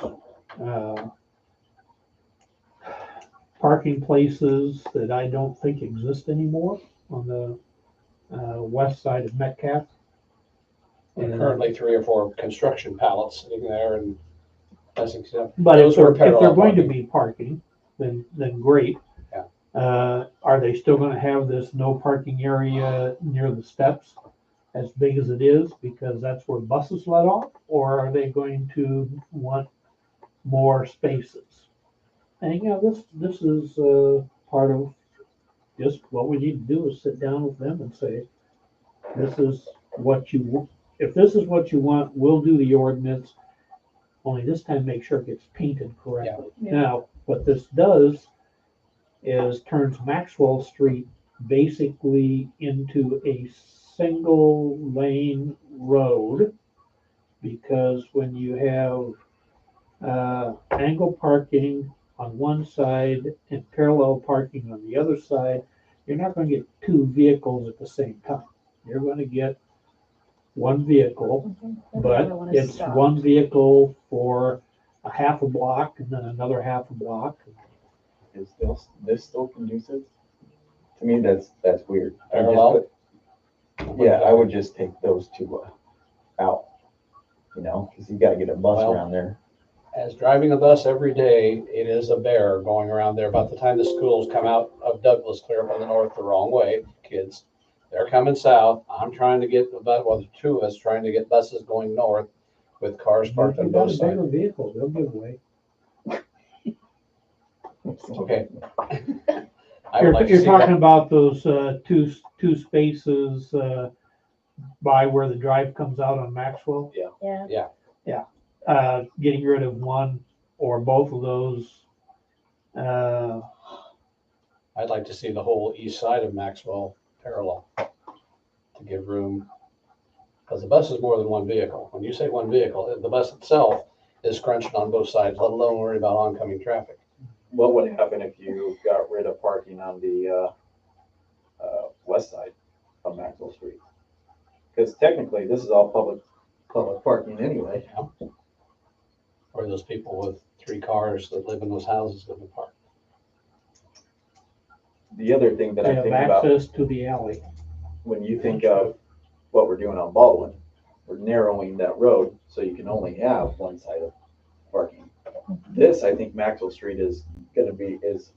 parking places that I don't think exist anymore on the west side of Metcalf. And currently 3 or 4 construction pallets sitting there and that's except. But those if they're, were if they're parallel going to parking. be parking, then great. Yeah. Are they still gonna have this no parking area near the steps as big as it is because that's where buses let off? Or are they going to want more spaces? And you know, this is part of just what we need to do is sit down with them and say, this is what you want. If this is what you want, we'll do the ordinance. Only this time, make sure it gets painted correctly. Yeah. Now, what this does is turns Maxwell Street basically into a single lane road. Because when you have angle parking on one side and parallel parking on the other side, you're not going to get 2 vehicles at the same time. You're going to get 1 vehicle, but it's 1 vehicle for a half a block and then another half a block. Is this still conducive? To me, that's weird. I just Parallel? put- Yeah, I would just take those 2 out, you know, because you gotta get a bus Well, around there. As driving a bus every day, it is a bear going around there. About the time the schools come out of Douglas, clear up on the north the wrong way, kids, they're coming south. I'm trying to get the bus, well, the 2 of us trying to get buses going north with cars If parked on you've got both a sides. bigger vehicle, they'll give way. Okay. I would like to You're see talking that. about those two spaces by where the drive comes out on Maxwell? Yeah. Getting rid of 1 or both of those. I'd like to see the whole east side of Maxwell parallel to give room. Because the bus is more than 1 vehicle. When you say 1 vehicle, the bus itself is scrunching on both sides, let alone worry about oncoming traffic. What would happen if you got rid of parking on the west side of Maxwell Street? Because technically, this is all public parking anyway. Or those people with 3 cars that live in those houses going to park. The other thing that They I have think about access to the alley. when you think of what we're doing on Baldwin, we're narrowing that road so you can only have 1 side of parking. This, I think Maxwell Street is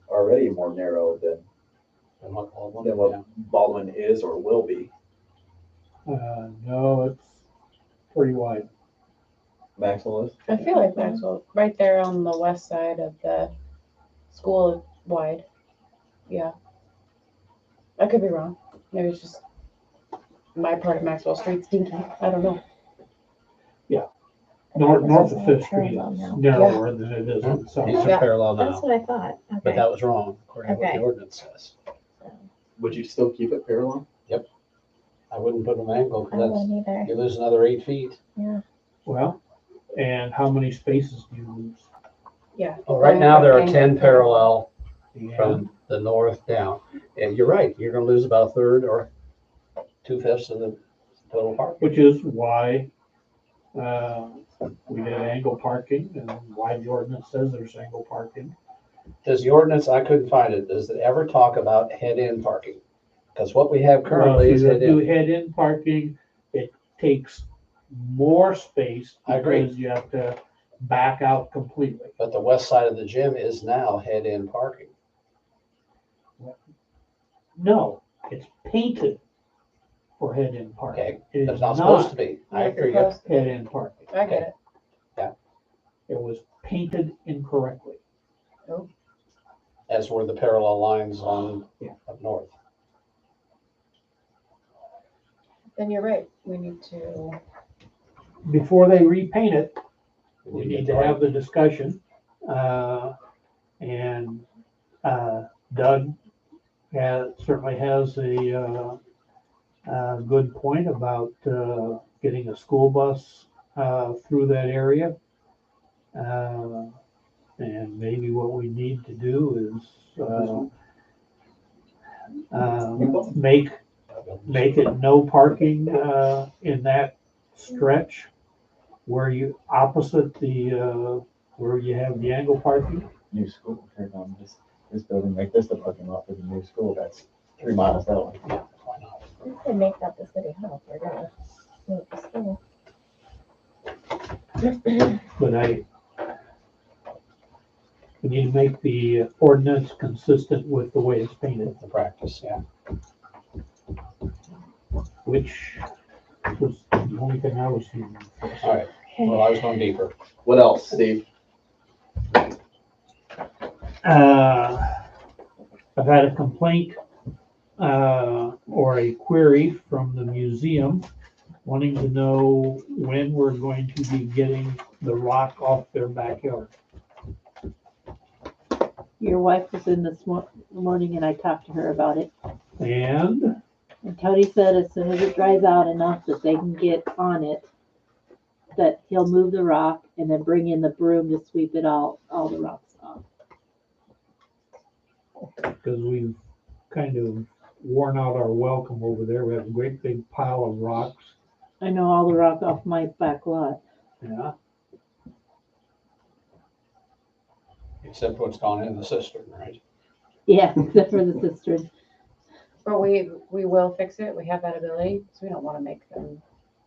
already more narrow than what Baldwin, what Baldwin is or will be. No, it's pretty wide. Maxwell is? I feel like Maxwell, right there on the west side of the school wide. Yeah. I could be wrong. Maybe it's just my part of Maxwell Street's dinky. I don't know. North of Fifth Street Parallel is now. narrower than it is on the south. These are Yeah. parallel That's now, what I thought. but Okay. that was wrong according to what the Okay. ordinance says. Would you still keep it parallel? I wouldn't put an angle I because wouldn't either. you lose another 8 feet. Yeah. Well, and how many spaces do you lose? Yeah. Well, right now there are Okay. 10 parallel Yeah. from the north down. And you're right, you're gonna lose about 1/3 or 2/5 of the total park. Which is why we did angle parking and why the ordinance says there's angle parking. Does the ordinance, I couldn't find it, does it ever talk about head-in parking? Because what we have Well, currently if is you do head-in. head-in parking, it takes more space I agree. because you have to back out completely. But the west side of the gym is now head-in parking. No, it's painted for head-in parking. Okay, It It's is not supposed to not be. I Not agree. supposed to be. head-in parking. I get it. It was painted incorrectly. As were the parallel lines on Yeah. up north. Then you're right. We need to before they repaint it, we need to have the discussion. And Doug certainly has a good point about getting a school bus through that area. And maybe what we need to do is make it no parking in that stretch where you opposite the where you have the angle parking. New school, turned on this building, make this the parking lot for the new school, that's 3 miles that way. Yeah, why not? We could make that the city hall. We're gonna move the school. But we need to make the ordinance consistent with the way it's painted, The practice, yeah. which was the only thing I was seeing. All right, well, I was going deeper. What else, Steve? I've had a complaint or a query from the museum wanting to know when we're going to be getting the rock off their backyard. Your wife was in this morning and I talked to her about it. And And Tony said as soon as it dries out enough that they can get on it, that he'll move the rock and then bring in the broom to sweep it all the rocks off. because we've kind of worn out our welcome over there. We have a great big pile of rocks. I know all the rock off my back lot. Yeah. Except what's gone in the cistern, right? Yeah, except for the cistern. But we will fix it. We have that ability, so we don't want to make them.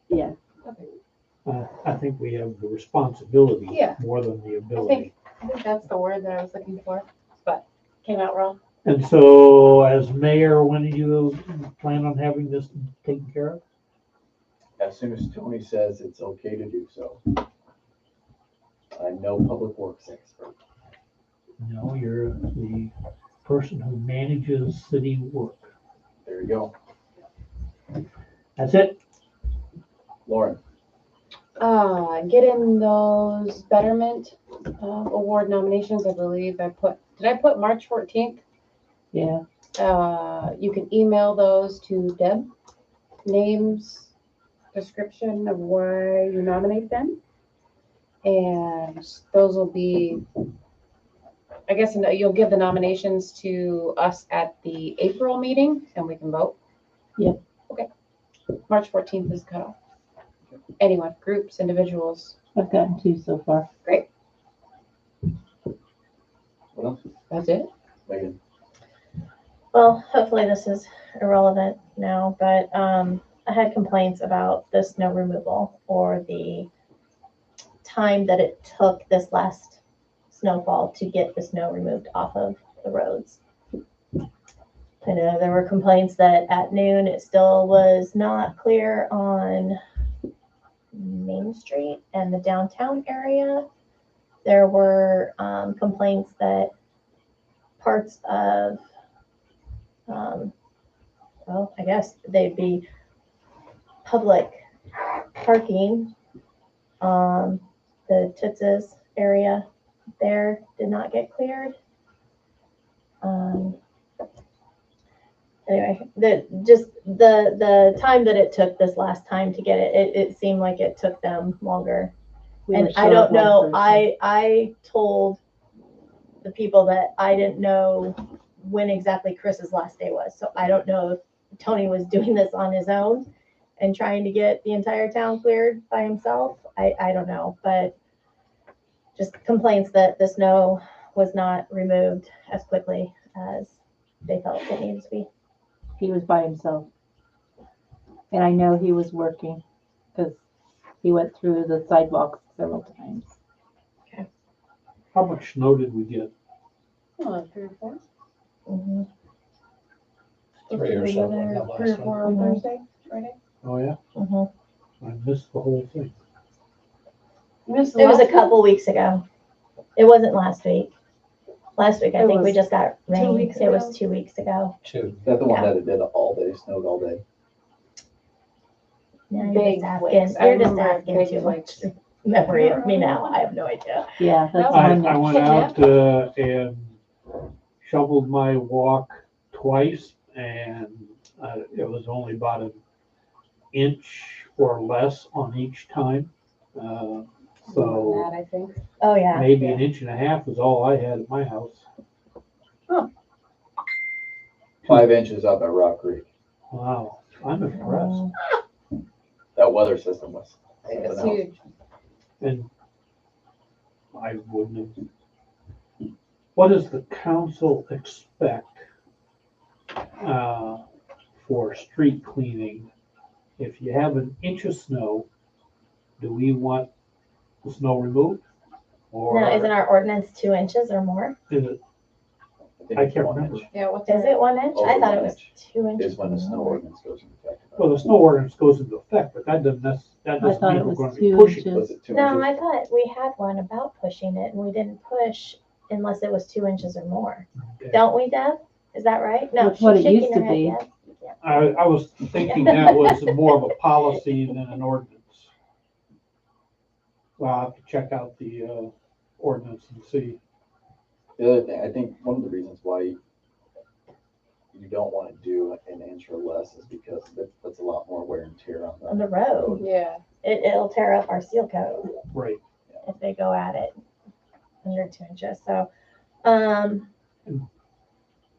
Yeah. Okay. I think we have the responsibility Yeah. more than the ability. I think that's the word that I was looking for, but came out wrong. And so as mayor, when do you plan on having this taken care of? As soon as Tony says it's okay to do so. I'm no public works expert. No, you're the person who manages city work. There you go. That's it? Lauren, Getting those betterment award nominations, I believe did I put March 14th? Yeah. You can email those to Deb. Names, description of why you nominate them. And those will be, I guess, you'll give the nominations to us at the April meeting and we can vote. Yep. Okay. March 14th is cutoff. Anyone, groups, individuals. I've gotten 2 so far. Great. what else? That's it. Megan, Well, hopefully this is irrelevant now, but I had complaints about the snow removal or the time that it took this last snowfall to get the snow removed off of the roads. I know there were complaints that at noon it still was not clear on Main Street and the downtown area. There were complaints that parts of, well, I guess they'd be public parking, the Toots's area there did not get cleared. Anyway, the time that it took this last time to get it seemed like it took them longer. And I don't know, I told the people that I didn't know when exactly Chris's last day was. So I don't know if Tony was doing this on his own and trying to get the entire town cleared by himself. I don't know, but just complaints that the snow was not removed as quickly as they felt it needed to be. He was by himself. And I know he was working because he went through the sidewalks several times. How much snow did we get? 3 or 4. Mm-hmm. 3 or so. There, that 3 or last 4 one. on Mhm. Thursday, Friday. Oh, yeah? Mm-hmm. I missed the whole thing. You missed the It was a last one? couple weeks ago. It wasn't last week. Last week, I It think we was just got 2 rain. weeks It was ago? 2 weeks ago. 2. is that the one Yeah. that it did all day, snowed all day? Yeah, big you're flakes. just I asking, you're just remember asking big too much flakes. memory of me now. I have no idea. Yeah, that's I, one I that, went out, and shoveled my walk twice, and, it was only about an inch or less on each time. So That, I think. Oh, yeah. maybe an inch and a half was all I had at my house. 5 inches up at Rock Creek. Wow, I'm impressed. That weather system was It was something else. huge. And I wouldn't have. What does the council expect for street cleaning? If you have an inch of snow, do we want the snow removed? Or Now, isn't our ordinance 2 inches or more? is it, think I it's can't 1 remember. inch Yeah, what's Is it 1 inch? Over I thought 1 it was inch 2 inches. is when the or snow more. ordinance goes into effect. Well, the snow ordinance goes into effect, but that doesn't, that I doesn't thought mean it we're was gonna be 2 pushing. inches. Was it 2 No, inches? I thought we had one about pushing it, and we didn't push unless it was 2 inches or more. Okay. Don't we, Deb? Is that right? No, That's what she's it used shaking to her head be. yes. Yeah. I was thinking that was more of a policy than an ordinance. Well, I'll have to check out the ordinance and see. The other thing, I think one of the reasons why you don't want to do an inch or less is because that's a lot more wear and tear on On the the road, Yeah. it'll tear up our seal coat Right. if they go at it under 2 inches. So, You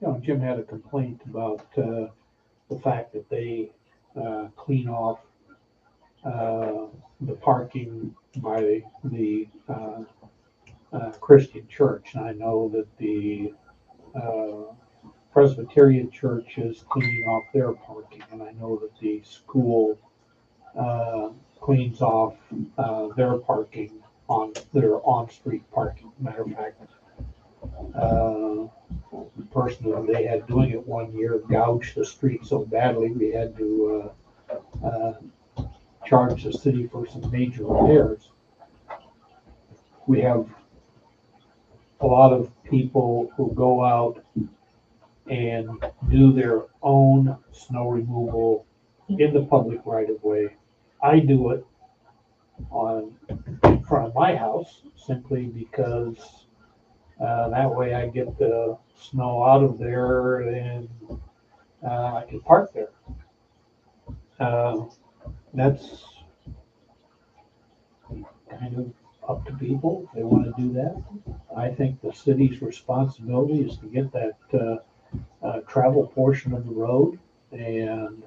know, Jim had a complaint about the fact that they clean off the parking by the Christian church. And I know that the Presbyterian church is cleaning off their parking, and I know that the school cleans off their parking on their on-street parking. Matter of fact, the person that they had doing it one year gouged the street so badly we had to charge the city for some major repairs. We have a lot of people who go out and do their own snow removal in the public right of way. I do it in front of my house simply because that way I get the snow out of there and I can park there. That's kind of up to people if they want to do that. I think the city's responsibility is to get that travel portion of the road and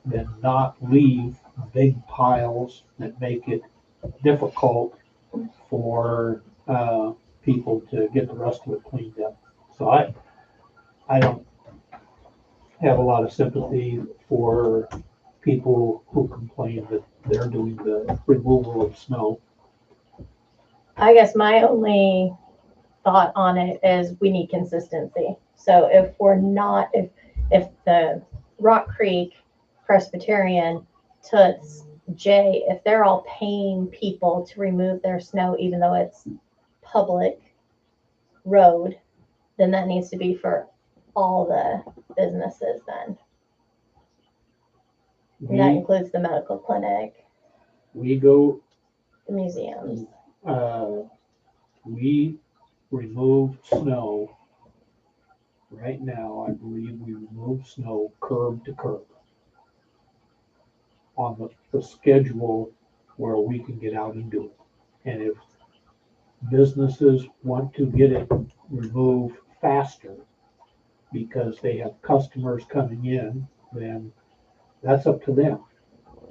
then not leave big piles that make it difficult for people to get the rest of it cleaned up. So I don't have a lot of sympathy for people who complain that they're doing the removal of snow. I guess my only thought on it is we need consistency. So if we're not, if the Rock Creek Presbyterian, Toots, Jay, if they're all paying people to remove their snow, even though it's public road, then that needs to be for all the businesses then. And that We, includes the medical clinic, we go, the museums. we remove snow. Right now, I believe we remove snow curb to curb on the schedule where we can get out and do it. And if businesses want to get it removed faster because they have customers coming in, then that's up to them.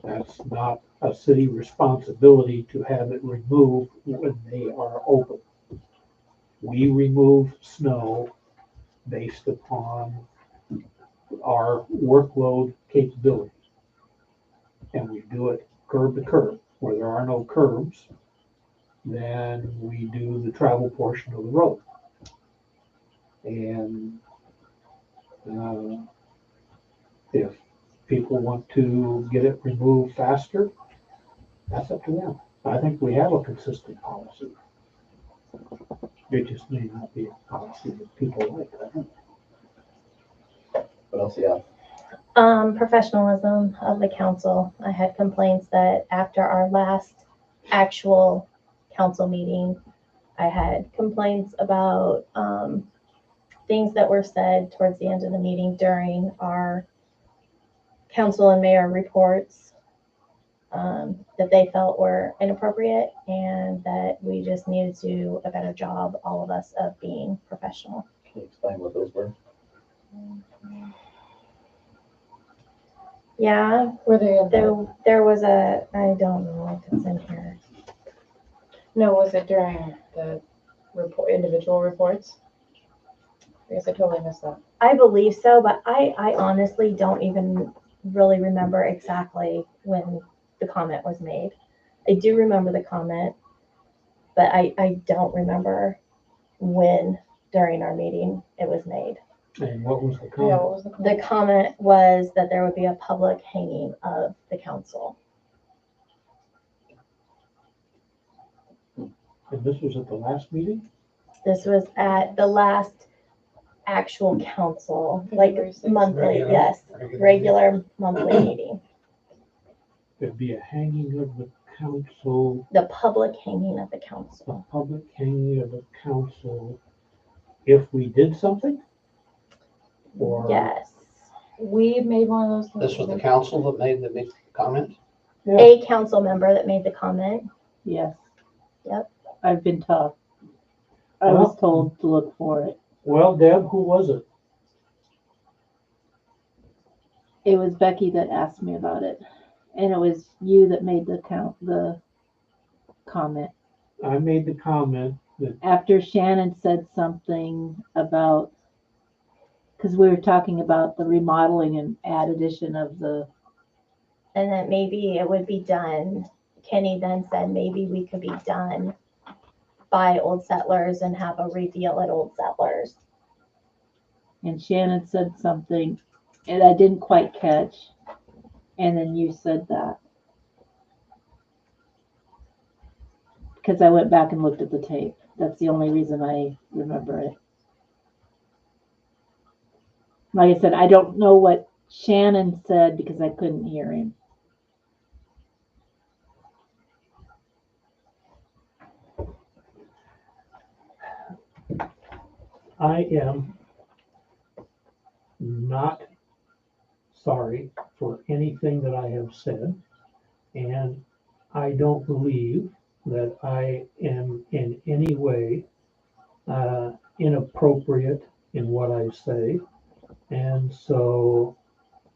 That's not a city responsibility to have it removed when they are open. We remove snow based upon our workload capability. And we do it curb to curb. Where there are no curbs, then we do the travel portion of the road. And if people want to get it removed faster, that's up to them. I think we have a consistent policy. It just may not be a policy that people like. I don't know. What else you got? Professionalism of the council. I had complaints that after our last actual council meeting, I had complaints about things that were said towards the end of the meeting during our council and mayor reports that they felt were inappropriate, and that we just needed to do a better job, all of us, of being professional. Can you explain what those were? Yeah, Were they in there was a, I don't know if it's in here. No, was it during the individual reports? I guess I totally missed that. I believe so, but I honestly don't even really remember exactly when the comment was made. I do remember the comment, but I don't remember when during our meeting it was made. And what was the Yeah, comment? what was the The comment was that there would be a public hanging of the council. And this was at the last meeting? This was at the last actual council, like February 6th. monthly, Regular- yes, regular regular monthly meeting. There'd be a hanging of the council, The public hanging of the a council. public hanging of the council, if we did something? Or? Yes. We made one of those. This was the council that made the comment? Yeah. A council member that made the comment. Yes. Yep. I've been taught. I was told to look for it. Well, Deb, who was it? It was Becky that asked me about it. And it was you that made the comment. I made the comment that, After Shannon said something about, because we were talking about the remodeling and addition of the, And that maybe it would be done. Kenny then said maybe we could be done by Old Settlers and have a reveal at Old Settlers. and Shannon said something, and I didn't quite catch. And then you said that. Because I went back and looked at the tape. That's the only reason I remember it. Like I said, I don't know what Shannon said because I couldn't hear him. I am not sorry for anything that I have said, and I don't believe that I am in any way inappropriate in what I say. And so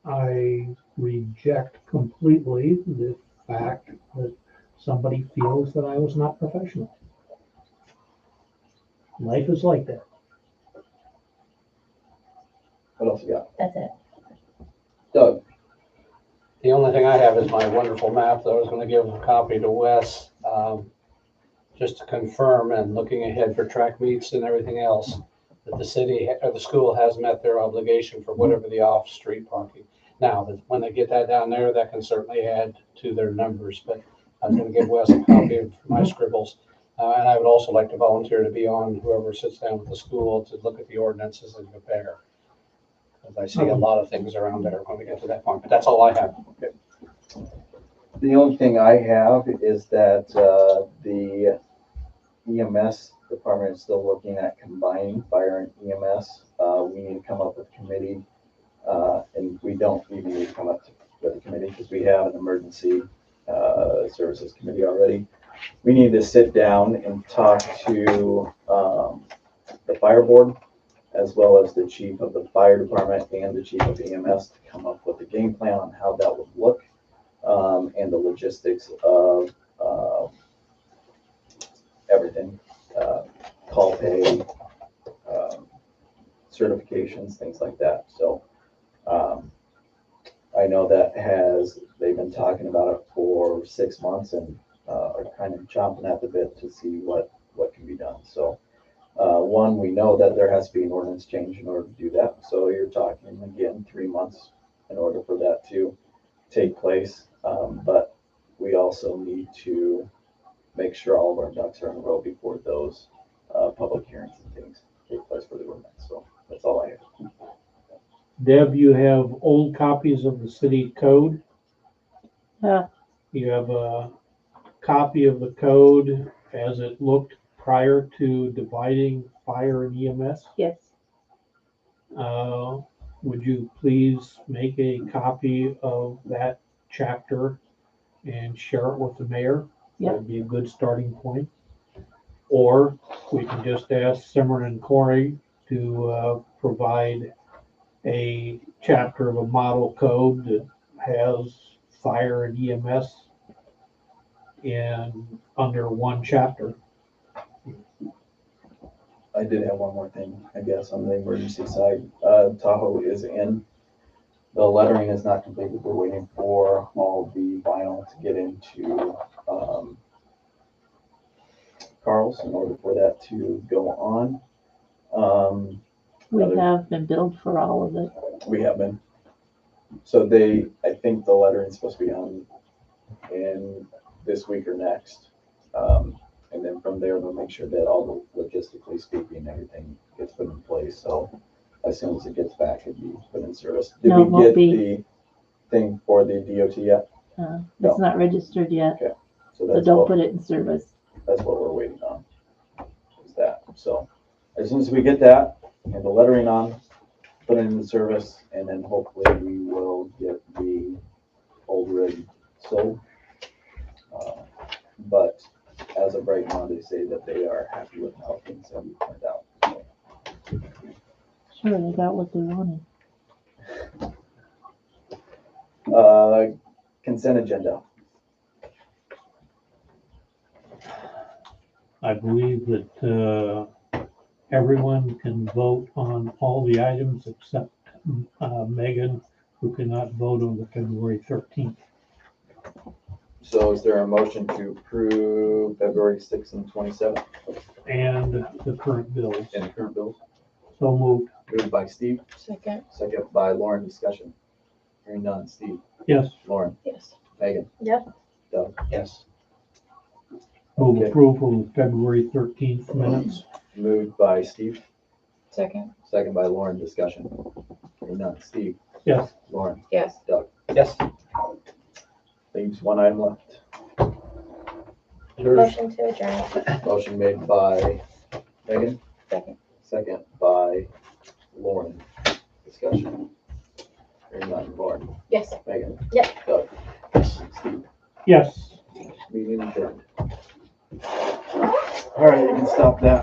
I reject completely the fact that somebody feels that I was not professional. Life is like that. What else you got? That's it. Doug? The only thing I have is my wonderful map that I was gonna give a copy to Wes, just to confirm, and looking ahead for track meets and everything else, that the city or the school has met their obligation for whatever the off-street parking. Now, when they get that down there, that can certainly add to their numbers, but I was gonna give Wes a copy of my scribbles. And I would also like to volunteer to be on whoever sits down with the school to look at the ordinances and compare. Because I see a lot of things around there when we get to that point, but that's all I have. The only thing I have is that the EMS department is still looking at combining fire and EMS. We need to come up with a committee, and we don't even need to come up with a committee because we have an emergency services committee already. We need to sit down and talk to the fire board, as well as the chief of the fire department and the chief of EMS, to come up with a game plan on how that would look, and the logistics of everything, call pay, certifications, things like that. So I know that they've been talking about it for 6 months and are kind of chomping at the bit to see what can be done. So one, we know that there has to be an ordinance change in order to do that. So you're talking, again, 3 months in order for that to take place. But we also need to make sure all of our ducks are in a row before those public hearings and things take place for the ordinance. So that's all I have. Deb, you have old copies of the city code. Yeah. You have a copy of the code as it looked prior to dividing fire and EMS. Yes. Would you please make a copy of that chapter and share it with the mayor? Yep. That'd be a good starting point. Or we can just ask Simon and Corey to provide a chapter of a model code that has fire and EMS in under one chapter. I did have one more thing, I guess, on the emergency side. Tahoe is in. The lettering is not completed. We're waiting for all the vinyl to get into Carl's in order for that to go on. We Other- have been billed for all of it. We have been. So I think the lettering is supposed to be on in this week or next. And then from there, they'll make sure that all the logistically speaking, everything gets put in place. So as soon as it gets back, it'll be put in service. Did No, it we won't get be. the thing for the DOT yet? It's No. not registered yet, So so that's don't what, put it in service. that's what we're waiting on. Is that. So as soon as we get that and the lettering on, put it in service, and then hopefully we will get the old rig sold. But as of right now, they say that they are happy with how things have turned out. Sure, they got what they wanted. Consent agenda. I believe that everyone can vote on all the items except Megan, who cannot vote on the February 13th. So is there a motion to approve February 6th and 27th And the current bills. in the current bills? So moved. Moved by Steve, Second. second by Lauren. Discussion. Hearing none. Steve, Yes. Lauren, Yes. Megan. Yep. Doug. Yes. Move Okay. approval of February 13th minutes. Moved by Steve, Second. second by Lauren. Discussion. Hearing none. Steve, Yes. Lauren, Yes. Doug. Yes. Leaves one item left. Motion to adjourn. Motion made by Megan. Second. Second by Lauren. Discussion. Hearing none. Lauren, Yes. Megan. Yep. Doug. Steve. Yes. Meeting adjourned. All right, you can stop that.